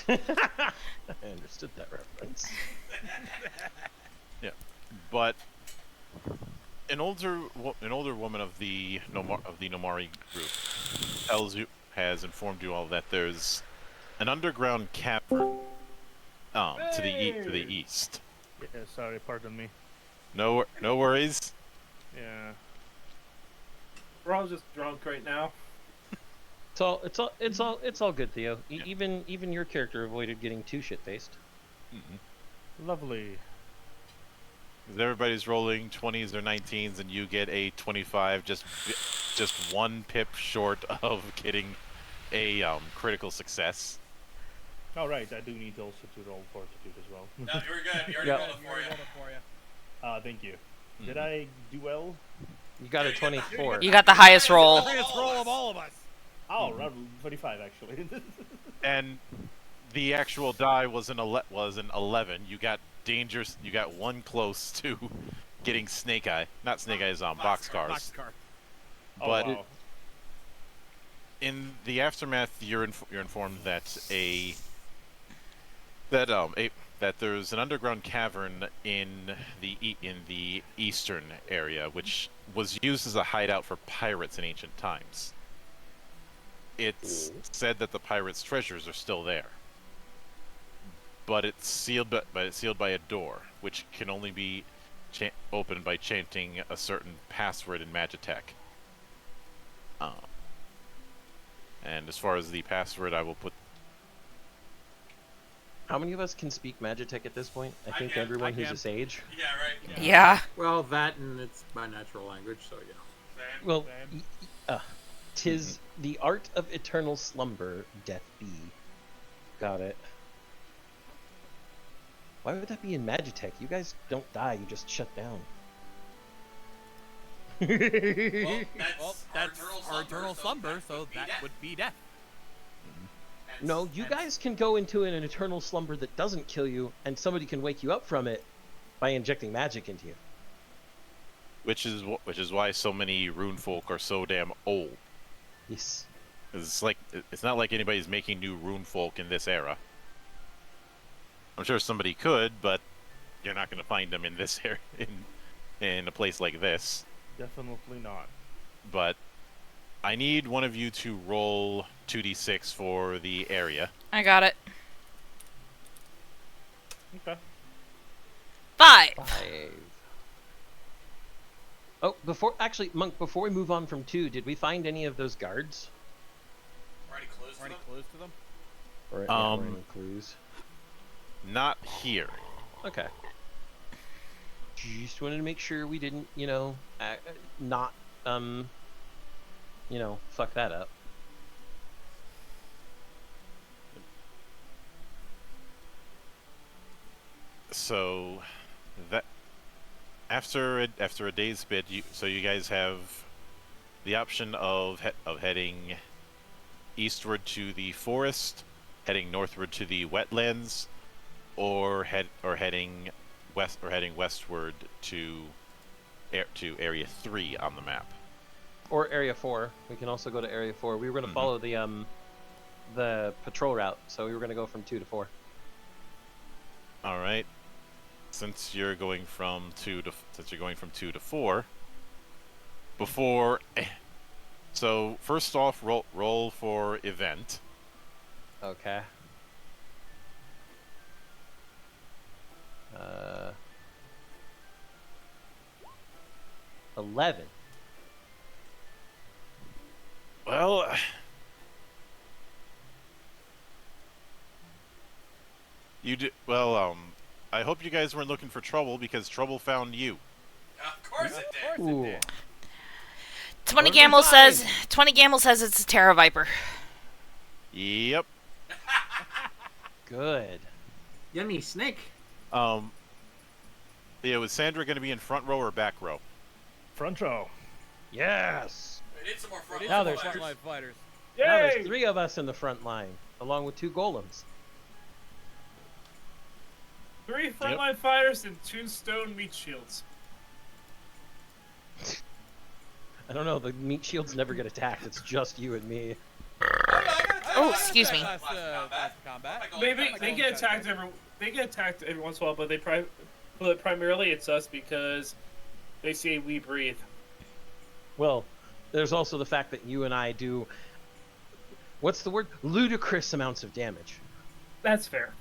I understood that reference. Yeah, but an older woman of the Nomari group has informed you all that there's an underground cavern to the east. Yeah, sorry, pardon me. No worries. Yeah. We're all just drunk right now. It's all good, Theo. Even your character avoided getting too shit faced. Lovely. Everybody's rolling 20s or 19s, and you get a 25, just one pip short of getting a critical success. All right, I do need also to roll fortitude as well. No, you were good. You already rolled it for you. Thank you. Did I do well? You got a 24. You got the highest roll. The highest roll of all of us. Oh, 25 actually. And the actual die was an 11. You got dangerous. You got one close to getting Snake Eye. Not Snake Eyes, boxcars. Boxcar. But wow. in the aftermath, you're informed that that there's an underground cavern in the eastern area, which was used as a hideout for pirates in ancient times. It's said that the pirates' treasures are still there, but it's sealed by a door, which can only be opened by chanting a certain password in Magitech. And as far as the password, I will put. How many of us can speak Magitech at this point? I think everyone who's a sage. Yeah, right. Yeah. Well, that and it's my natural language, so yeah. Well, 'tis the art of eternal slumber, death be. Got it. Why would that be in Magitech? You guys don't die, you just shut down. Well, That's our eternal slumber, so that would be death. No, you guys can go into an eternal slumber that doesn't kill you, and somebody can wake you up from it by injecting magic into you. which is why so many rune folk are so damn old. Yes. It's not like anybody's making new rune folk in this era. I'm sure somebody could, but you're not going to find them in this area, in a place like this. Definitely not. But I need one of you to roll 2d6 for the area. I got it. Okay. 5. 5. Oh, Monk, before we move on from 2, did we find any of those guards? Already close to them? Or or any clues? Not here. Okay. Just wanted to make sure we didn't, not, fuck that up. So that after a day's bit, you guys have the option of heading eastward to the forest, heading northward to the wetlands, or heading westward to area 3 on the map. Or Area 4. We can also go to Area 4. We were going to follow the patrol route, so we were going to go from 2 to 4. All right. Since you're going from 2 to 4, so first off, roll for event. Okay. 11. Well, you did well. I hope you guys weren't looking for trouble, because trouble found you. Of course it did. Ooh. 20 Gamble says it's a Terra Viper. Yep. Good. Yummy snake. Yeah, was Sandra going to be in front row or back row? Front row. Yes. We need some more front Now there's Frontline fighters. Now there's 3 of us in the front line, along with 2 golems. 3 frontline fighters and 2 stone meat shields. I don't know, the meat shields never get attacked. It's just you and me. Oh, excuse me. Last combat. Maybe they get attacked every once in a while, but primarily it's us because they say we breathe. Well, there's also the fact that you and I do, what's the word? Ludicrous amounts of damage. That's fair.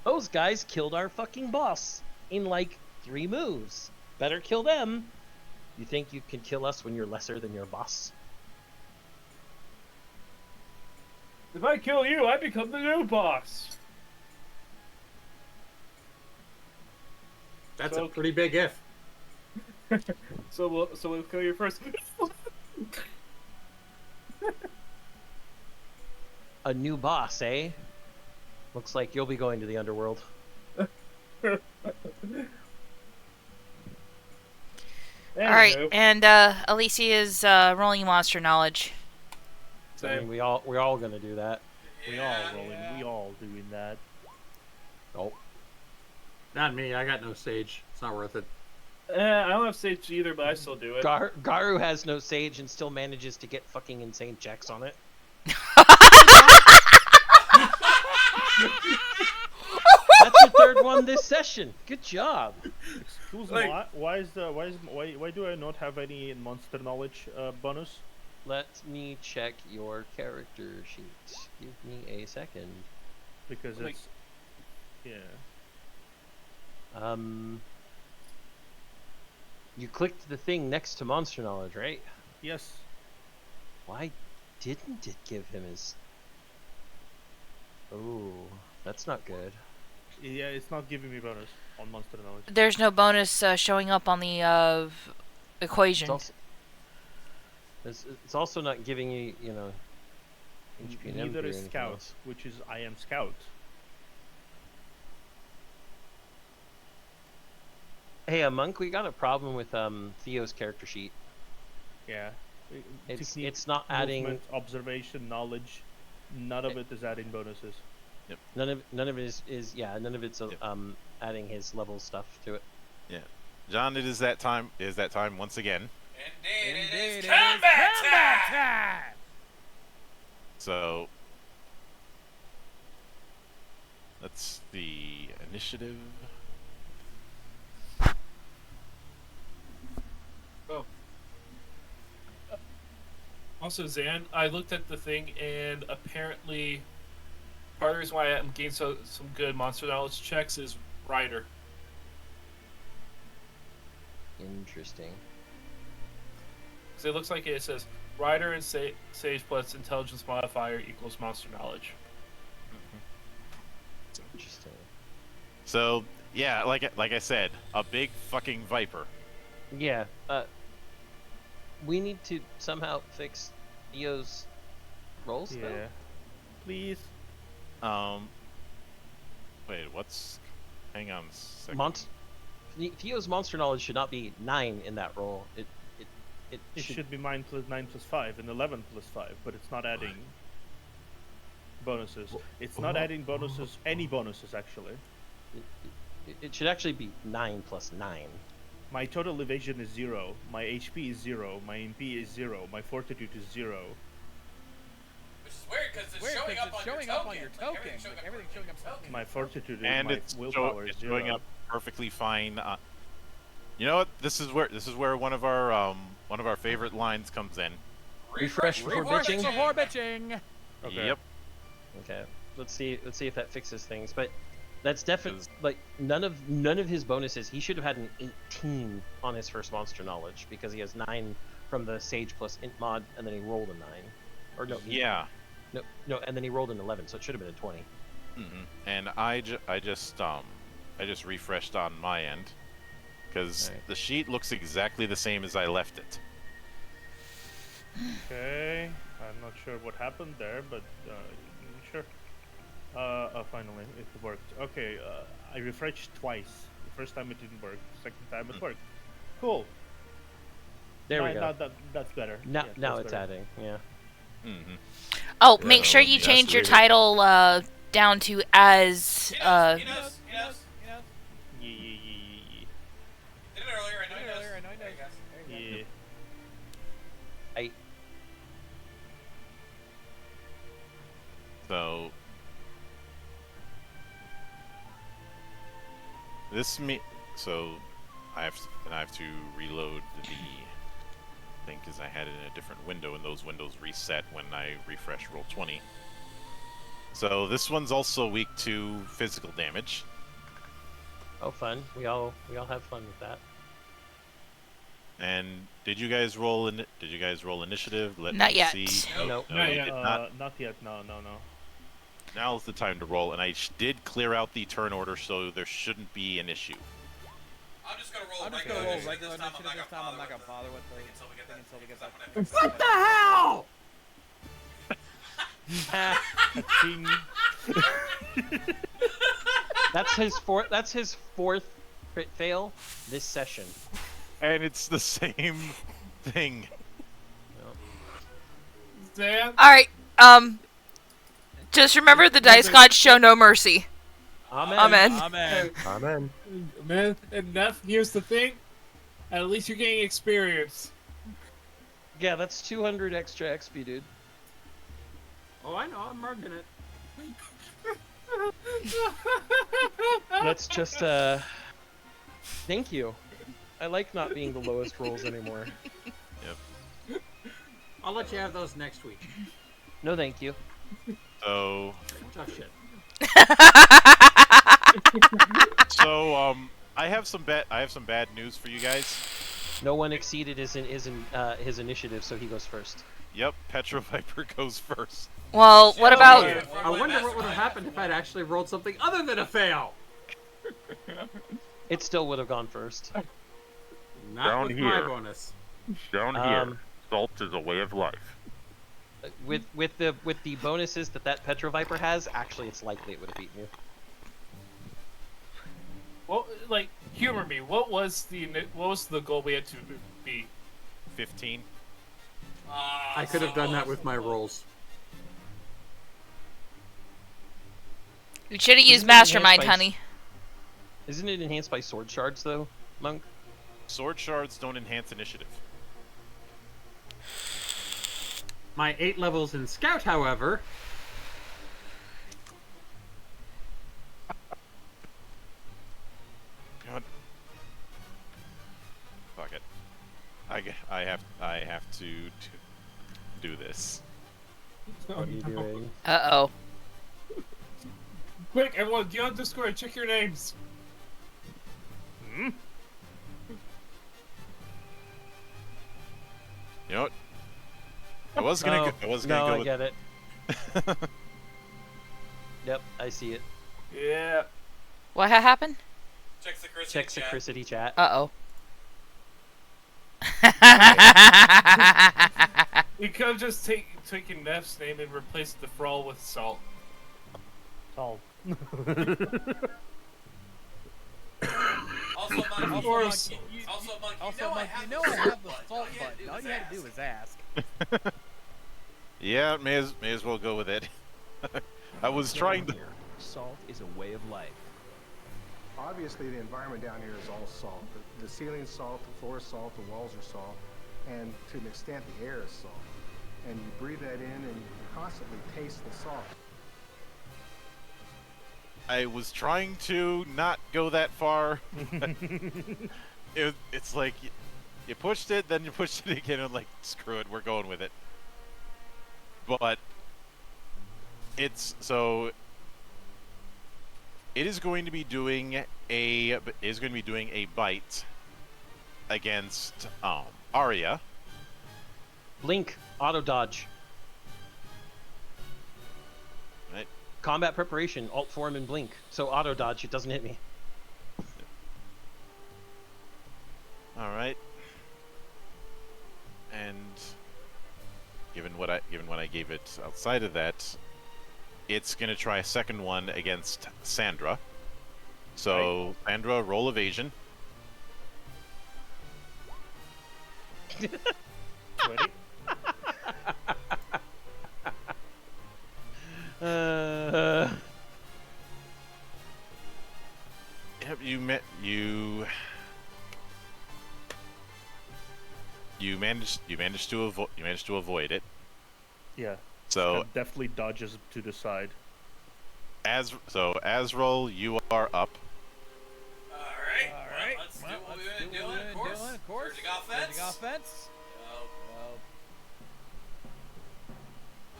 Those guys killed our fucking boss in like 3 moves. Better kill them. You think you can kill us when you're lesser than your boss? If I kill you, I become the new boss. That's a pretty big if. So we'll kill you first. A new boss, eh? Looks like you'll be going to the underworld. Alright, and Alicia is rolling monster knowledge. I mean, we're all gonna do that. We all rolling. We all doing that. Nope. Not me. I got no sage. It's not worth it. I don't have sage either, but I still do it. Garu has no sage and still manages to get fucking insane checks on it. That's your 3rd one this session. Good job. Excuse me. Why do I not have any monster knowledge bonus? Let me check your character sheet. Give me a second. Because it's yeah. You clicked the thing next to monster knowledge, right? Yes. Why didn't it give him his... Oh, that's not good. Yeah, it's not giving me bonus on monster knowledge. There's no bonus showing up on the equation. It's also not giving you, HP and Neither MP or is anything Scout, else. which is I am Scout. Hey, Monk, we got a problem with Theo's character sheet. Yeah. It's not adding movement, observation, knowledge. None of it is adding bonuses. Yep. none of it is none of it's adding his level stuff to it. Yeah. John, it is that time. It is that time once again. Indeed, it is combat time! So that's the initiative. Oh. Also, Zan, I looked at the thing, and apparently, part of the reason why I'm getting some good monster knowledge checks is Rider. Interesting. So it looks like it says Rider and Sage plus Intelligence modifier equals monster knowledge. Interesting. So yeah, like I said, a big fucking viper. Yeah. We need to somehow fix Theo's rolls. Yeah. Though? Please. Wait, what's? Hang on a second. Theo's monster knowledge should not be 9 in that roll. It should be 9 plus 5 and 11 plus 5, but it's not adding bonuses. It's not adding bonuses, any bonuses actually. It should actually be 9 plus 9. My total evasion is 0, my HP is 0, my MP is 0, my fortitude is 0. Which is weird because it's showing up on your token. Like, everything's showing up on My fortitude and my it's willpower is 0. showing up perfectly fine. You know what? This is where one of our favorite lines comes in. Refresh before bitching. Before bitching. Okay. Yep. Okay. Let's see if that fixes things. But that's definitely like none of his bonuses. He should have had an 18 on his first monster knowledge because he has 9 from the Sage plus Int mod, and then he rolled a 9. Or no. Yeah. No, and then he rolled an 11, so it should have been a 20. And I just refreshed on my end because the sheet looks exactly the same as I left it. Okay. I'm not sure what happened there, but sure. Finally, it worked. Okay, I refreshed twice. The first time it didn't work. The second time it worked. Cool. There we go. That's better. Now, Yeah, now that's it's better. adding. Yeah. Oh, make sure you change your title down to as He knows. Yeah. Did it earlier. I know he knows. Yeah. So so I have to reload the thing because I had it in a different window, and those windows reset when I refresh Roll20. So this one's also weak to physical damage. Oh, fun. We all have fun with that. And did you guys roll initiative? Not me yet. See. Nope. No, you did not. Not yet. No. Now's the time to roll, and I did clear out the turn order, so there shouldn't be an issue. I'm just gonna roll regular initiative this time. I'm not gonna bother with the until we get that. What the hell? That's his fourth crit fail this session. And it's the same thing. Zan? Alright, just remember the dice gods show no mercy. Amen. Amen. Man, and here's the thing. At least you're getting experience. Yeah, that's 200 extra XP, dude. Oh, I know. I'm marking it. Let's just, thank you. I like not being the lowest rolls anymore. Yep. I'll let you have those next week. No, thank you. So. Tough shit. So I have some bad news for you guys. No one exceeded his initiative, so he goes first. Yep, Petro Viper goes first. Well, what about... I wonder what would have happened if I'd actually rolled something other than a fail. It still would have gone first. Not Down with here. my bonus. Down here, salt is a way of life. With the bonuses that Petro Viper has, actually, it's likely it would have beaten you. Well, like, humor me. What was the goal we had to be? 15. I could have done that with my rolls. You should have used Mastermind, honey. Isn't it enhanced by sword shards, though, Monk? Sword shards don't enhance initiative. My 8 levels in Scout, however. God. Fuck it. I have to do this. What are you doing? Uh-oh. Quick, everyone, get on Discord, check your names. Hmm? You know what? I was gonna go I with... get it. Yep, I see it. Yeah. What happened? Check Sacricity chat. Uh-oh. You could have just taken Neff's name and replaced the Thrall with Salt. Salt. Also, Mike, you know I have the salt button. All you had to do was ask. Yeah, may as well go with it. I was trying to... Salt is a way of life. Obviously, the environment down here is all salt. The ceiling's salt, the floor is salt, the walls are salt, and to an extent, the air is salt. And you breathe that in, and you constantly taste the salt. I was trying to not go that far. It's like you pushed it, then you pushed it again, and like, screw it, we're going with it. But it's so it is going to be doing a bite against Arya. Blink, auto dodge. Right. Combat preparation, alt form and blink. So auto dodge, it doesn't hit me. All right. And given what I gave it outside of that, it's gonna try a second one against Sandra. So right. Sandra, roll evasion. 20. Yep, you managed to avoid it. Yeah. So That definitely dodges to the side. Azrael, you are up. Alright, let's do what we've been doing, of course. Surging offense.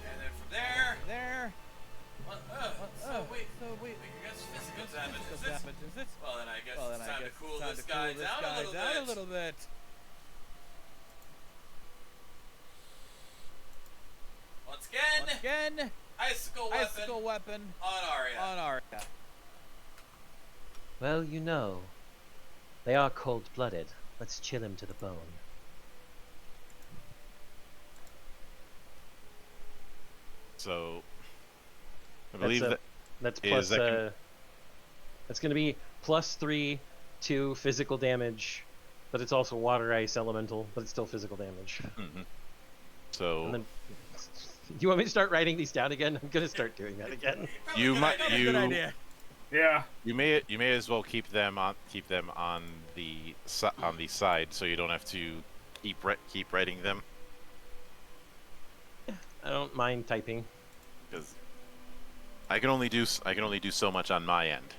And then from there. Wait. I guess physical damage is it? Well, then I guess it's time to cool this guy down a little bit. Once again, icicle weapon on Arya. Well, you know, they are cold-blooded. Let's chill him to the bone. So, I believe that's plus. That's going to be +3 to physical damage, but it's also water ice elemental, but it's still physical damage. Mm-hmm. So. And then, you want me to start writing these down again? I'm gonna start doing that again. Good idea. Yeah. You may as well keep them on the side, so you don't have to keep writing them. I don't mind typing. Because I can only do so much on my end,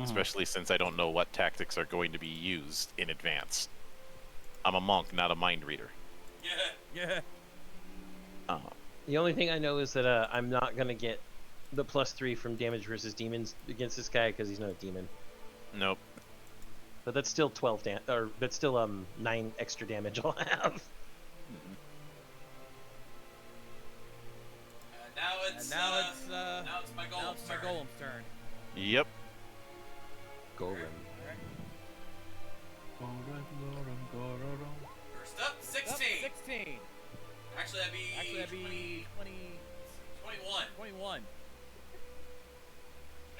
especially since I don't know what tactics are going to be used in advance. I'm a monk, not a mind reader. Yeah. The only thing I know is that I'm not gonna get the +3 from damage versus demons against this guy because he's not a demon. Nope. But that's still 9 extra damage I'll have. Now it's my golem's turn. Yep. Golem. First up, 16. Actually, that'd be 21.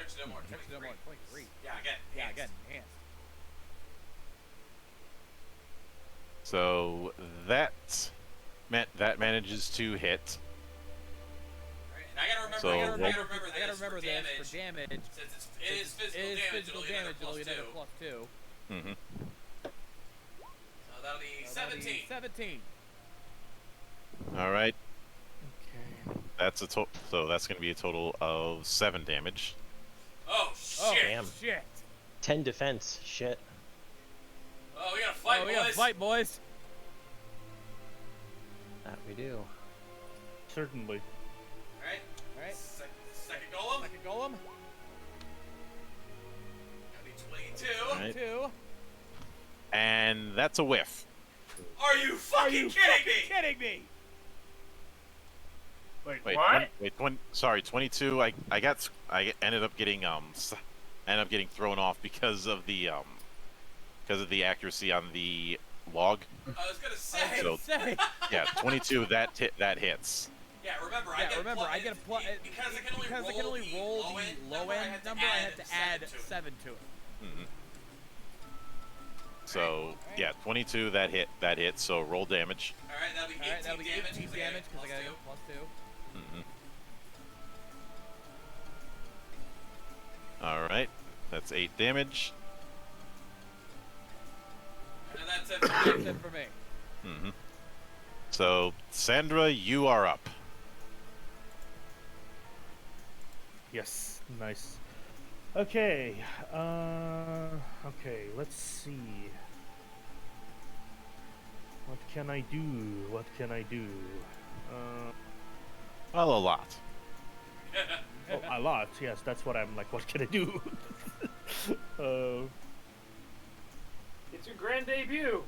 Actually, no more. 23. Yeah, again. Enhanced. So that manages to hit. And I gotta remember this for damage. Since it is physical damage, it'll get a +2. Mm-hmm. that'll be 17. 17. All right. Okay. That's so that's going to be a total of 7 damage. Oh, shit. Damn. Shit. 10 defense. Shit. Oh, we gotta fight, We boys. gotta fight, boys. That we do. Certainly. Alright. Alright. Second golem. Second golem. That'll be 22. All right. 2. And that's a whiff. Are you fucking kidding me? Kidding me? Wait, What? wait, 22. I ended up getting thrown off because of the accuracy on the log. I was gonna say. So yeah, 22. That hits. Yeah, remember, I get a plus because I can only roll the low end number. I had to add 7 to it. Mm-hmm. So yeah, 22. That hit. So roll damage. Alright, that'll be 18 damage because I got a plus 2. Mm-hmm. All right, that's 8 damage. And that's it. That's it for me. Mm-hmm. So Sandra, you are up. Yes, nice. Okay, okay, let's see. What can I do? What can I do? Well, a lot. Oh, a lot, yes, that's what I'm like, what can I do? It's your grand debut.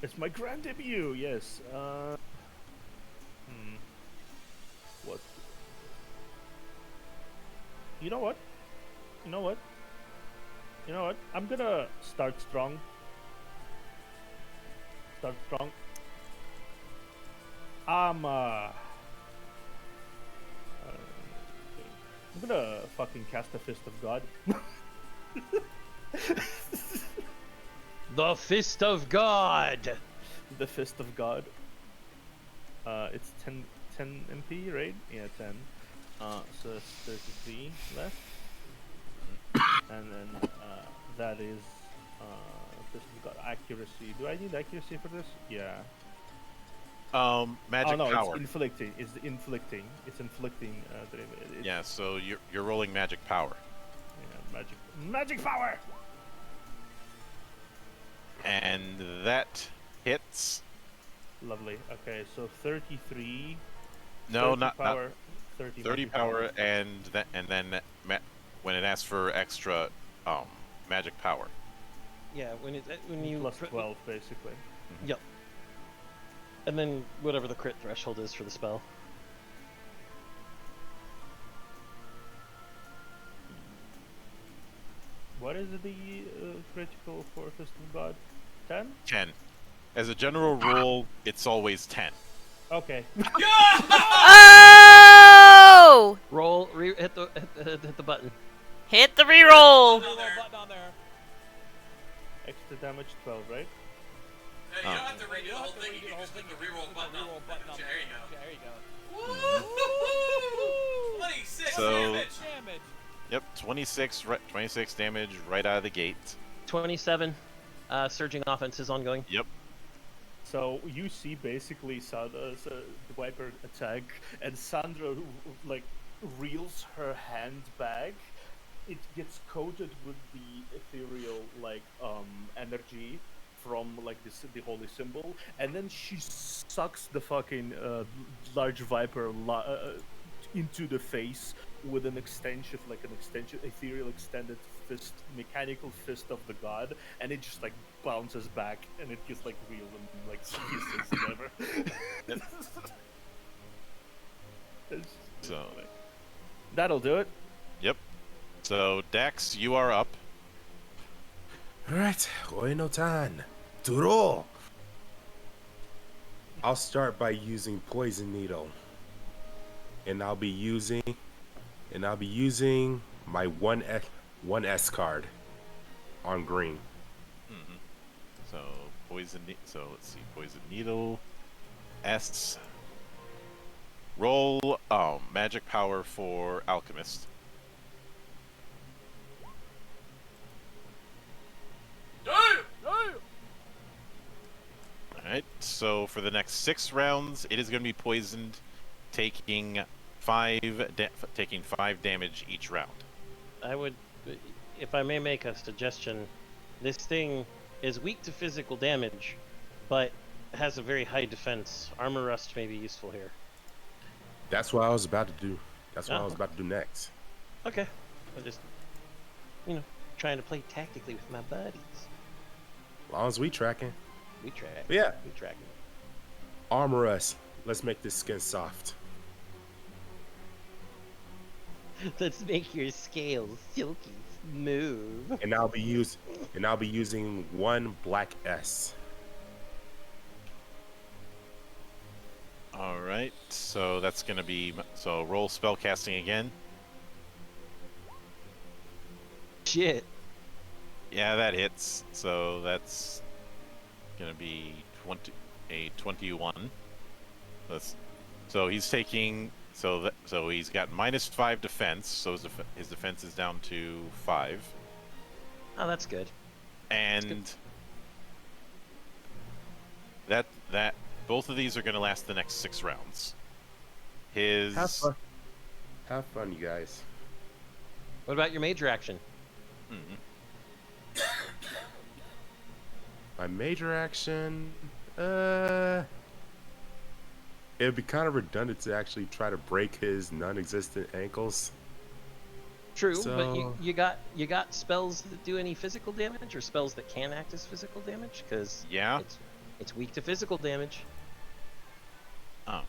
It's my grand debut, yes. What? You know what? You know what? You know what? I'm gonna start strong. Start strong. I'm gonna fucking cast the Fist of God. The Fist of God! The Fist of God. It's 10 MP, right? Yeah, 10. So it's 33 left. And then that is Fist of God accuracy. Do I need accuracy for this? Yeah. Magic power. It's inflicting. It's inflicting. It's inflicting. Yeah, so you're rolling magic power. Yeah, magic power. And that hits. Lovely. Okay, so 33. No, 30 not power. not 30, 30 power, and then when it asks for extra magic power. Yeah, when you plus 12 basically. Yep. And then whatever the crit threshold is for the spell. What is the critical for Fist of God? 10? 10. As a general rule, it's always 10. Okay. Oh! Roll, hit the button. Hit the reroll. Button on there. Extra damage 12, right? You don't have to redo the whole thing. You can just click the reroll button. There you go. There you go. Woo! 26 damage. Yep, 26 damage right out of the gate. 27. Surging offense is ongoing. Yep. So you see basically the Viper attack, and Sandra like reels her hand back. It gets coated with the ethereal energy from like the holy symbol, and then she sucks the fucking large Viper into the face with an extension, ethereal extended fist, mechanical fist of the god, and it just like bounces back, and it gets like real and like kisses whatever. So that'll do it. Yep. So Dax, you are up. Alright, no time to roll. I'll start by using Poison Needle. And I'll be using my 1S card on green. Mm-hmm. So so let's see, Poison Needle, S. Roll magic power for Alchemist. Alright, so for the next 6 rounds, it is going to be poisoned, taking 5 damage each round. I would, if I may make a suggestion, this thing is weak to physical damage, but has a very high defense. Armor Rust may be useful here. That's what I was about to do. That's what I was about to do next. Okay. I'm just, trying to play tactically with my buddies. As long as we tracking. We track. Yeah. We tracking. Armor us. Let's make this skin soft. Let's make your scales silky smooth. And I'll be using 1 black S. Alright, so that's going to be... So roll spellcasting again. Shit. Yeah, that hits. So that's going to be 21. So he's taking... So he's got -5 defense, so his defense is down to 5. Oh, that's good. And that both of these are going to last the next 6 rounds. Have fun. Have fun, you guys. What about your major action? My major action, it'd be kind of redundant to actually try to break his non-existent ankles. True, but you got spells that do any physical damage, or spells that can act as physical damage? Because it's weak to physical damage. Oh.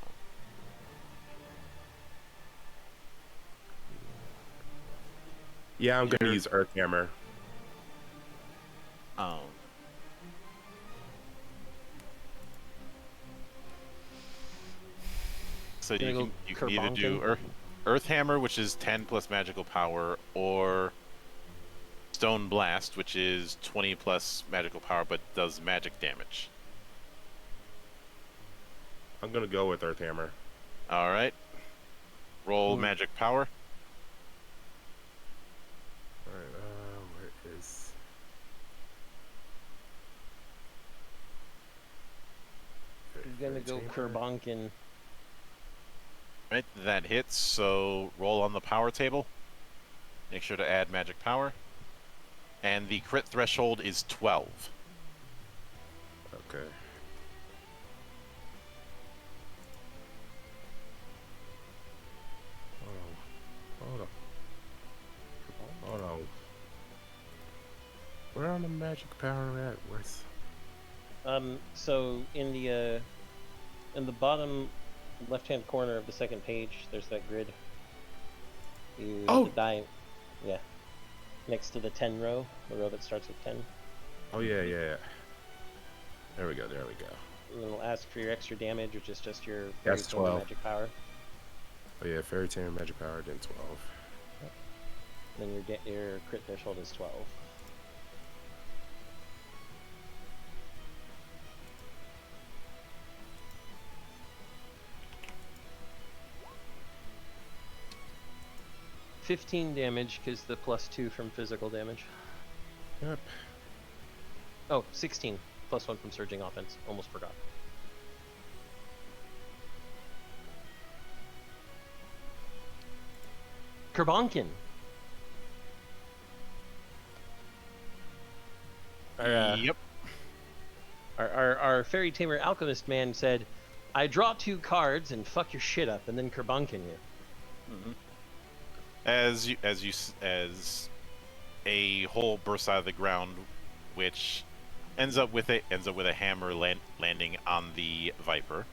Yeah, I'm gonna use Earth Hammer. Oh. So you can either do Earth Hammer, which is 10 plus magical power, or Stone Blast, which is 20 plus magical power but does magic damage. I'm gonna go with Earth Hammer. Alright. Roll magic power. Alright, where is... You're gonna go Kerbonkin. Right, that hits, so roll on the power table. Make sure to add magic power. And the crit threshold is 12. Okay. Hold on. Where on the magic power at? Where's... So in the bottom left-hand corner of the second page, there's that grid. You have to die, yeah, next to the 10 row, the row that starts with 10. Oh yeah. There we go. And then it'll ask for your extra damage, which is just your That's 12 magic power. Oh yeah, Fairy Tamer magic power, then 12. Then your crit threshold is 12. $15 damage, because the +2 from physical damage. Yep. Oh, 16, +1 from surging offense. Almost forgot. Kerbonkin. Yep. Our Fairy Tamer Alchemist man said, I draw 2 cards and fuck your shit up, and then Kerbonkin you. Mm-hmm. As a hole bursts out of the ground, which ends up with a hammer landing on the Viper,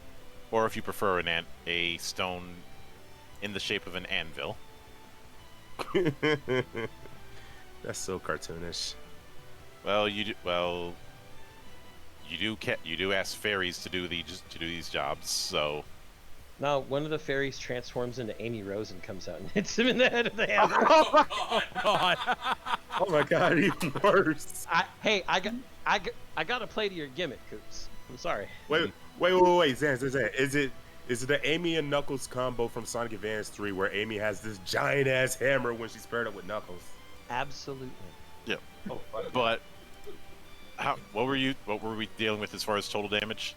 or if you prefer, a stone in the shape of an anvil. That's so cartoonish. Well, you do ask fairies to do these jobs, so. Now, one of the fairies transforms into Amy Rose and comes out and hits him in the head with the hammer. Oh God! Oh my God! Even worse. I got to play to your gimmick, Coops. I'm sorry. Wait, Zan. Is it the Amy and Knuckles combo from Sonic Advance 3 where Amy has this giant ass hammer when she's paired up with Knuckles? Absolutely. Yeah. But What were we dealing with as far as total damage?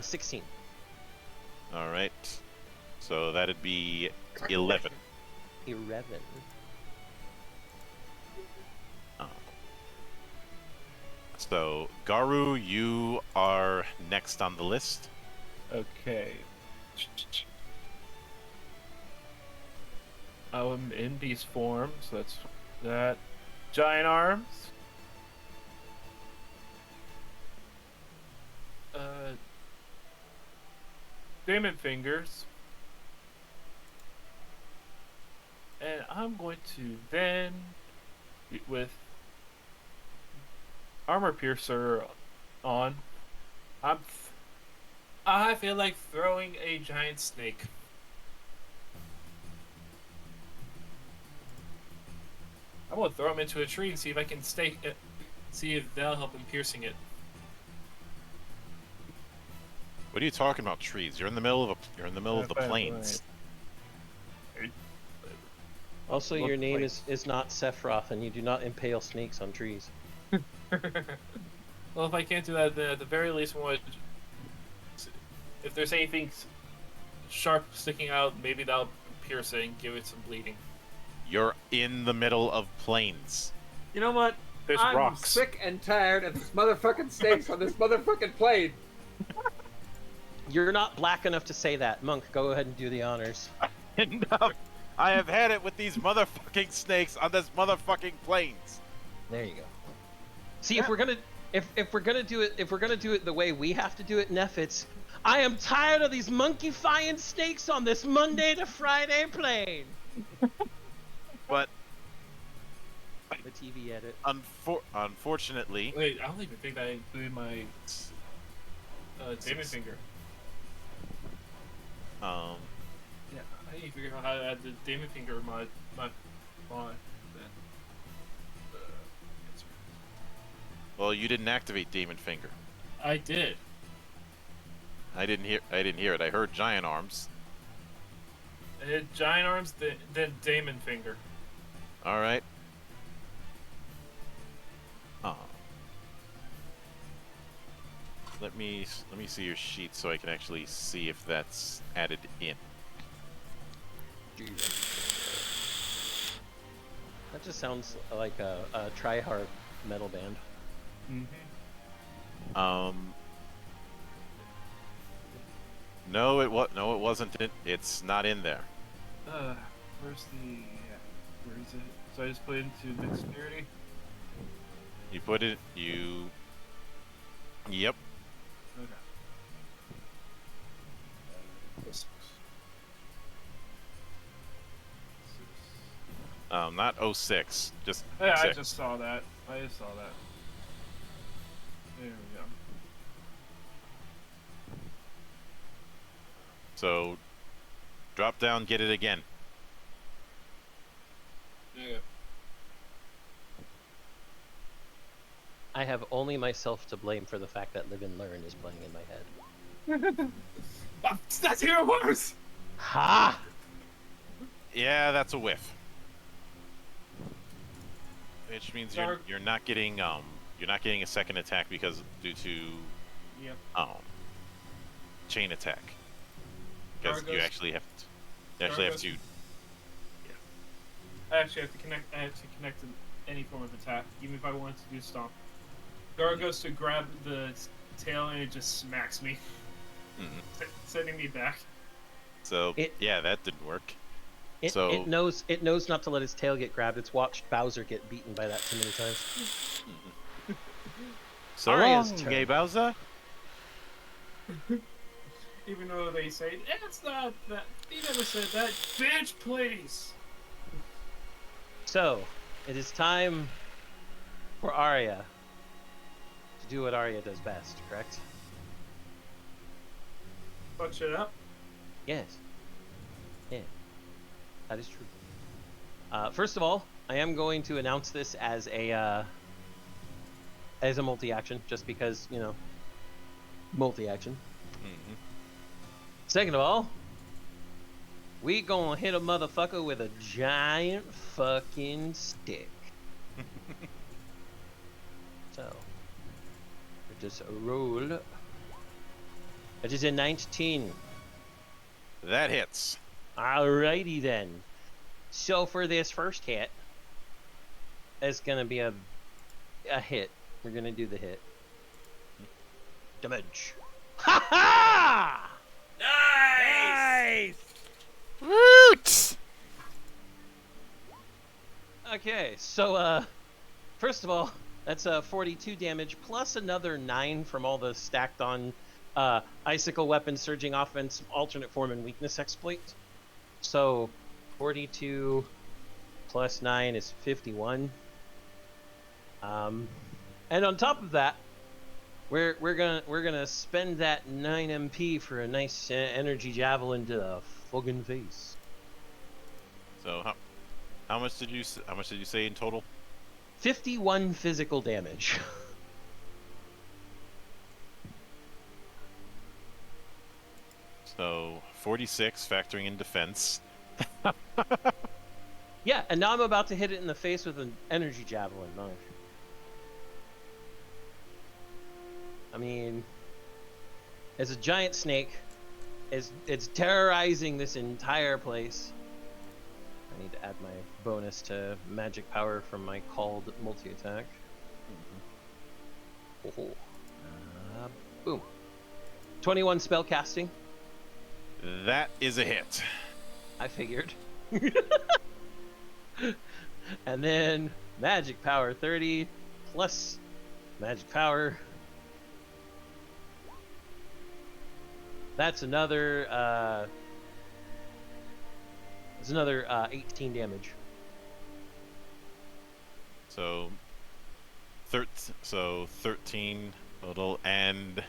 16. All right. So that'd be 11. 11. Oh. So Garu, you are next on the list. Okay. I'm in beast form, so that's that. Giant arms. Demon fingers. And I'm going to then, with armor piercer on, I feel like throwing a giant snake. I'm gonna throw him into a tree and see if I can see if that'll help him piercing it. What are you talking about? Trees? You're in the middle of the plains. Also, your name is not Sephiroth, and you do not impale snakes on trees. Well, if I can't do that, then at the very least, if there's anything sharp sticking out, maybe that'll pierce it and give it some bleeding. You're in the middle of plains. You know what? There's I'm rocks. sick and tired of these motherfucking snakes on this motherfucking plane. You're not black enough to say that. Monk, go ahead and do the honors. Enough. I have had it with these motherfucking snakes on this motherfucking plains. There you go. See, if we're gonna do it the way we have to do it, Neff, it's I am tired of these monkey-fying snakes on this Monday to Friday plane. But the TV edit. Unfortunately. Wait, I don't even think I included my demon finger. Yeah, I need to figure out how to add the demon finger mod. Well, you didn't activate Demon Finger. I did. I didn't hear it. I heard Giant Arms. I did giant arms, then demon finger. All right. Let me see your sheet so I can actually see if that's added in. That just sounds like a try-hard metal band. No, it wasn't. It's not in there. Where's the? Where is it? So I just put it into dexterity. You put it. Yep. Okay. Not 06. Just. Yeah, 6. I just saw that. There we go. So, drop down, get it again. Yeah. I have only myself to blame for the fact that Live and Learn is playing in my head. That's even worse! Ha! Yeah, that's a whiff. Which means you're not getting a second attack because due to chain attack. Because you actually have to. I actually have to connect. I have to connect to any form of attack, even if I wanted to do stomp. Gar goes to grab the tail and it just smacks me, sending me back. So yeah, that didn't work. It knows not to let its tail get grabbed. It's watched Bowser get beaten by that too many times. So long, gay Bowser. Even though they say it's not that, he never said that. Bitch, please. So, it is time for Arya to do what Arya does best, correct? Fuck shit up? Yes. Yeah. That is true. First of all, I am going to announce this as a multi-action, just because, multi-action. Second of all, we gonna hit a motherfucker with a giant fucking stick. So, Just roll. It is a 19. That hits. Alrighty then. So for this first hit, it's gonna be a hit. We're gonna do the hit. Damage. Ha ha! Nice! Woot! Okay, so first of all, that's 42 damage plus another 9 from all the stacked on icicle weapon, surging offense, alternate form, and weakness exploit. So 42 plus 9 is 51. And on top of that, we're gonna spend that 9 MP for a nice energy javelin to the fucking face. So how much did you say in total? 51 physical damage. So 46 factoring in defense. Yeah, and now I'm about to hit it in the face with an energy javelin. Nice. I mean, as a giant snake, it's terrorizing this entire place. I need to add my bonus to magic power from my called multi-attack. Oh. Boom. 21 spell casting. That is a hit. I figured. And then magic power 30 plus magic power. That's another 18 damage. So 13 total, and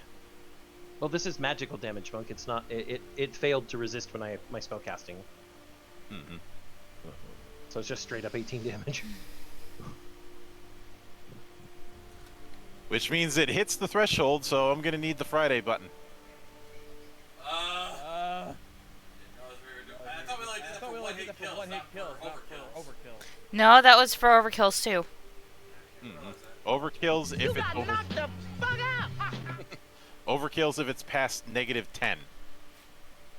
well, this is magical damage, Monk. It's not. It failed to resist when my spell casting. Mm-hmm. So it's just straight up 18 damage. Which means it hits the threshold. So I'm gonna need the Friday button. I thought we only did that for one hit kills, not for overkill. No, that was for overkills too. Mm-hmm. Overkills if it's knocked the fuck out! overkills if it's past -10.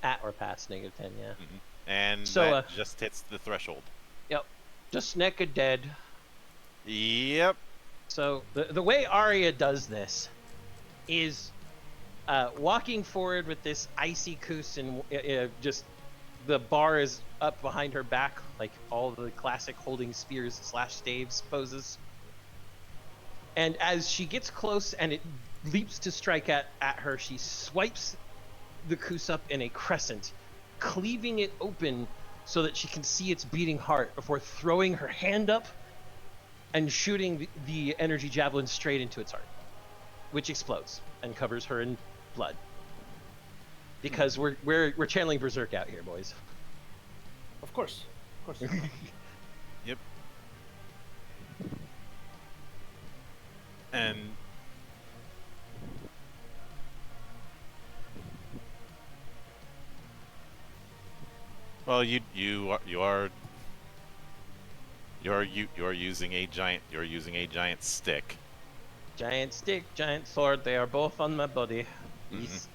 At or past -10, yeah. Mm-hmm. And So, that just hits the threshold. Yep. Just naked dead. Yep. So the way Arya does this is walking forward with this icy coos, and just the bar is up behind her back, like all the classic holding spears / staves poses. And as she gets close and it leaps to strike at her, she swipes the coos up in a crescent, cleaving it open so that she can see its beating heart before throwing her hand up and shooting the energy javelin straight into its heart, which explodes and covers her in blood. Because we're channeling Berserk out here, boys. Of course. Yep. And well, you are using a giant stick. Giant stick, giant sword, they are both on my body. Mm-hmm. Yes.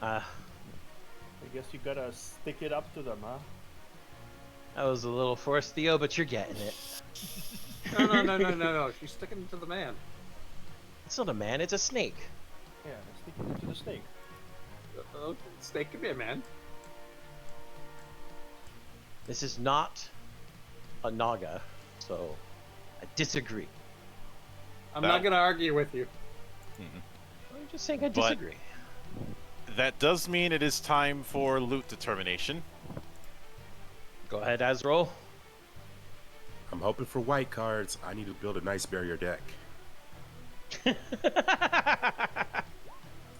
I guess you gotta stick it up to them, huh? That was a little forced, Theo, but you're getting it. No. She's sticking it to the man. It's not a man, it's a snake. Yeah, stick it into the snake. Snake can be a man. This is not a Naga, so I disagree. I'm not gonna argue with you. Mm-hmm. I'm just saying I disagree. That does mean it is time for loot determination. Go ahead, Azrael. I'm hoping for white cards. I need to build a nice barrier deck.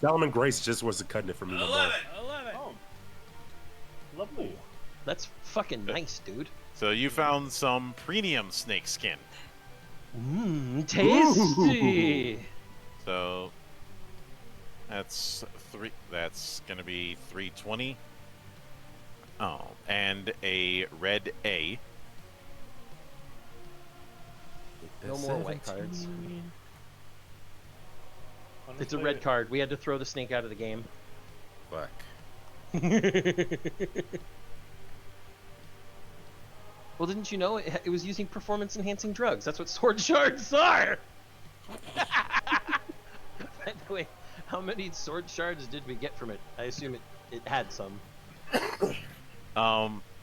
Solomon Grace just wasn't cutting it for me no more. 11. Oh. Lovely. That's fucking nice, dude. So you found some premium snake skin. Tasty. So that's gonna be 320. Oh, and a red A. No more white cards. It's a red card. We had to throw the snake out of the game. Fuck. Well, didn't you know it was using performance-enhancing drugs? That's what sword shards are! By the way, how many sword shards did we get from it? I assume it had some.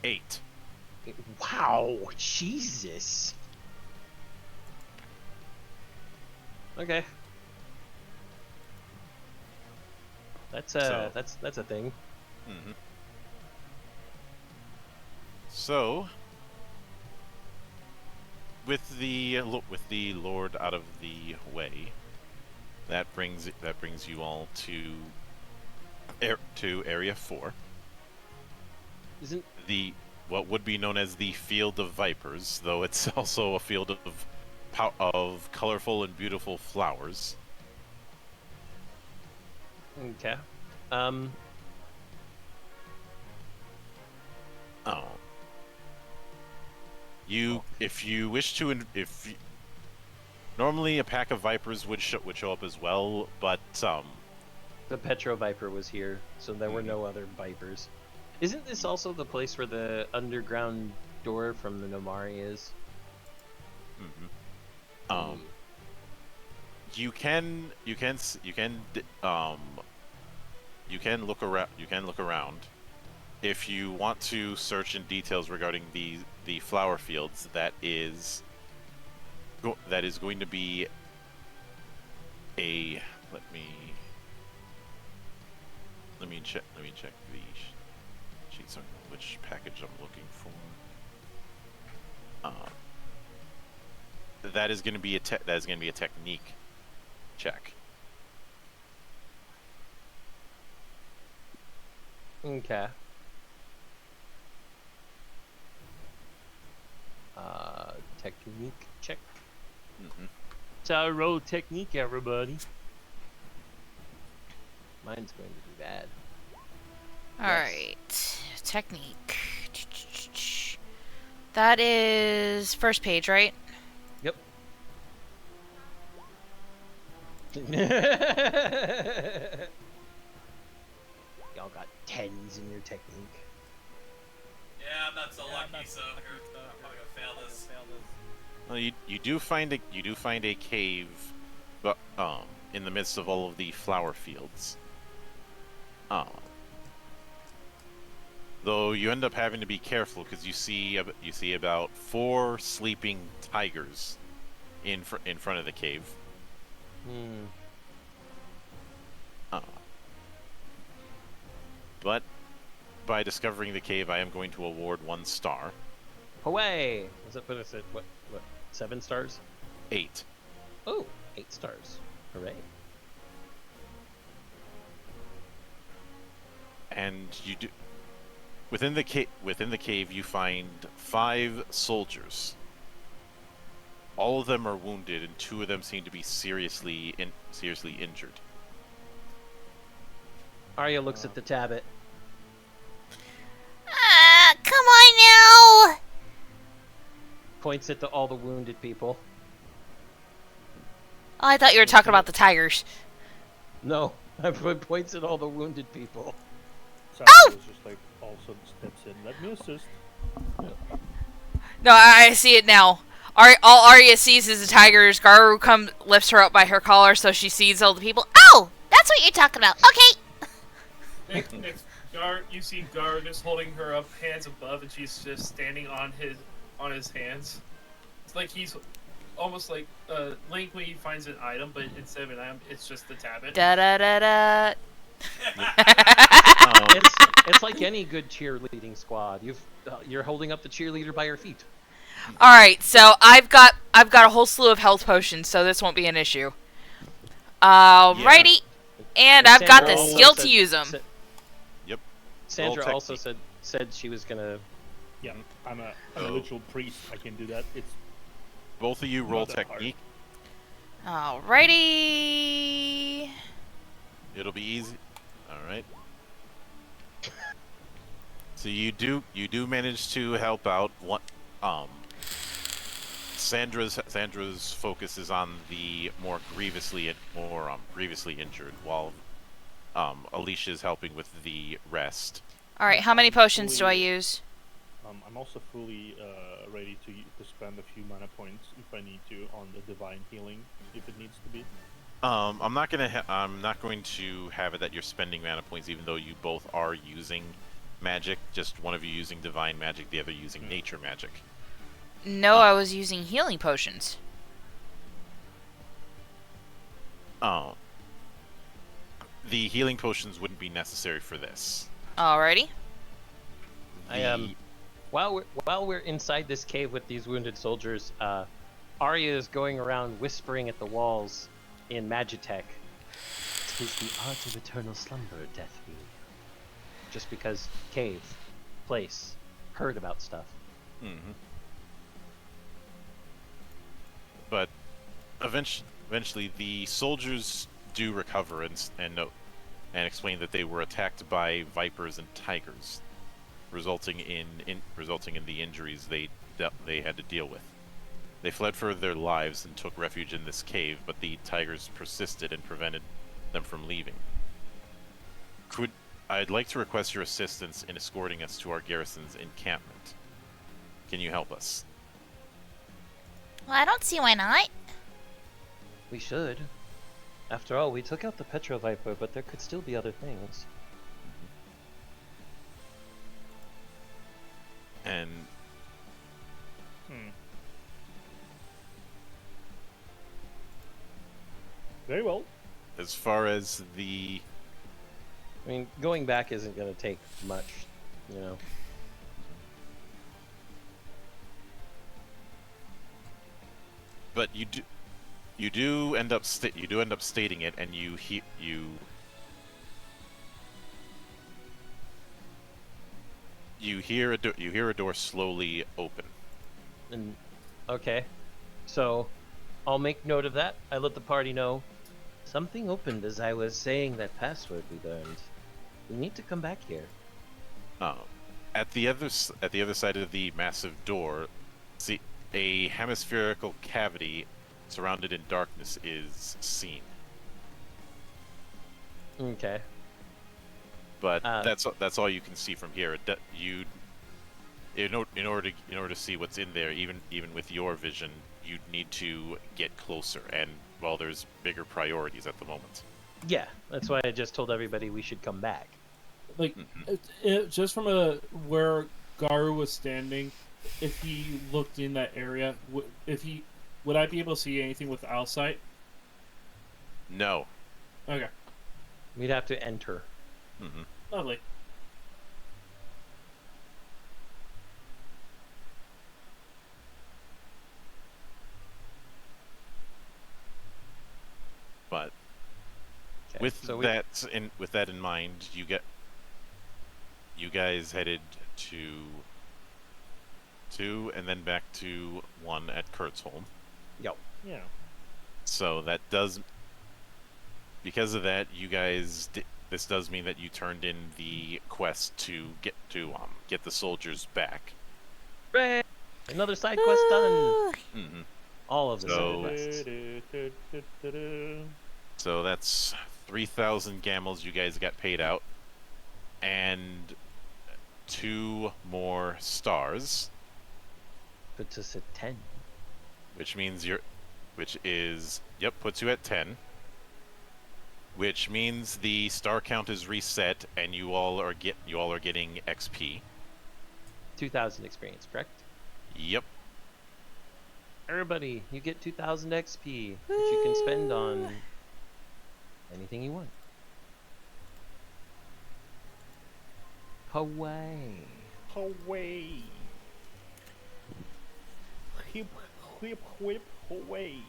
8. Wow, Jesus. Okay. That's that's a thing. Mm-hmm. So, with the Lord out of the way, that brings you all to Area 4. Isn't the what would be known as the Field of Vipers, though it's also a field of colorful and beautiful flowers. Okay. Oh. If you wish to, normally a pack of vipers would show up as well, but the Petro Viper was here, so there were no other vipers. Isn't this also the place where the underground door from the Nomari is? Mm-hmm. You can look around. If you want to search in details regarding the flower fields, that is going to be a let me check the sheets on which package I'm looking for. That is going to be a technique check. Okay. Technique check. Mm-hmm. Tarot technique, everybody. Mine's going to be bad. Alright. Technique. That is first page, right? Yep. Y'all got 10s in your technique. Yeah, I'm not so lucky, so I'm probably gonna fail this. Well, you do find a cave, but in the midst of all of the flower fields. Though you end up having to be careful because you see about 4 sleeping tigers in front of the cave. But by discovering the cave, I am going to award 1 star. Away! Does that put us at what 7 stars? 8. Oh, 8 stars. Hooray. And you do within the cave you find 5 soldiers. All of them are wounded, and 2 of them seem to be seriously injured. Arya looks at the tablet. Come on now! Points it to all the wounded people. Oh, I thought you were talking about the tigers. No, points at all the wounded people. Sandra was just like also steps in. Let me assist. No, I see it now. All Arya sees is the tigers. Garu lifts her up by her collar so she sees all the people. Oh, that's what you're talking about. Okay. You see Gar just holding her up, hands above, and she's just standing on his hands. It's like he's almost like Link when he finds an item, but instead of an item, it's just the tablet. Da da da da. It's like any good cheerleading squad. You're holding up the cheerleader by her feet. All right, so I've got a whole slew of health potions, so this won't be an issue. Alrighty, and I've got the skill to use them. Yep. Sandra also said she was gonna. Yeah, I'm a literal priest. I can do that. It's both of you roll technique. Alrighty. It'll be easy. All right. So you do manage to help out Sandra's focus is on the more grievously injured, while Alicia's helping with the rest. All right, how many potions do I use? I'm also fully ready to spend a few mana points if I need to on the divine healing, if it needs to be. I'm not going to have it that you're spending mana points, even though you both are using magic. Just one of you using divine magic, the other using nature magic. No, I was using healing potions. Oh. The healing potions wouldn't be necessary for this. Alrighty. While we're inside this cave with these wounded soldiers, Arya is going around whispering at the walls in Magitech. "'Tis the art of eternal slumber, death me." Just because cave, place, heard about stuff. Mm-hmm. But eventually, the soldiers do recover and explain that they were attacked by vipers and tigers, resulting in the injuries they had to deal with. They fled for their lives and took refuge in this cave, but the tigers persisted and prevented them from leaving. I'd like to request your assistance in escorting us to our garrison's encampment. Can you help us? Well, I don't see why not. We should. After all, we took out the Petro Viper, but there could still be other things. And very well. As far as I mean, going back isn't going to take much, you know. But you do end up stating it, and you hear a door slowly open. And okay, so I'll make note of that. I let the party know something opened as I was saying that password we learned. We need to come back here. At the other side of the massive door, see, a hemispherical cavity surrounded in darkness is seen. Okay. But that's all you can see from here. In order to see what's in there, even with your vision, you'd need to get closer. And well, there's bigger priorities at the moment. Yeah, that's why I just told everybody we should come back. Like, just from where Garu was standing, if he looked in that area, would I be able to see anything with eyesight? No. Okay. We'd have to enter. Mm-hmm. Lovely. But okay, with that in mind, you guys headed to 2 and then back to 1 at Kurtzholm. Yep. Yeah. So that does, because of that, you guys. This does mean that you turned in the quest to get the soldiers back. Hooray! Another side quest done. Mm-hmm. All of the side quests. So that's 3,000 gamels you guys got paid out, and 2 more stars. Puts us at 10. Which means puts you at 10. Which means the star count is reset, and you all are getting XP. 2,000 experience, correct? Yep. Everybody, you get 2,000 XP, which you can spend on anything you want. Hawaii. Hawaii. Whip, whip, whip, Hawaii.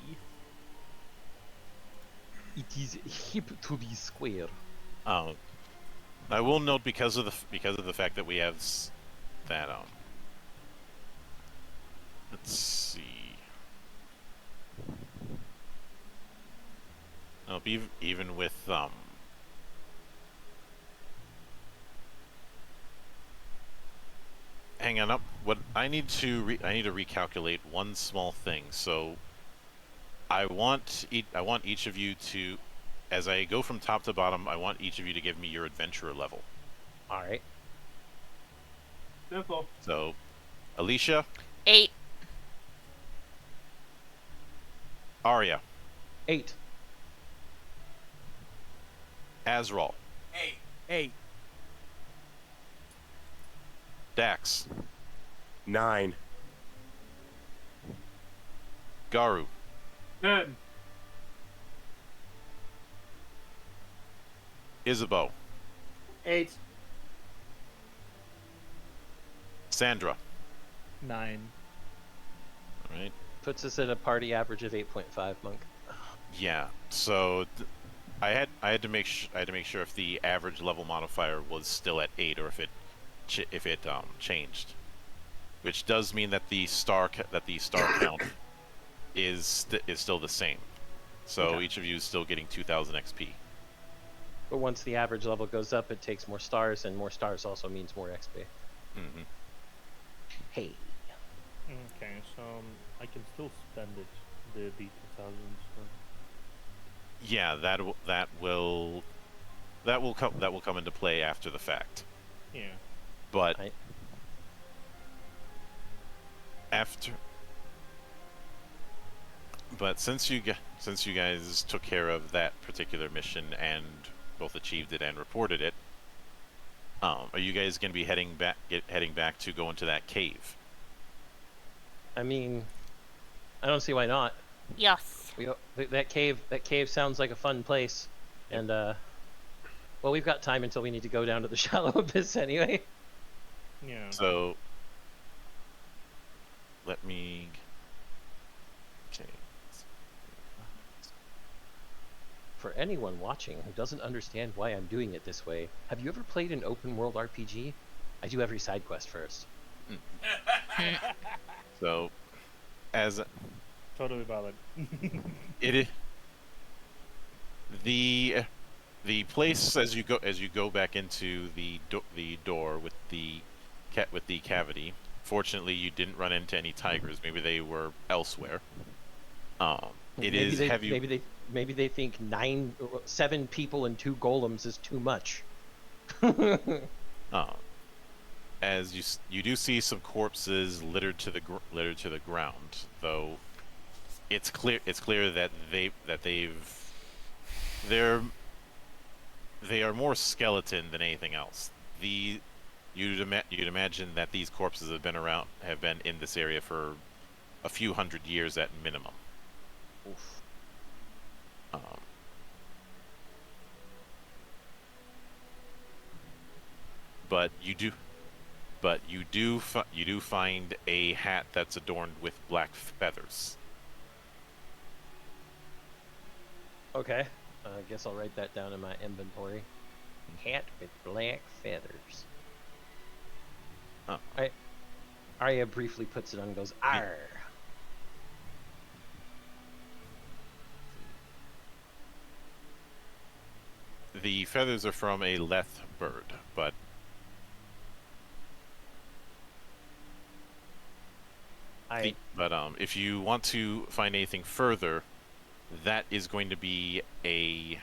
It is hip to be square. I will note because of the fact that we have that let's see. Even with hang on up. What I need to recalculate one small thing. So I want each of you to, as I go from top to bottom, I want each of you to give me your adventurer level. All right. Simple. So, Alicia, 8. Arya, 8. Azrael, 8. Dax, 9. Garu, 10. Isabeau, 8. Sandra. 9. All right. Puts us at a party average of 8.5, Monk. Yeah. So I had to make sure if the average level modifier was still at 8 or if it changed, which does mean that the star count is still the same. So Okay. each of you is still getting 2,000 XP. But once the average level goes up, it takes more stars, and more stars also means more XP. Mm-hmm. Hey. Okay, so I can still spend it, the 2,000. Yeah, that will come into play after the fact. Yeah. But since you guys took care of that particular mission and both achieved it and reported it, are you guys going to be heading back to go into that cave? I mean, I don't see why not. Yes. That cave sounds like a fun place, and well, we've got time until we need to go down to the shallow abyss anyway. Yeah. So let me. Okay. For anyone watching who doesn't understand why I'm doing it this way, have you ever played an open world RPG? I do every side quest first. So, as Totally valid. it is the place as you go back into the door with the cavity. Fortunately, you didn't run into any tigers. Maybe they were elsewhere. Maybe they think 7 people and 2 golems is too much. As you do see some corpses littered to the ground, though it's clear that they are more skeleton than anything else. You'd imagine that these corpses have been in this area for a few hundred years at minimum. Oof. But you do find a hat that's adorned with black feathers. Okay, I guess I'll write that down in my inventory. Hat with black feathers. Oh. Arya briefly puts it on and goes, "Arr." The feathers are from a leth bird, but if you want to find anything further, that is going to be a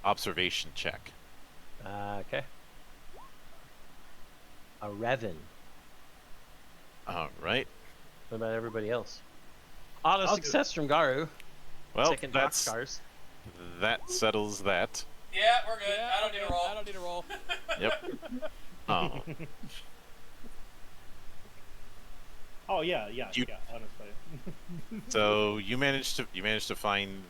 observation check. Okay. A Revan. All right. What about everybody else? Auto success from Garu. Well, Second boxcars. That settles that. Yeah, we're good. I don't need a roll. Yep. Oh yeah, honestly. So you managed to find,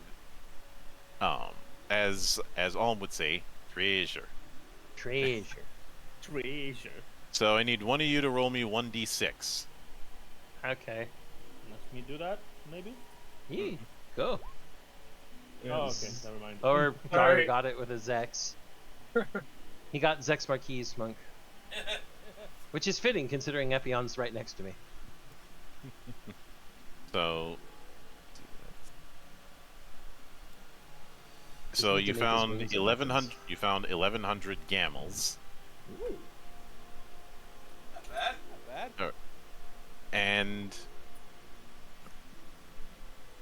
as Alm would say, treasure. Treasure. So I need one of you to roll me 1d6. Okay. Let me do that, maybe. Yeah, go. Oh, okay, never mind. Or Garu got it with a Zex. He got Zex Marquis, Monk. Which is fitting considering Epion's right next to me. So you found 1,100. You found 1,100 gamels. And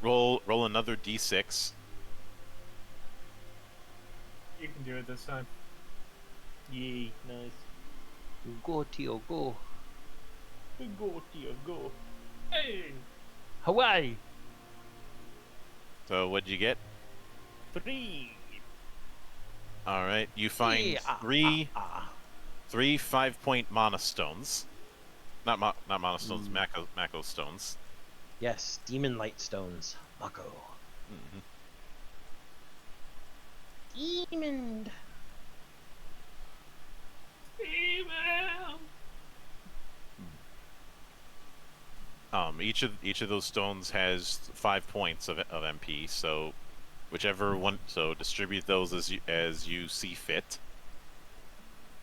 roll another d6. You can do it this time. Yay, nice. Go, Tio, go. Go, Tio, go. Hey! Hawaii! So what'd you get? 3. All right, you find three 5-point mana stones. Not mana stones, Mako stones. Yes, Demon Light Stones. Mako. Demon. Each of those stones has 5 points of MP. So, whichever one. So distribute those as you see fit.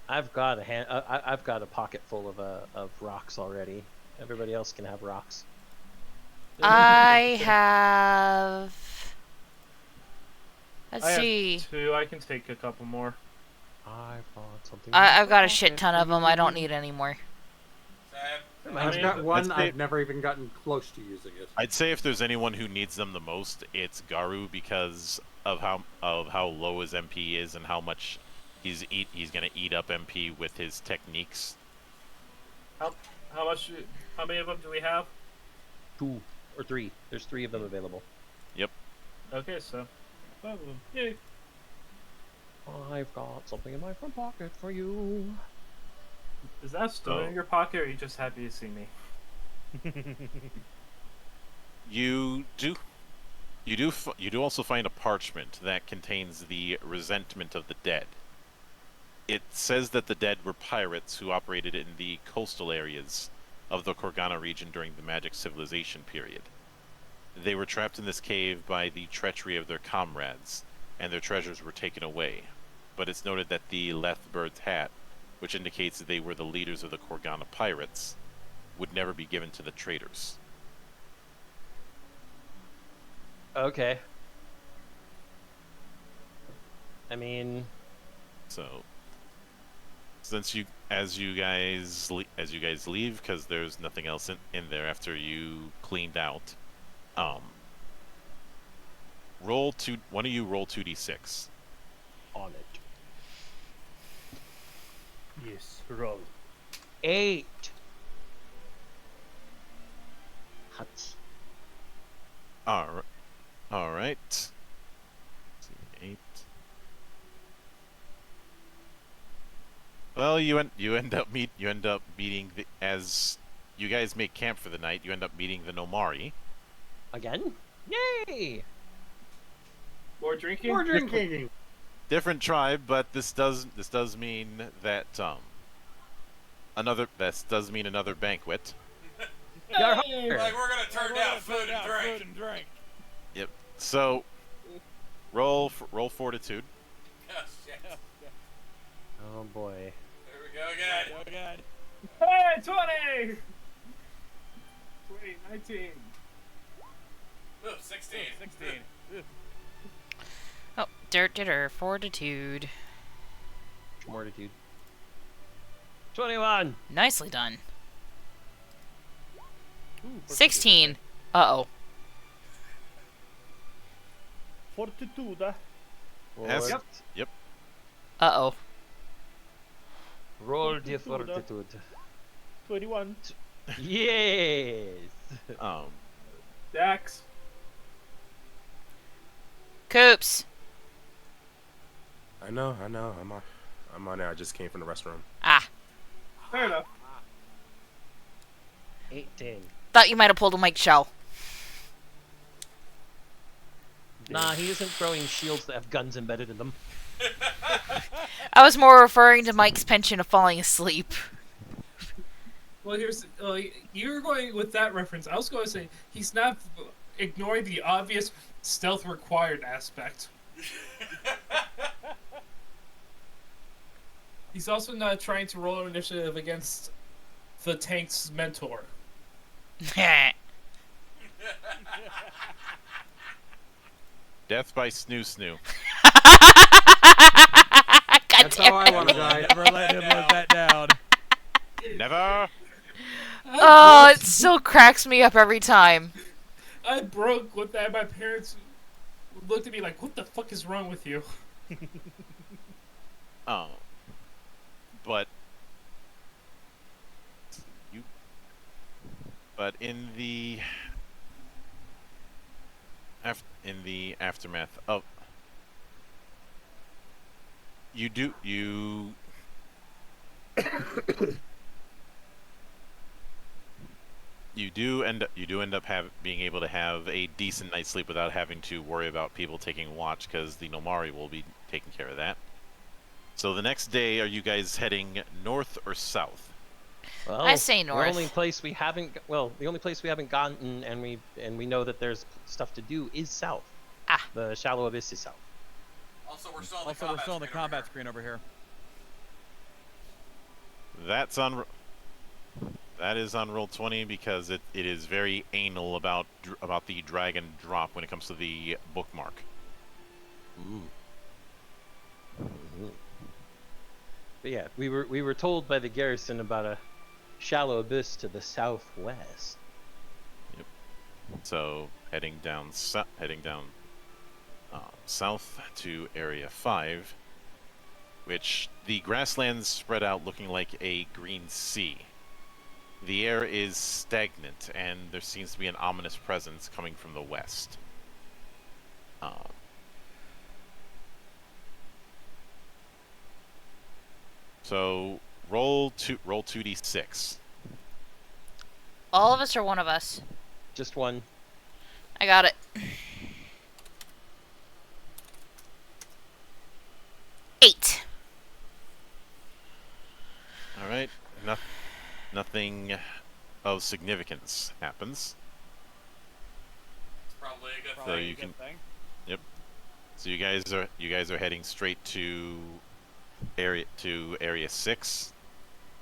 I've got I've got a pocket full of rocks already. Everybody else can have rocks. I have. Let's see. Have 2. I can take a couple more. I've got something. I've got a shit ton of them. I don't need any more. I've got one. I've never even gotten close to using it. I'd say if there's anyone who needs them the most, it's Garu because of how low his MP is and how much he's gonna eat up MP with his techniques. How many of them do we have? 2 or 3. There's 3 of them available. Yep. Okay, so 5 of them. Yay. I've got something in my front pocket for you. Is that stone in your pocket, or are you just happy to see me? You do also find a parchment that contains the resentment of the dead. It says that the dead were pirates who operated in the coastal areas of the Korgana region during the Magic Civilization period. They were trapped in this cave by the treachery of their comrades, and their treasures were taken away. But it's noted that the Lethbird's hat, which indicates that they were the leaders of the Korgana pirates, would never be given to the traders. Okay. I mean, so since as you guys leave, because there's nothing else in there after you cleaned out, one of you roll 2d6 on it. Yes, roll. 8. Hut. All right. 8. Well, you end up meeting as you guys make camp for the night. You end up meeting the Nomari. Again? Yay! More drinking. More drinking. Different tribe, but this does mean that another banquet. Hey! Like we're gonna turn down food and drink. Yep. So roll fortitude. Oh shit. Oh boy. There we go again. Hey, 20! 20, 19. Ooh, 16. Oh, fortitude. Fortitude. 21. Nicely done. Ooh, 16. Uh-oh. Fortitude. Yep. Uh-oh. Roll the fortitude. 21. Yes. Dax. Coops. I know. I'm on there. I just came from the restroom. Ah. Fair enough. 18. Thought you might have pulled a Mike Shell. Nah, he isn't throwing shields that have guns embedded in them. I was more referring to Mike's penchant of falling asleep. Well, here's you were going with that reference. I was going to say he's not ignoring the obvious stealth required aspect. He's also not trying to roll initiative against the tank's mentor. Death by snoo. That's how I want to die. Never let him live that down. Never. Oh, it still cracks me up every time. I broke with that. My parents looked at me like, "What the fuck is wrong with you?" Oh, but you. But in the aftermath of you you do end up being able to have a decent night's sleep without having to worry about people taking watch, because the Nomari will be taking care of that. So the next day, are you guys heading north or south? Well, I say north. The only place we haven't gotten, and we know that there's stuff to do, is south. The shallow abyss is south. Also, we're still on the combat screen over here. That is on roll 20, because it is very anal about the drag and drop when it comes to the bookmark. Ooh. But yeah, we were told by the garrison about a shallow abyss to the southwest. Yep. So heading down south to Area 5, which the grasslands spread out looking like a green sea. The air is stagnant, and there seems to be an ominous presence coming from the west. So roll 2d6. All of us or one of us? Just one. I got it. 8. All right. Nothing of significance happens. It's probably a good So you can. Yep. So you guys are heading straight to area 6.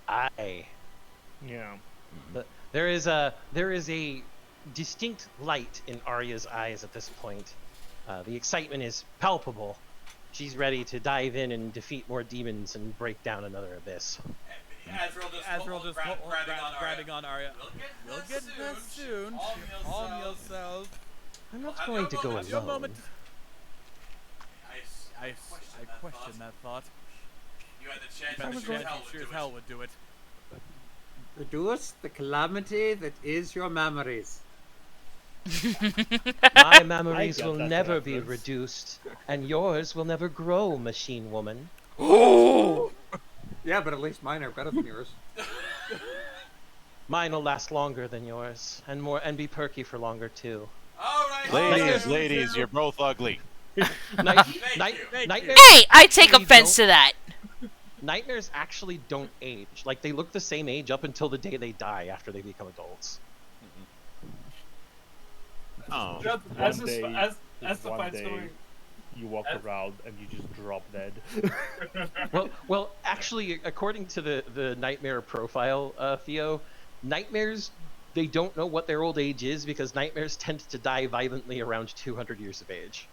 Aye. Yeah. There is a distinct light in Arya's eyes at this point. The excitement is palpable. She's ready to dive in and defeat more demons and break down another abyss. Azrael just grabbing on Arya. We'll get this soon. Calm yourself. I'm not going to go alone. Your moment. I question that thought. You had the chance. You sure as hell would do it. Reduce the calamity that is your memories. My memories will never be reduced, and yours will never grow, machine woman. Oh! Yeah, but at least mine are better than yours. Mine will last longer than yours, and be perky for longer too. All right, ladies, you're both ugly. Nightmares. Hey, I take offense to that. Nightmares actually don't age. Like, they look the same age up until the day they die after they become adults. Oh. As the fight's going, you walk around and you just drop dead. well, actually, according to the nightmare profile, Theo, nightmares, they don't know what their old age is, because nightmares tend to die violently around 200 years of age.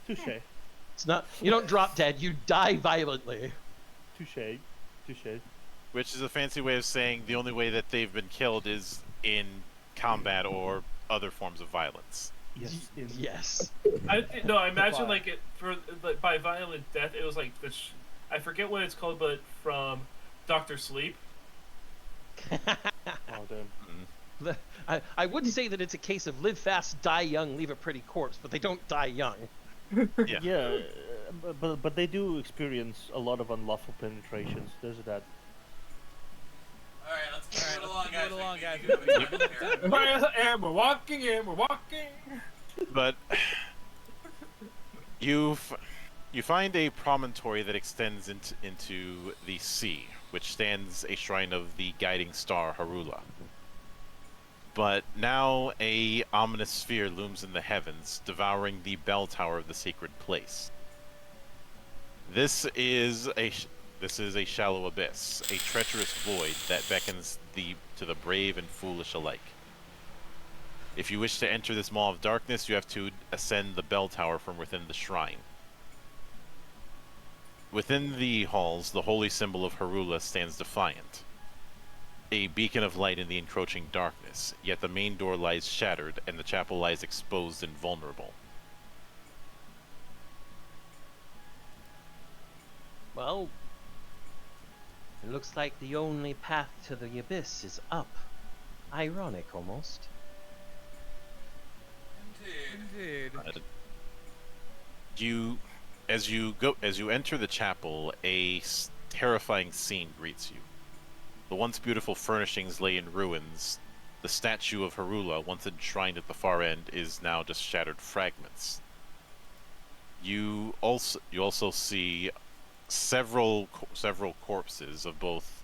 Touché. It's not, you don't drop dead, you die violently. Touché. Which is a fancy way of saying the only way that they've been killed is in combat or other forms of violence. Yes. I imagine by violent death, it was like I forget what it's called, but from Dr. Sleep. Oh, damn. I would say that it's a case of live fast, die young, leave a pretty corpse, but they don't die young. Yeah, but they do experience a lot of unlawful penetrations. There's that. All right, let's move it along, guys. And we're walking. But you find a promontory that extends into the sea, which stands a shrine of the guiding star Harula. But now a ominous sphere looms in the heavens, devouring the bell tower of the sacred place. This is a shallow abyss, a treacherous void that beckons to the brave and foolish alike. If you wish to enter this maw of darkness, you have to ascend the bell tower from within the shrine. Within the halls, the holy symbol of Harula stands defiant, a beacon of light in the encroaching darkness, yet the main door lies shattered and the chapel lies exposed and vulnerable. Well, it looks like the only path to the abyss is up. Ironic, almost. Indeed. As you enter the chapel, a terrifying scene greets you. The once beautiful furnishings lay in ruins. The statue of Harula, once enshrined at the far end, is now just shattered fragments. You also see several corpses of both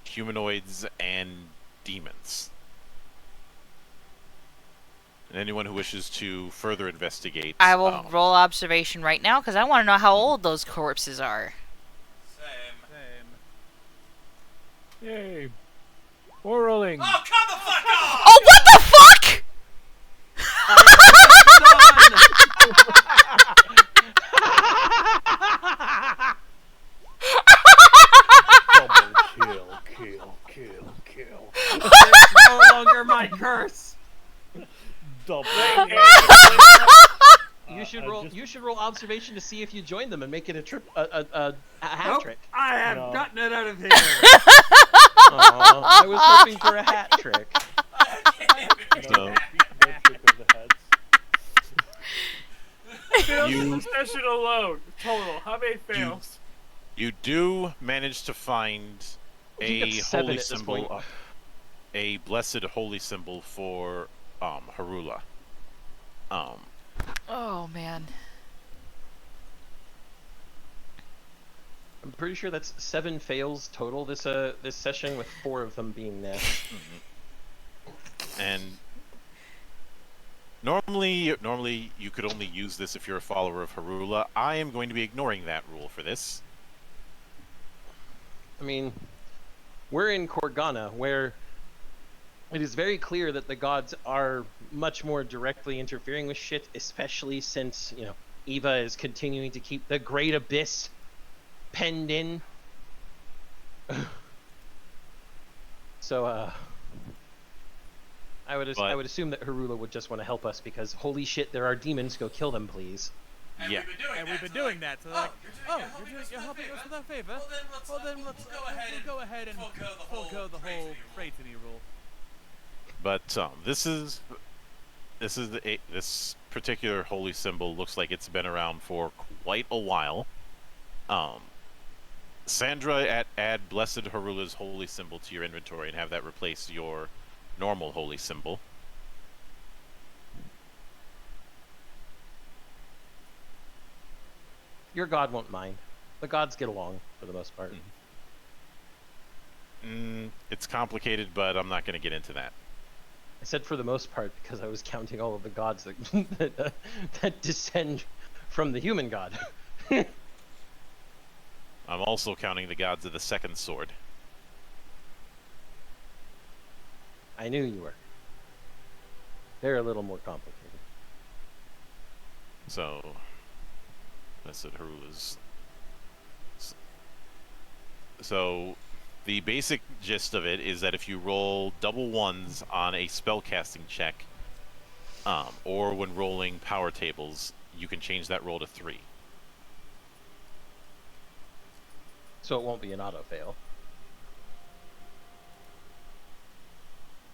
humanoids and demons. And anyone who wishes to further investigate, I will roll observation right now because I want to know how old those corpses are. Same. Yay. We're rolling. Oh, come the fuck off! Oh, what the fuck? Kill. It's no longer my curse. Double. You should roll observation to see if you join them and make it a hat trick. I have gotten it out of here. I was hoping for a hat trick. Fails in the session alone. Total. How many fails? You do manage to find a holy symbol, a blessed holy symbol for Harula. Oh man. I'm pretty sure that's 7 fails total this session, with 4 of them being there. And normally you could only use this if you're a follower of Harula. I am going to be ignoring that rule for this. I mean, we're in Korgana, where it is very clear that the gods are much more directly interfering with shit, especially since, Eva is continuing to keep the Great Abyss penned in. So, I would assume that Harula would just want to help us because, holy shit, there are demons, go kill them, please. And yeah. We've been doing that. So like, you're helping us with our favor. Well then let's go ahead and forego the whole pray to me rule. But this particular holy symbol looks like it's been around for quite a while. Sandra, add Blessed Harula's holy symbol to your inventory and have that replace your normal holy symbol. Your god won't mind. The gods get along for the most part. It's complicated, but I'm not going to get into that. I said for the most part because I was counting all of the gods that descend from the human god. I'm also counting the gods of the second sword. I knew you were. They're a little more complicated. So, Blessed Harula's. So, the basic gist of it is that if you roll double ones on a spellcasting check, or when rolling power tables, you can change that roll to 3. So it won't be an auto fail.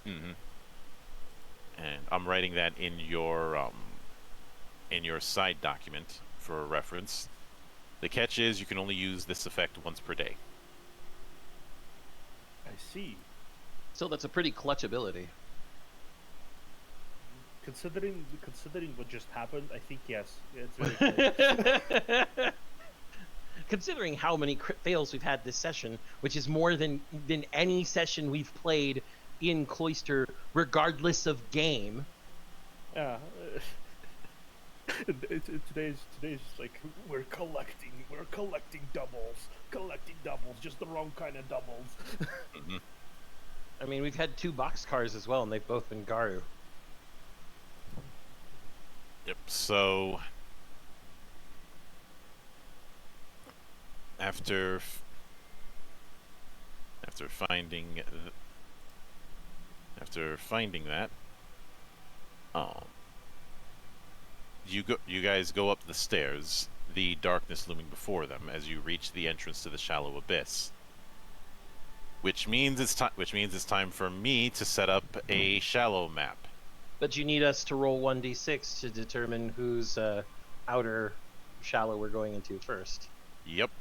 And I'm writing that in your side document for reference. The catch is you can only use this effect once per day. I see. Still, that's a pretty clutch ability. Considering what just happened, I think yes. It's very close. Considering how many crit fails we've had this session, which is more than any session we've played in Cloister, regardless of game. Yeah. Today's like we're collecting doubles, just the wrong kind of doubles. I mean, we've had 2 boxcars as well, and they've both been Garu. Yep. So after finding that, you guys go up the stairs, the darkness looming before them as you reach the entrance to the shallow abyss. Which means it's time for me to set up a shallow map. But you need us to roll 1d6 to determine whose outer shallow we're going into first. Yep.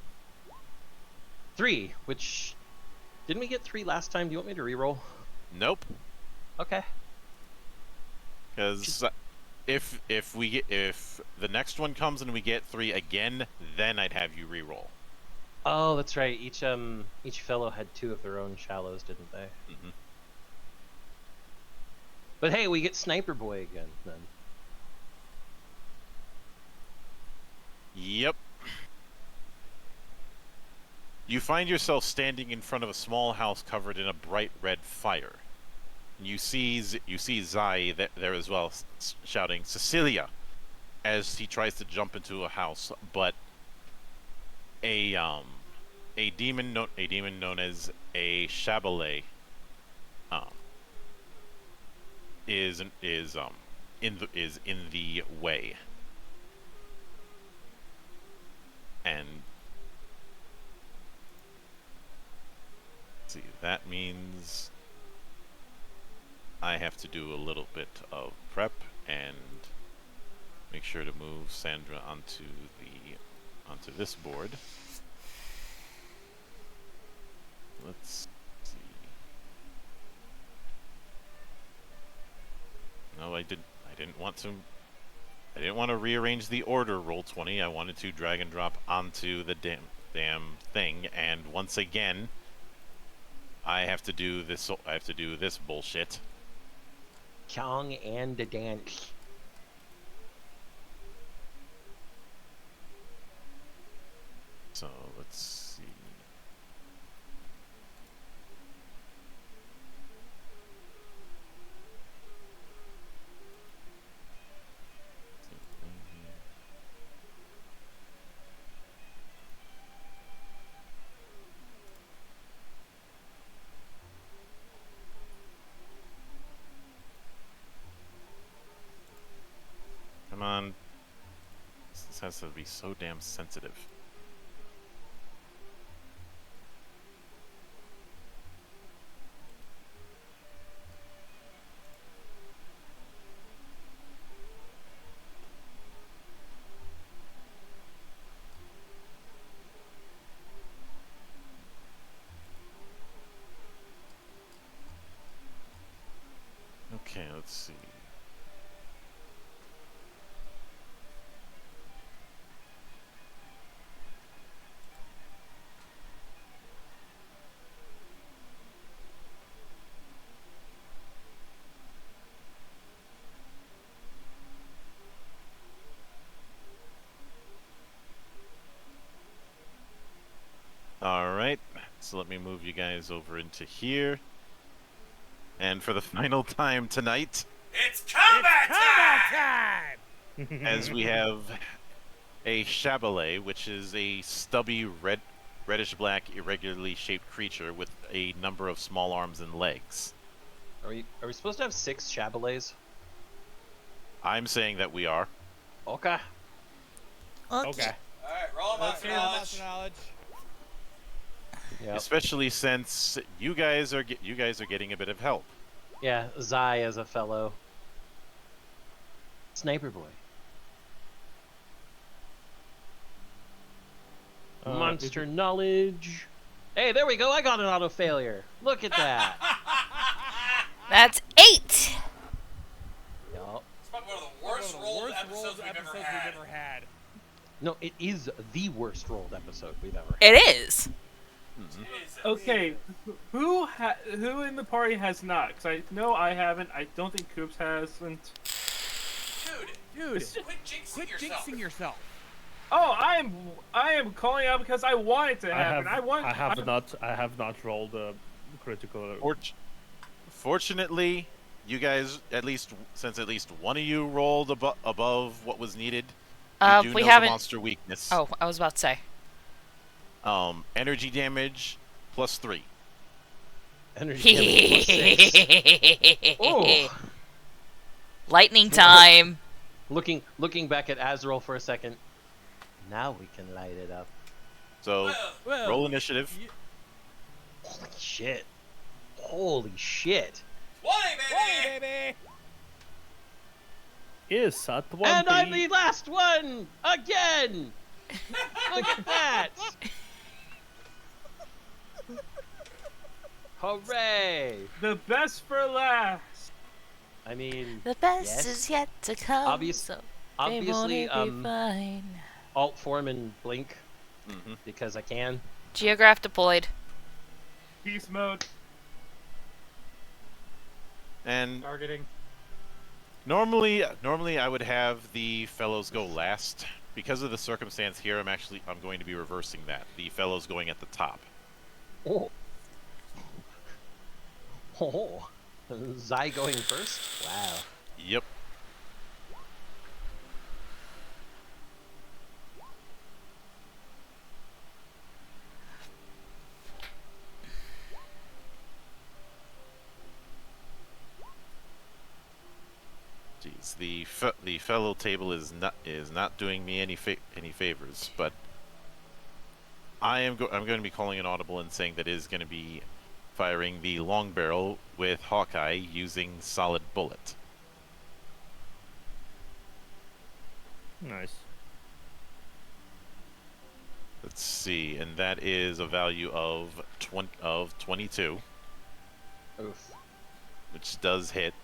3, which... Didn't we get 3 last time? Do you want me to reroll? Nope. Okay. Because if the next one comes and we get 3 again, then I'd have you reroll. Oh, that's right. Each fellow had 2 of their own shallows, didn't they? Mm-hmm. But hey, we get Sniper Boy again, then. Yep. You find yourself standing in front of a small house covered in a bright red fire. You see Zai there as well, shouting "Cecilia," as he tries to jump into a house, but a demon known as a Shabalay is in the way, and let's see, that means I have to do a little bit of prep and make sure to move Sandra onto this board. Let's see. No, I didn't want to rearrange the order, Roll20. I wanted to drag and drop onto the damn thing, and once again I have to do this bullshit. Chong and the dance. So let's see. Come on. This has to be so damn sensitive. Okay, let's see. Alright, so let me move you guys over into here. And for the final time tonight, It's combat time! as we have a Shabalay, which is a stubby reddish-black, irregularly shaped creature with a number of small arms and legs. Are we supposed to have 6 Shabalays? I'm saying that we are. Okay. Okay. Alright, roll Let's hear the knowledge. master knowledge. Yep. Especially since you guys are getting a bit of help. Yeah, Zai as a fellow Sniper Boy. Monster knowledge. Hey, there we go. I got an auto failure. Look at that. That's 8. Yup. It's probably one of the worst rolled episodes we've ever had. No, it is the worst rolled episode we've ever had. It is. Okay, who in the party has not? Because I know I haven't. I don't think Coops hasn't. Dude, quit jinxing yourself. Oh, I am calling out because I want it to happen. I have not rolled a critical. Fortunately, you guys, since at least one of you rolled above what was needed, you do We know haven't. the monster weakness. Oh, I was about to say. Energy damage +3. Energy damage +6. Oh. Lightning time. Looking back at Azrael for a second. Now we can light it up. So roll initiative. Holy shit! Holy shit! 20, baby! Is at 20. And I'm the last one again. Look at that! Hooray! The best for last. I mean, The best yes. is yet to come. Obviously, Be fine. Alt form and blink because I can. Geograph deployed. Beast mode. And Targeting. normally I would have the fellows go last. Because of the circumstance here, I'm going to be reversing that. The fellows going at the top. Oh. Oh. Zai going first? Wow. Yep. Jeez, the fellow table is not doing me any favors, but I'm going to be calling an audible and saying that it is going to be firing the long barrel with Hawkeye using solid bullet. Nice. Let's see, and that is a value of 22, Oof. which does hit.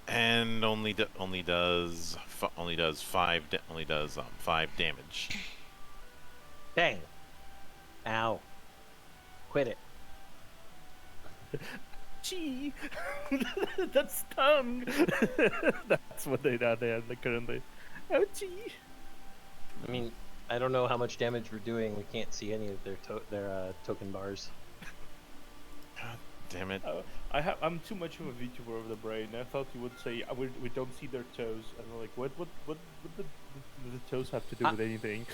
And only does 5 damage. Dang. Ow. Quit it. Gee. That's tongue. That's what they are currently. Oh, gee. I mean, I don't know how much damage we're doing. We can't see any of their token bars. God damn it. I'm too much of a VTuber of the brain. I thought you would say we don't see their toes, and I'm like, what the toes have to do with anything?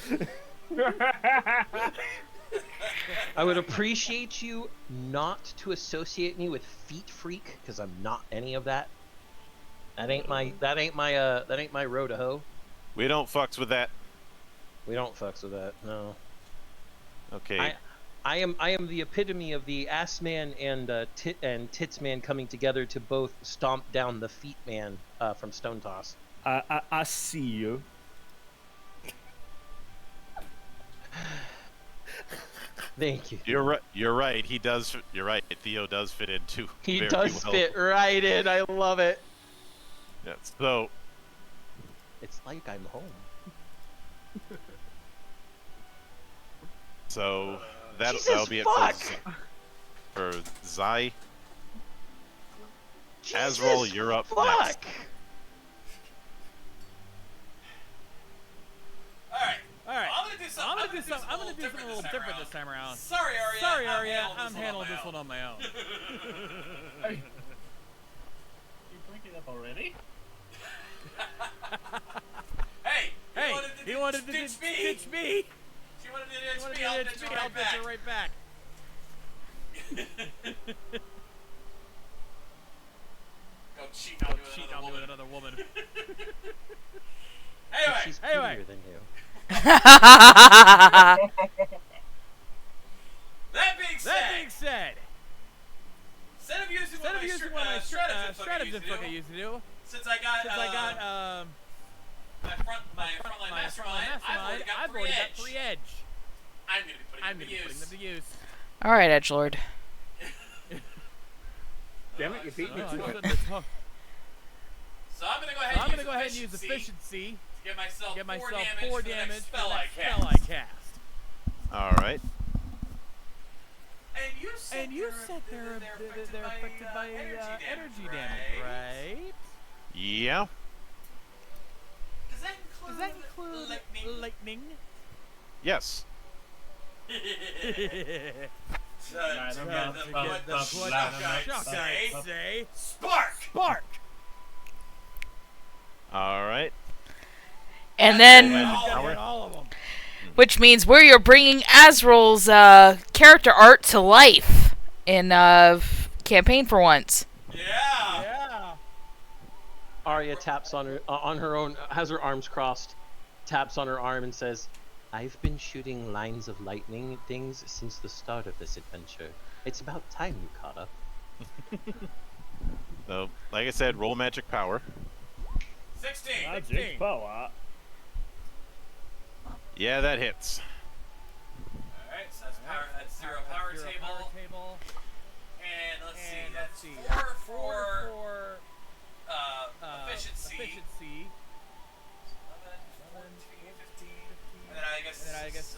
I would appreciate you not to associate me with feet freak, because I'm not any of that. That ain't my road to hoe. We don't fucks with that. We don't fucks with that. No. Okay. I am the epitome of the ass man and tits man coming together to both stomp down the feet man from Stone Toss. I see you. Thank you. You're right. You're right. He does. You're right. Theo does fit in too. He does fit right in. I love it. Yes. So. It's like I'm home. So that'll be it for Zai. Azrael, you're up next. Alright. I'm gonna do something a little different this time around. Sorry, Arya. I'm handling this one on my own. You bring it up already? Hey! He wanted to ditch me! She wanted to ditch me, I'll ditch her right back. Go cheat on me with another woman. She's prettier than you. That being said, instead of using one of my stratagems I used to do, since I got my frontline mastermind, I've already got 3 edge. I'm gonna be putting them to use. All right, Edgelord. Damn it, you beat me to it. So I'm gonna go ahead and use efficiency to get myself 4 damage for the spell I cast. All right. And you said they're affected by energy damage, right? Yeah. Does that include lightning? Yes. I say spark. All right. And then All Which means we're bringing Azrael's character art to life in campaign for once. Yeah. Arya taps on her own, has her arms crossed, taps on her arm and says, "I've been shooting lines of lightning at things since the start of this adventure. It's about time you caught up." So, like I said, roll magic power. 16. Magic power. Yeah, that hits. Alright, so that's zero power table. And let's see, that's 4 for efficiency. 11, 14, 15. And then I guess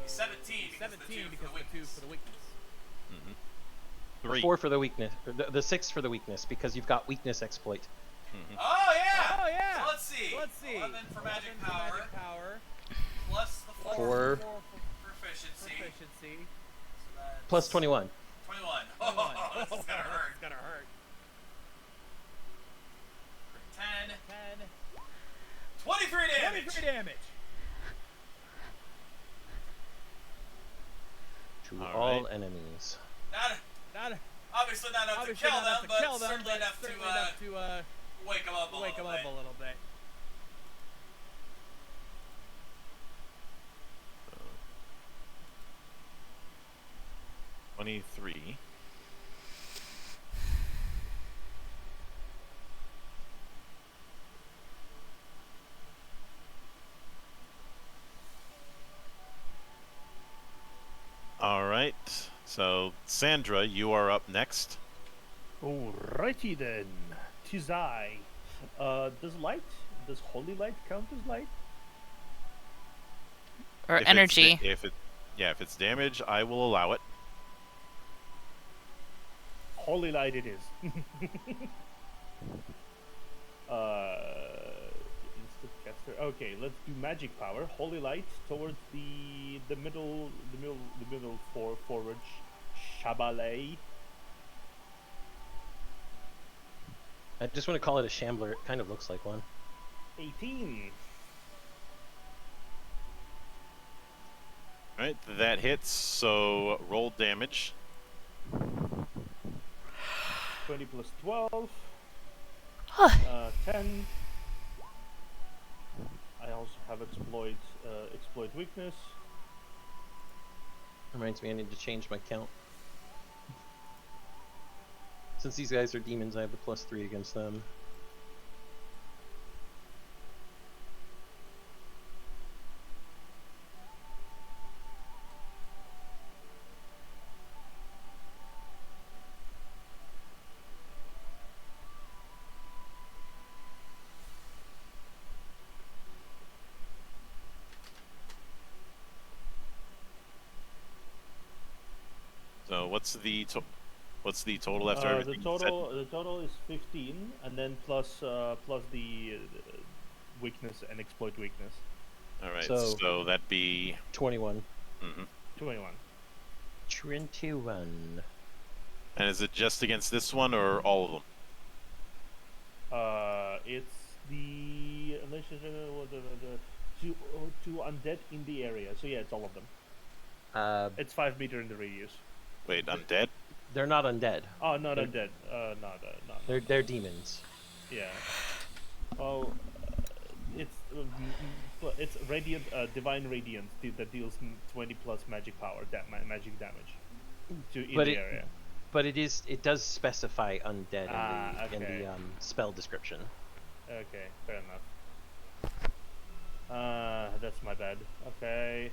17 because the 2 for the weakness. Mm-hmm. The 3. 4 for the weakness. The 6 for the weakness, because you've got weakness exploit. Mm-hmm. Oh yeah! So let's see. 11 for magic power. Plus the 4 for proficiency. So plus 21. 21. Oh, this is gonna hurt. It's gonna hurt. 10. 23 damage! 23 damage. To All all right. enemies. Obviously not enough to kill them, but certainly enough to wake them up a little bit. 23. All right. So, Sandra, you are up next. Alrighty then. Tis I. Does holy light count as light? Or If energy. If it's damage, I will allow it. Holy light it is. Instant caster. Okay, let's do magic power. Holy light towards the middle forward Shabalay. I just want to call it a shambler. It kind of looks like one. 18. All right, that hits. So roll damage. 20 plus 12. 10. I also have exploit weakness. Reminds me I need to change my count. Since these guys are demons, I have the +3 against them. So what's the total after everything? The total is 15, and then plus the weakness and exploit weakness. All right, So so that'd be 21. 21. 21. And is it just against this one or all of them? It's the two undead in the area. So yeah, it's all of them. It's 5 meter in the radius. Wait, undead? They're not undead. Oh, not undead. They're demons. Yeah. Oh, it's radiant, divine radiance that deals 20 plus magic power, magic damage in the area. But it does specify undead in okay. the spell description. Okay, fair enough. That's my bad. Okay.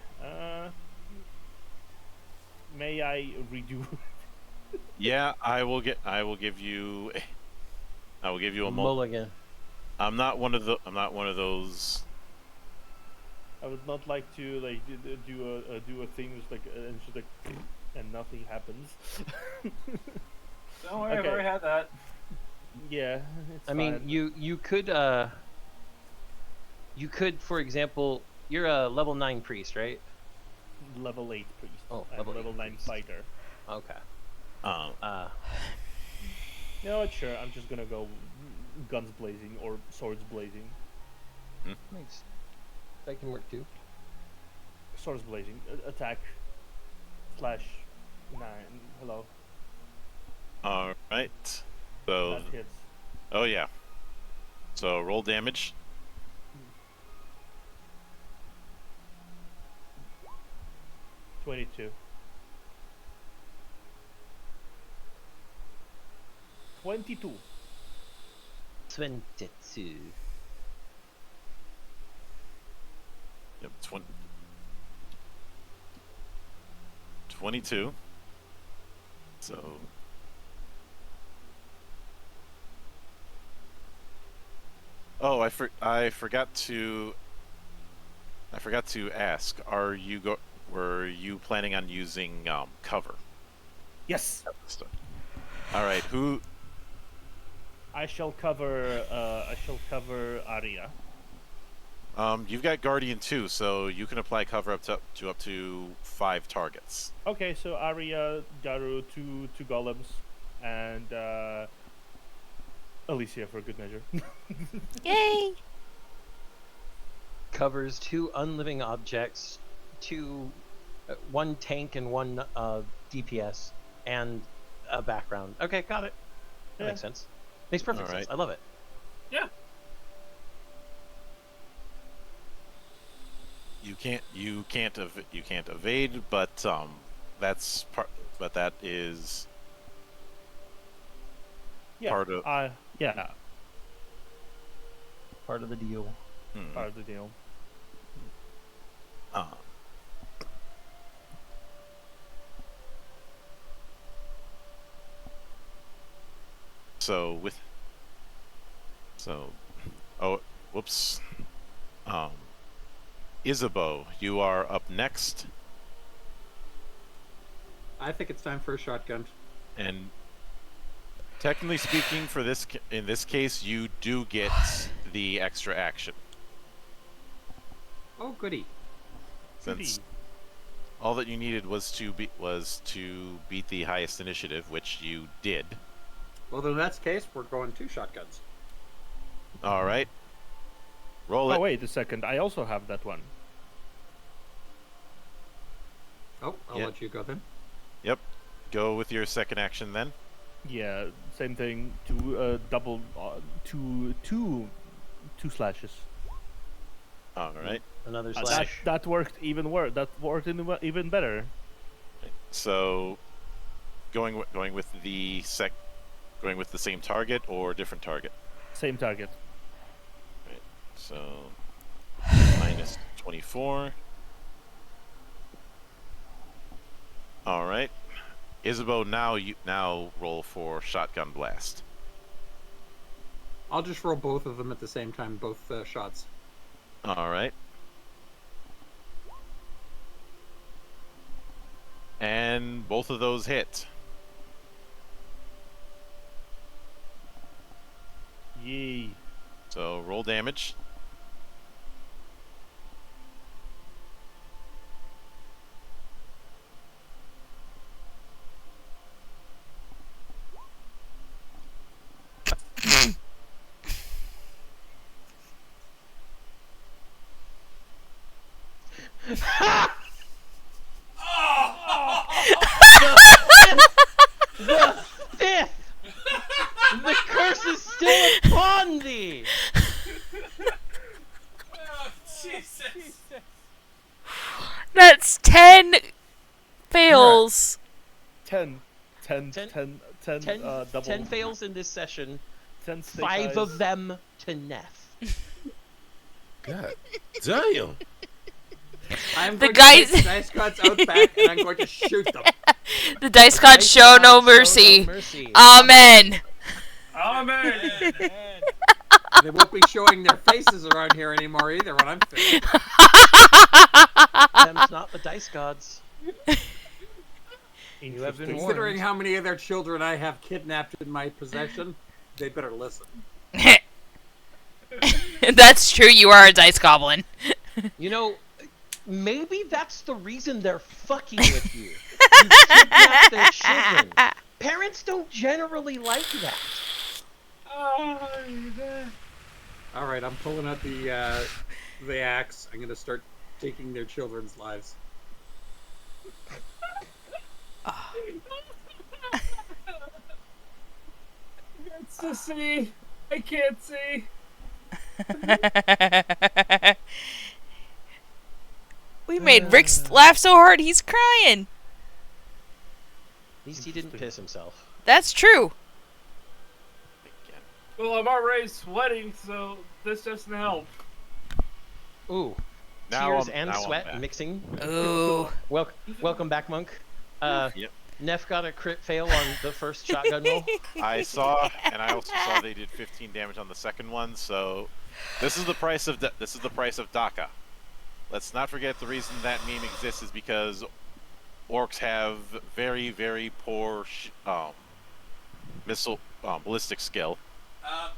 May I redo? Yeah, I will give you a mulligan. I'm not one of those. I would not like to do a thing just and just and nothing happens. Don't worry, I've already had that. Yeah, it's I mean, fine. you could, for example, you're a level 9 priest, right? Level 8 priest. Oh, I'm level level 9 priest. fighter. Okay. You know what? Sure, I'm just gonna go guns blazing or swords blazing. Nice. That can work too. Swords blazing. Attack. /9. Hello. All right. So. That hits. Oh yeah. So roll damage. 22. 22. 22. Yep. 22. So. Oh, I forgot to ask. Were you planning on using cover? Yes. All right. Who? I shall cover Arya. You've got Guardian too, so you can apply cover up to 5 targets. Okay, so Arya, Garu, two golems, and Alicia for good measure. Yay! Covers 2 unliving objects, 1 tank and 1 DPS, and a background. Okay, got it. That makes sense. Makes perfect sense. I love it. Yeah. You can't evade, but that's part. But that is part of. Yeah. Part of the deal. Part of the deal. Whoops. Isabeau, you are up next. I think it's time for a shotgun. And technically speaking, in this case, you do get the extra action. Oh, goody. Since all that you needed was to beat the highest initiative, which you did. Well, then in that case, we're going 2 shotguns. All right. Roll it. Oh, wait a second. I also have that one. Oh, I'll let you go then. Yep. Go with your second action then. Yeah, same thing. 2 double, 2 slashes. All right. Another slash. That worked even worse. That worked even better. So, going with the same target or different target. Same target. Right. So minus 24. All right. Isabeau, now roll for shotgun blast. I'll just roll both of them at the same time, both shots. All right. And both of those hit. Yay. So roll damage. The fifth! The curse is still upon thee! Oh, Jesus. That's 10 fails. 10 double. 10 fails in this session. 10 5 of them to Neff. God damn. I'm The going guys- to take the dice gods out back and I'm going to shoot them. The dice gods show no mercy. mercy. Amen. Amen. They won't be showing their faces around here anymore either when I'm finished. Them's not the dice gods. You have been Considering warned. how many of their children I have kidnapped in my possession, they better listen. That's true, you are a dice goblin. You know, maybe that's the reason they're fucking with you. You kidnapped their children. Parents don't generally like that. All right, I'm pulling out the axe. I'm gonna start taking their children's lives. It's to see. I can't see. We made Rick laugh so hard he's crying. At least he didn't piss himself. That's true. Well, I'm already sweating, so this doesn't help. Ooh. Now Tears I'm- and now I'm sweat back. mixing. Ooh. Welcome back, Monk. Yep. Neff got a crit fail on the first shotgun roll. I saw, and I also saw they did 15 damage on the second one. So this is the price of DACA. Let's not forget the reason that meme exists is because orcs have very, very poor missile ballistic skill.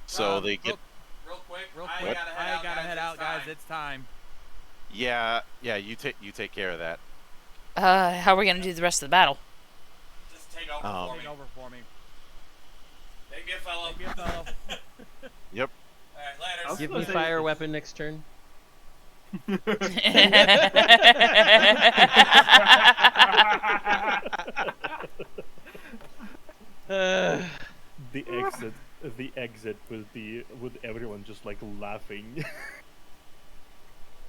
So they get. Real quick, I gotta head out, guys. It's time. Yeah. You take care of that. How are we gonna do the rest of the battle? Just take over Take over for me. Take me a fellow. Take me a fellow. Yep. Alright, later. Give me fire weapon next turn. The exit with everyone just like laughing.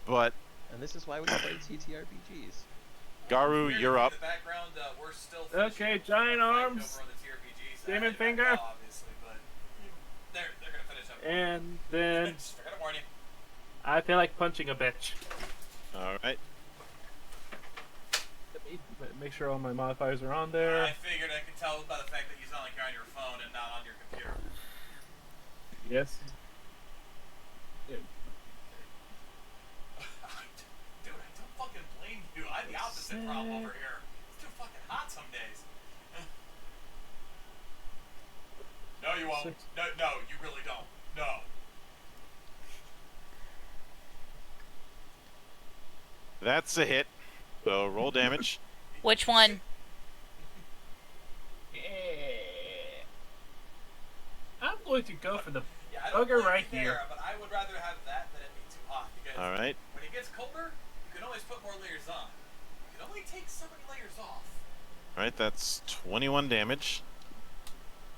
But And this is why we play TTRPGs. Garu, you're up. We're still Okay, giant arms. Demon finger. Obviously, but they're gonna finish up. And then Just forgot to warn you. I feel like punching a bitch. All right. Let me make sure all my modifiers are on there. I figured I could tell by the fact that you sound like you're on your phone and not on your computer. Yes. Dude, I don't fucking blame you. I have the opposite problem over here. It's too fucking hot some days. No, you won't. No, you really don't. No. That's a hit. So roll damage. Which one? I'm going to go for the I don't bugger blame right you here. there, but I would rather have that than it be too hot because All right. when it gets colder, you can always put more layers on. You can only take so many layers off. All right. That's 21 damage.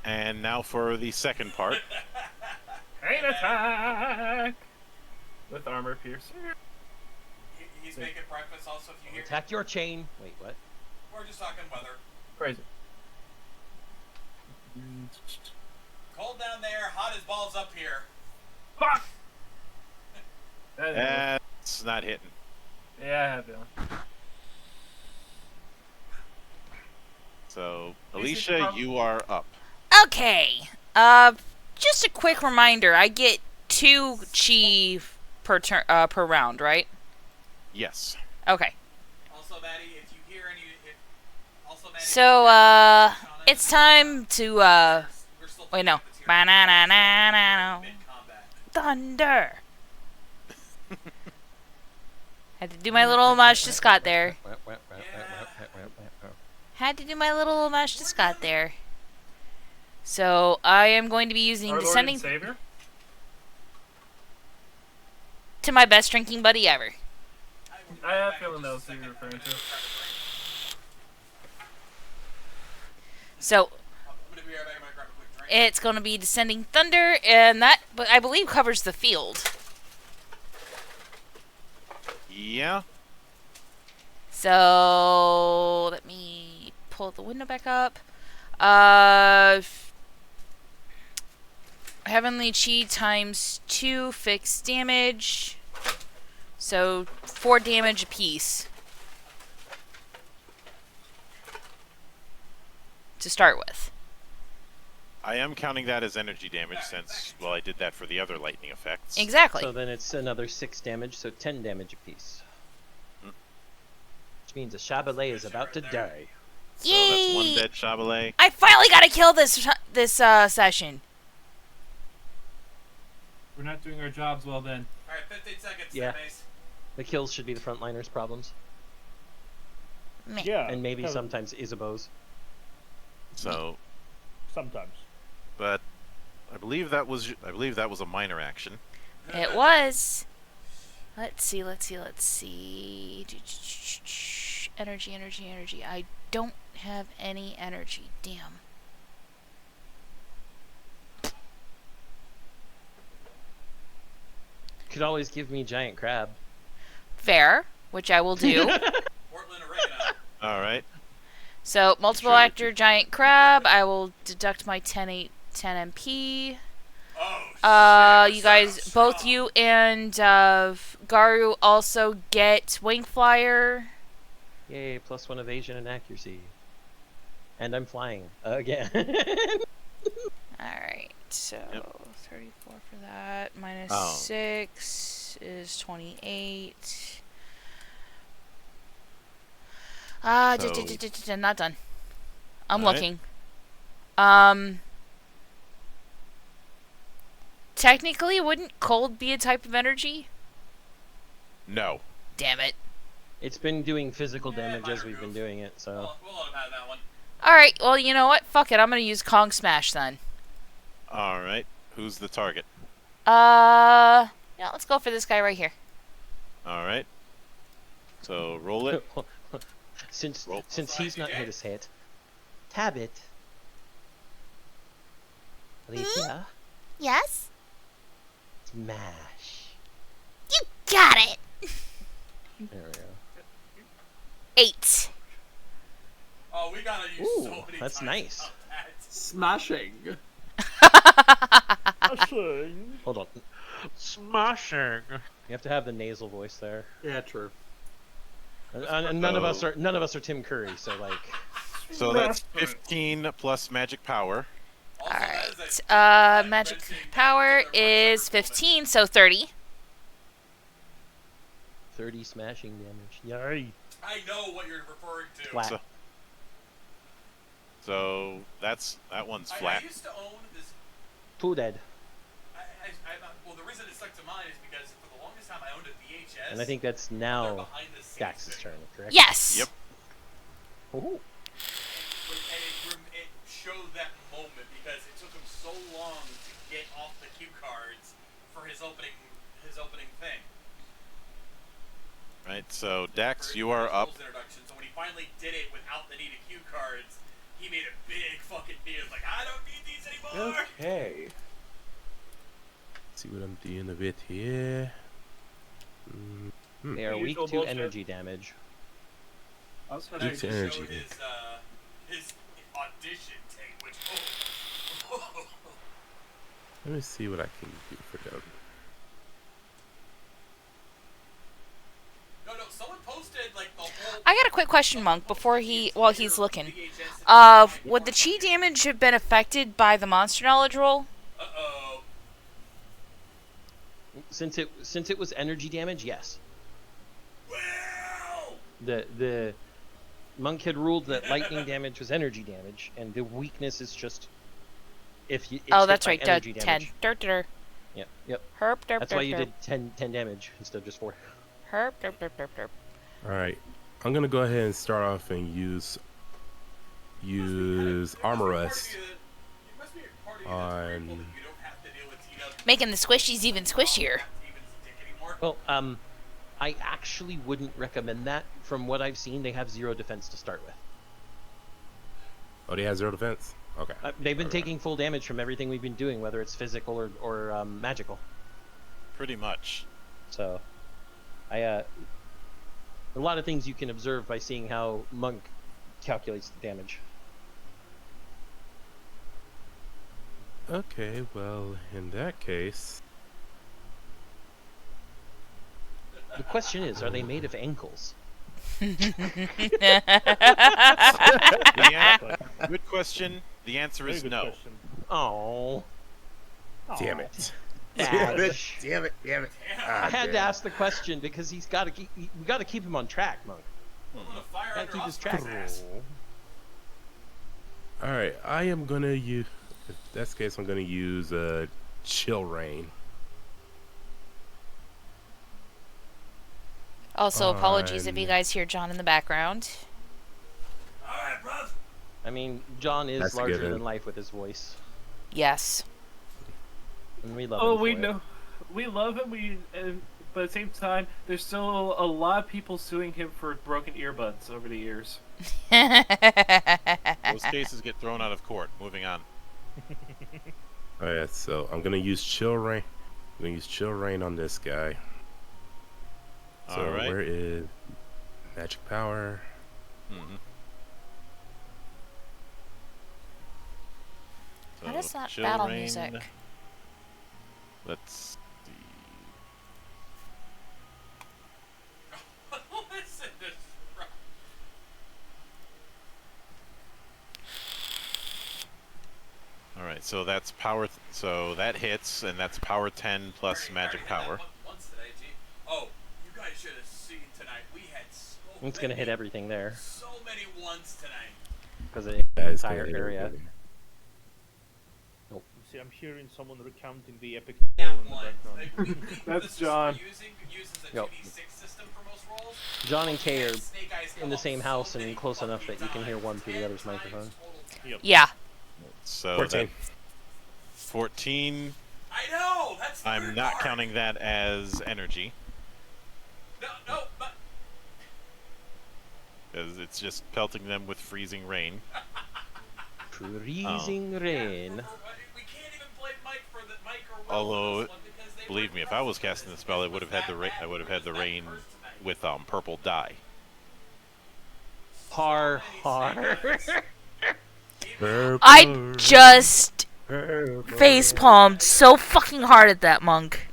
And now for the second part. Pain attack with armor piercer. He's making breakfast also if you hear. Attack your chain. Wait, what? We're just talking weather. Crazy. Cold down there, hot as balls up here. Fuck! That's not hitting. Yeah, I have that. So Alicia, you are up. Okay. Just a quick reminder. I get 2 chi per turn, per round, right? Yes. Okay. Also, Maddie, if you hear any, So, it's time to, wait, no. Ba-na-na-na-na-na. Thunder. Had to do my little homage to Scott there. Had to do my little homage to Scott there. So, I am going to be using Our Lord Descending and Savior? to my best drinking buddy ever. I have a feeling that was who you're referring to. So, it's going to be Descending Thunder, and that, I believe, covers the field. Yeah. So, let me pull the window back up. Heavenly Chi times 2 fixed damage. So, 4 damage apiece. To start with. I am counting that as energy damage since, well, I did that for the other lightning effects. Exactly. So then it's another 6 damage, so 10 damage apiece. Which means a Chabalet is about to die. So that's 1 dead Chabalet. I finally got to kill this session. We're not doing our jobs well then. Alright, 15 seconds, Yeah. base. The kills should be the frontliners' problems. Meh. Yeah. And maybe sometimes Isabeau's. So, sometimes. but I believe that was a minor action. It was. Let's see. Energy. I don't have any energy. Damn. Could always give me giant crab. Fair, which I will do. Portland oregano. All right. So, multiple actor, giant crab. I will deduct my 10 MP. You guys, both you and Garu also get wing flyer. Yay, +1 evasion and accuracy. And I'm flying again. Alright, so 34 for that. Minus Oh. 6 is 28. Not done. I'm Alright. looking. Technically, wouldn't cold be a type of energy? No. Damn it. It's been doing physical damage as we've been doing it, so. We'll let him have that one. Alright, well, you know what? Fuck it. I'm gonna use Kong Smash then. All right. Who's the target? Yeah, let's go for this guy right here. All right. So roll it. Since he's not here to say it, Tabit. Alicia, Yes? smash. You got it! There we go. 8. Oh, we gotta use Ooh, so many that's times nice. about that. Smashing. Hold on. Smashing. You have to have the nasal voice there. Yeah, true. And none of us are Tim Curry, so like. So that's 15 plus magic power. Alright. Magic power is 15, so 30. 30 smashing damage. Yay. I know what you're referring to. Flat. So that one's flat. I used to own this. Two dead. Well, the reason it stuck to mind is because for the longest time I owned a VHS. And I think that's now Dax's turn, correct? Yes! Yep. Ooh. It showed that moment because it took him so long to get off the cue cards for his opening thing. Right. So Dax, you are up. Introduction. So when he finally did it without the need of cue cards, he made a big fucking deal. Like, I don't need these anymore. Okay. Let's see what I'm doing a bit here. They are weak Usual to bullshit. energy damage. I was Weak gonna to energy. His audition tape, which Let me see what I can do for them. No, someone posted like the whole. I got a quick question, Monk, while he's looking. Would the chi damage have been affected by the monster knowledge roll? Uh-oh. Since it was energy damage, yes. Well. The monk had ruled that lightning damage was energy damage, and the weakness is just if you. It's Oh, hit that's by right. energy 10. damage. Yep. Yep. Herp, derp, That's derp, why you derp. did 10 damage instead of just 4. Herp, derp, derp, derp, derp. All right, I'm gonna go ahead and start off and use armor rest on. Making the squishies even squishier. Well, I actually wouldn't recommend that. From what I've seen, they have 0 defense to start with. Oh, they have 0 defense. Okay. They've been taking full damage from everything we've been doing, whether it's physical or magical. Pretty much. So, a lot of things you can observe by seeing how Monk calculates the damage. Okay, well, in that case, The question is, are they made of ankles? Good question. The answer is no. Oh. damn it. Damn it. Damn it. I had to ask the question because we got to keep him on track, Monk. Got to keep his track. All right, I am gonna use. If that's the case, I'm gonna use chill rain. Also, apologies if you guys hear John in the background. Alright, bruv. I mean, John is That's a larger given. than life with his voice, Yes. and we love Oh, him we for it. know. We love him. but at the same time, there's still a lot of people suing him for broken earbuds over the years. Those cases get thrown out of court. Moving on. Alright, so I'm gonna use Chill Rain. I'm gonna use Chill Rain on this guy. So All right. where is Magic Power? So What is that Chill battle Rain. music? Let's see. Listen to All right, so that's power. So that hits, and that's power 10 plus magic power. Oh, you guys should have seen tonight. We had It's gonna hit everything there so many ones tonight. because of the That is entire gonna hit area. everything. You see, I'm hearing someone recounting the epic That tale in the one. background. That's John. Uses a Yep. 2d6 system for most rolls. John and Kay are Snake Eyes in the same house and close enough that you can hear one through the other's microphone. Yeah. So 14. 14. I know. That's the I'm weird not part. counting that as energy, No, but because it's just pelting them with freezing rain. Freezing rain. we can't even blame Mike for the Mike or Will for Although, this one because they believe me, if I was casting the spell, I would have had the I would have had the rain with purple dye. Har har. I just face palmed so fucking hard at that monk.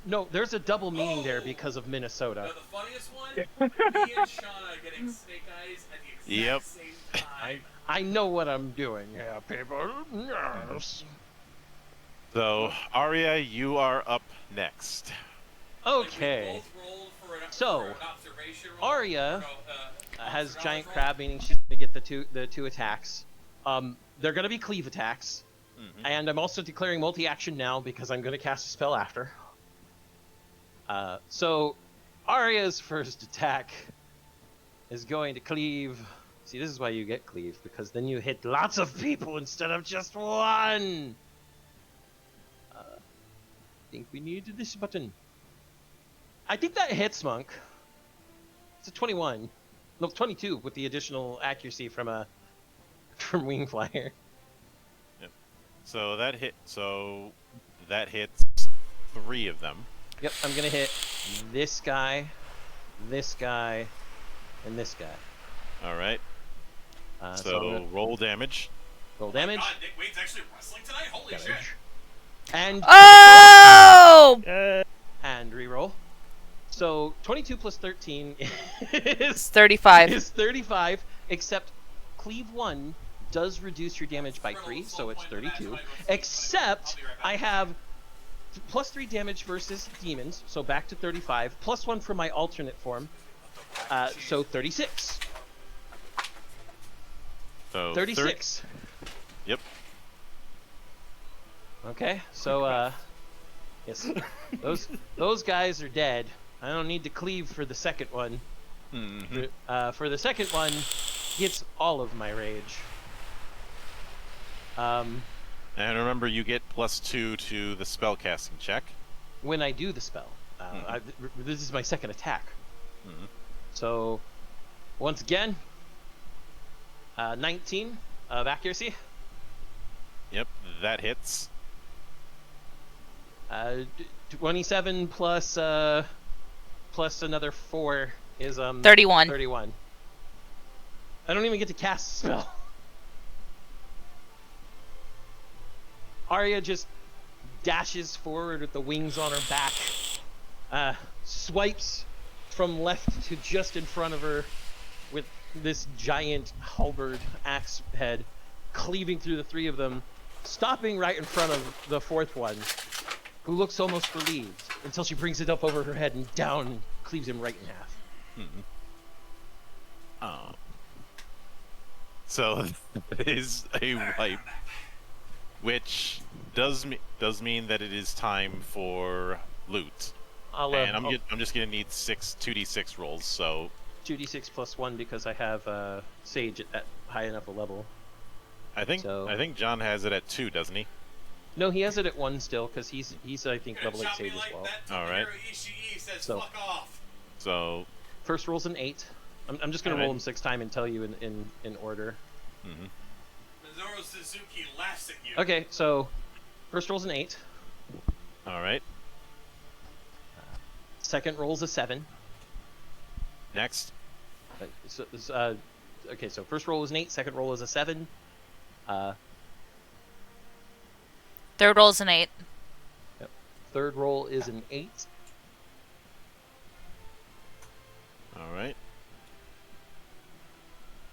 No, there's a double meaning there because of Minnesota. No, the funniest one, me and Shauna getting Snake Eyes at the exact Yep. same time. I know what I'm doing. Yeah, people. Yes. So, Arya, you are up next. Okay. So, Arya has giant crab, meaning she's gonna get the two attacks. They're gonna be cleave attacks, and I'm also declaring multi-action now because I'm gonna cast a spell after. So, Arya's first attack is going to cleave. See, this is why you get cleave, because then you hit lots of people instead of just one. I think we need this button. I think that hits, Monk. It's a 21. No, 22 with the additional accuracy from Wing Flyer. Yep. So that hits 3 of them. Yep, I'm gonna hit this guy, and this guy. All right. So I'm gonna roll damage. roll damage. God, Nick Wade's actually wrestling tonight? Holy shit. And Oh! and reroll. So 22 plus 13 is 35. Is 35, except cleave 1 does reduce your damage by 3, so it's 32. Except I have plus 3 damage versus demons, so back to 35, plus 1 for my alternate form, so 36. So 36. Yep. Okay, so yes, those guys are dead. I don't need to cleave for the second one. For the second one, gets all of my rage. And remember, you get +2 to the spellcasting check. When I do the spell, this is my second attack. So, once again, 19 of accuracy. Yep, that hits. 27 plus another 4 is 31. 31. I don't even get to cast a spell. Arya just dashes forward with the wings on her back, swipes from left to just in front of her with this giant halberd axe head, cleaving through the 3 of them, stopping right in front of the 4th one, who looks almost relieved until she brings it up over her head and down and cleaves him right in half. So it is a wipe, which does mean that it is time for loot. I'm just gonna need 2d6 rolls. So 2d6 plus 1 because I have Sage at that high enough a level. I think John has it at 2, doesn't he? No, he has it at 1 still because he's I think level 8 sage as well. All right. So So first roll's an 8. I'm just gonna roll them 6 times and tell you in order. Mm-hmm. Minoru Suzuki laughs at you. Okay, so first roll's an 8. All right. Second roll's a 7. Next. Okay, so first roll is an 8. Second roll is a 7. Third roll's an 8. Yep. Third roll is an 8. All right.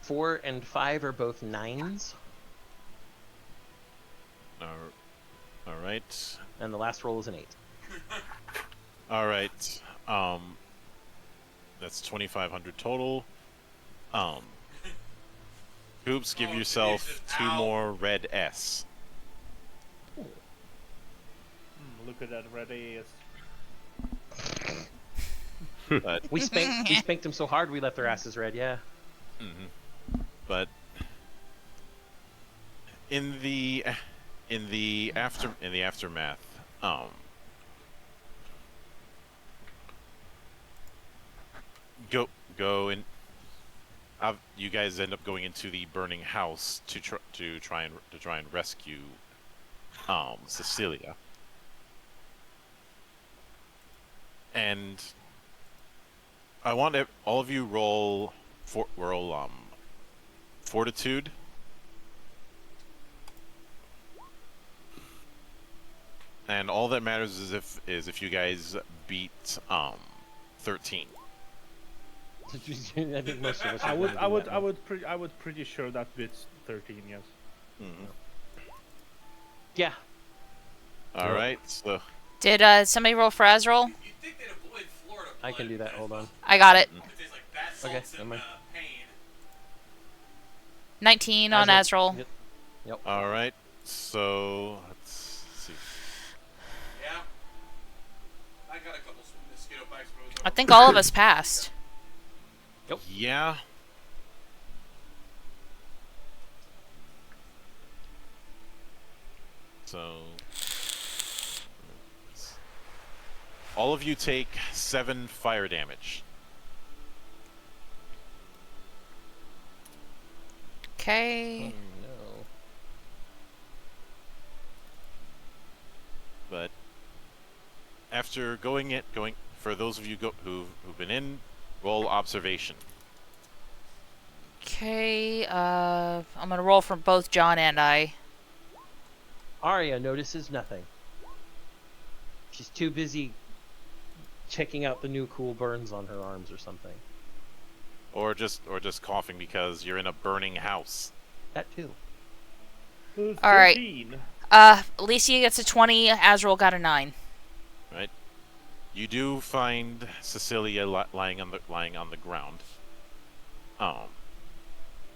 4 and 5 are both 9s. All right. And the last roll is an 8. All right. That's 2,500 total. Hoops, give yourself 2 more red S. Look at that red ass. But we spanked them so hard we left their asses red. Yeah. Mm-hmm. But in the aftermath, go and you guys end up going into the burning house to try and rescue Cecilia. And I want all of you roll fortitude. And all that matters is if you guys beat 13. I think most of us. I would pretty sure that beats 13. Yes. Mm-hmm. Yeah. All right. So. Did somebody roll for Azrael? I can do that. Hold on. I got it. Okay. Never mind. 19 on Azrael. Yep. All right. So let's see. Yeah. I got a couple mosquito bites. I think all of us passed. Yep. Yeah. So all of you take 7 fire damage. Okay. Oh, no. But after going for those of you who've been in, roll observation. Okay. I'm gonna roll for both John and I. Arya notices nothing. She's too busy checking out the new cool burns on her arms or something. Or just coughing because you're in a burning house. That too. All right. Alicia gets a 20. Azrael got a 9. Right. You do find Cecilia lying on the ground.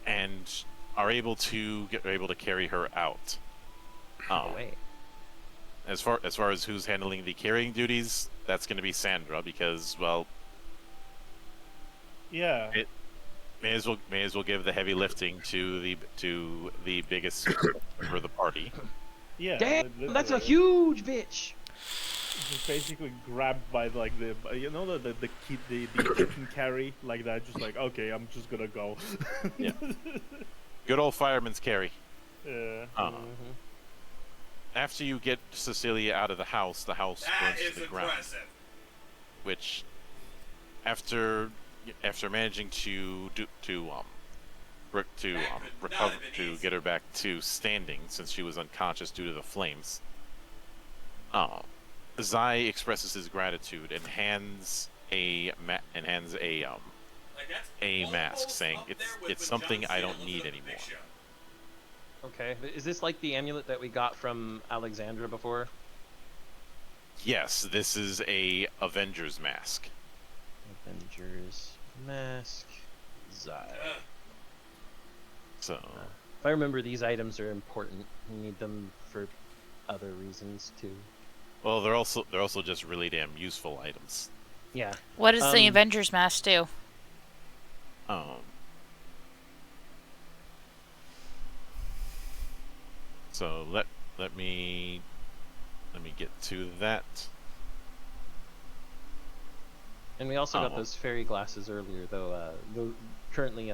And are able to carry her out. Wait. As far as who's handling the carrying duties, that's going to be Sandra because, well, yeah, it may as well give the heavy lifting to the biggest for the party. Yeah, damn, that's a huge bitch. Just basically grabbed by like the kitten carry like that, just like okay, I'm just gonna go. Yeah. Good old fireman's carry. Yeah. After you get Cecilia out of the house burns to the ground. Impressive. Which, after managing to recover to get her back to standing since she was unconscious due to the flames, Zai expresses his gratitude and hands a mask, saying it's something I don't need anymore. Okay. Is this like the amulet that we got from Alexandra before? Yes, this is a Avengers mask. Avengers mask. Zai. So. If I remember, these items are important. We need them for other reasons too. Well, they're also just really damn useful items. Yeah. What does the Avengers mask do? So let me get to that. And we also got those fairy glasses earlier, though. Currently,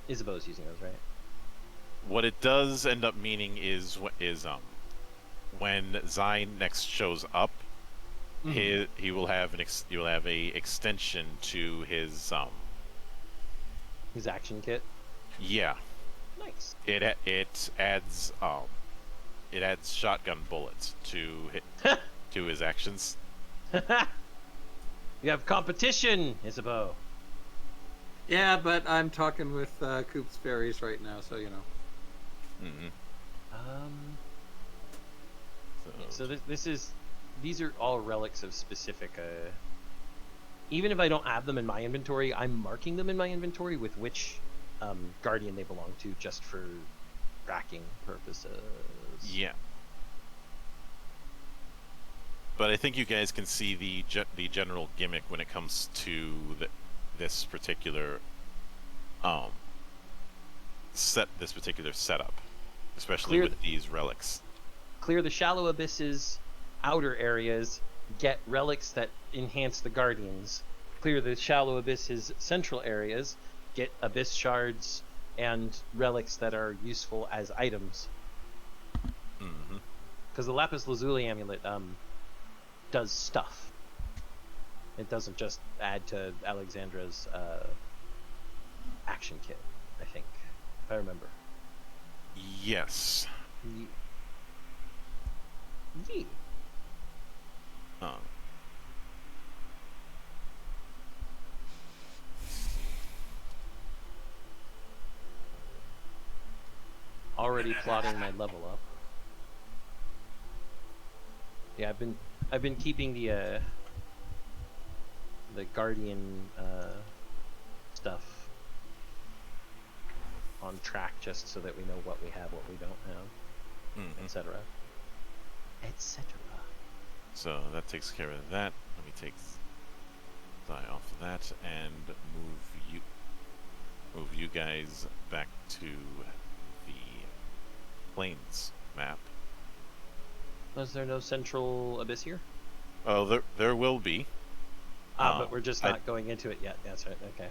Isabeau's using those, right? What it does end up meaning is when Zai next shows up, he will have a extension to his action kit. Yeah. Nice. It adds shotgun bullets to his actions. You have competition, Isabeau. Yeah, but I'm talking with Coop's Fairies right now, so you know. So these are all relics of specific. Even if I don't have them in my inventory, I'm marking them in my inventory with which guardian they belong to, just for tracking purposes. Yeah. But I think you guys can see the general gimmick when it comes to this particular setup, especially with these relics. Clear the shallow abysses, outer areas, get relics that enhance the guardians. Clear the shallow abysses, central areas, get abyss shards and relics that are useful as items. Because the lapis lazuli amulet does stuff. It doesn't just add to Alexandra's action kit, I think, if I remember. Yes. Yeah. Already plotting my level up. Yeah, I've been keeping the Guardian stuff on track, just so that we know what we have, what we don't have, etc. etc. So that takes care of that. Let me take Zai off of that and move you guys back to the plains map. Was there no central abyss here? Oh, there will be. But we're just not going into it yet. That's right. Okay.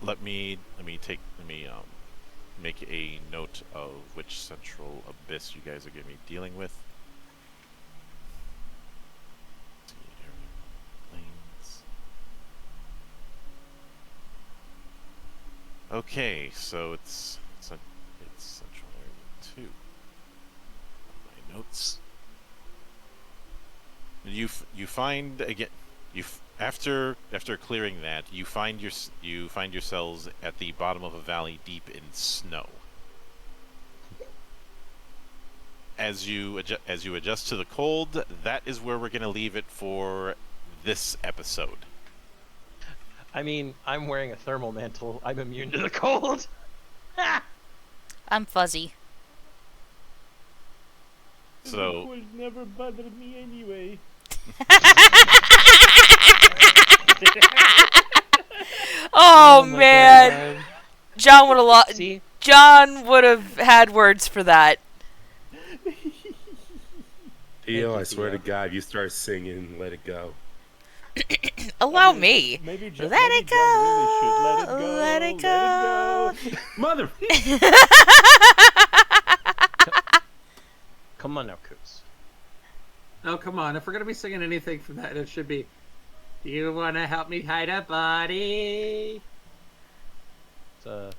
Let me make a note of which central abyss you guys are going to be dealing with. Okay, so it's central area 2. My notes. You find again. After clearing that, you find yourselves at the bottom of a valley deep in snow. As you adjust to the cold, that is where we're going to leave it for this episode. I mean, I'm wearing a thermal mantle. I'm immune to the cold. I'm fuzzy. So the cold never bothered me anyway. Oh man, John would John would have had words for that. Theo, I swear to God, you start singing, let it go. Allow me. Let it go. Let it go. Mother. Come on now, Coops. Oh, come on. If we're going to be singing anything from that, it should be, do you want to help me hide a body? It's a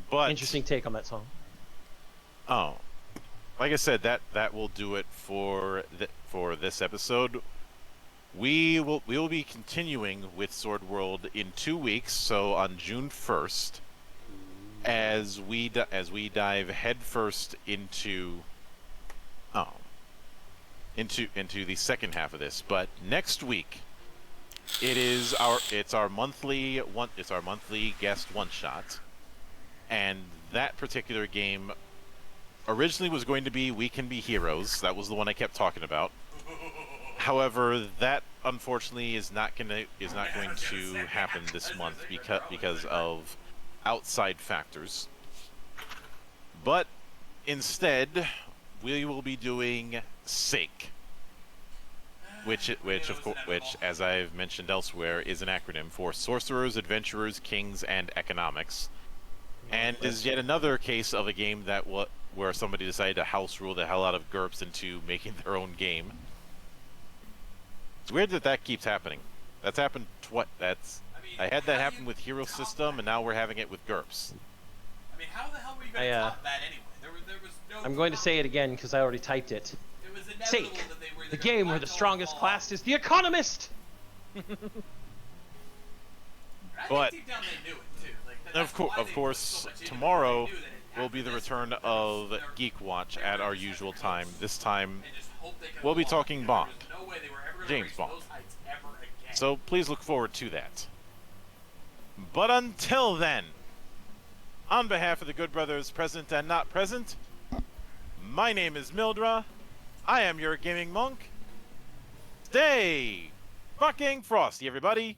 But interesting take on that song. Oh, like I said, that will do it for this episode. We will be continuing with Sword World in 2 weeks, so on June 1st, as we dive headfirst into the second half of this. But next week, it's our monthly guest one shot, and that particular game originally was going to be We Can Be Heroes. That was the one I kept talking about. However, that unfortunately is not going to happen this month because of outside factors. But instead, we will be doing SAKE, which, as I've mentioned elsewhere, is an acronym for Sorcerers, Adventurers, Kings, and Economics, and is yet another case of a game that where somebody decided to house rule the hell out of GURPS into making their own game. It's weird that keeps happening. That's happened I had that happen with Hero System, and now we're having it with GURPS. I mean, how the hell were you going to top that anyway? There was no. I'm going to say it again because I already typed it. It was inevitable SAKE, that they were the game where the strongest class is the economist. But deep down they knew it too. Like, of course, tomorrow will be the return of Geek Watch at our usual time. This time, we'll be talking Bond, James Bond. So please look forward to that. But until then, on behalf of the good brothers present and not present, my name is Mildra. I am your gaming monk. Stay fucking frosty, everybody.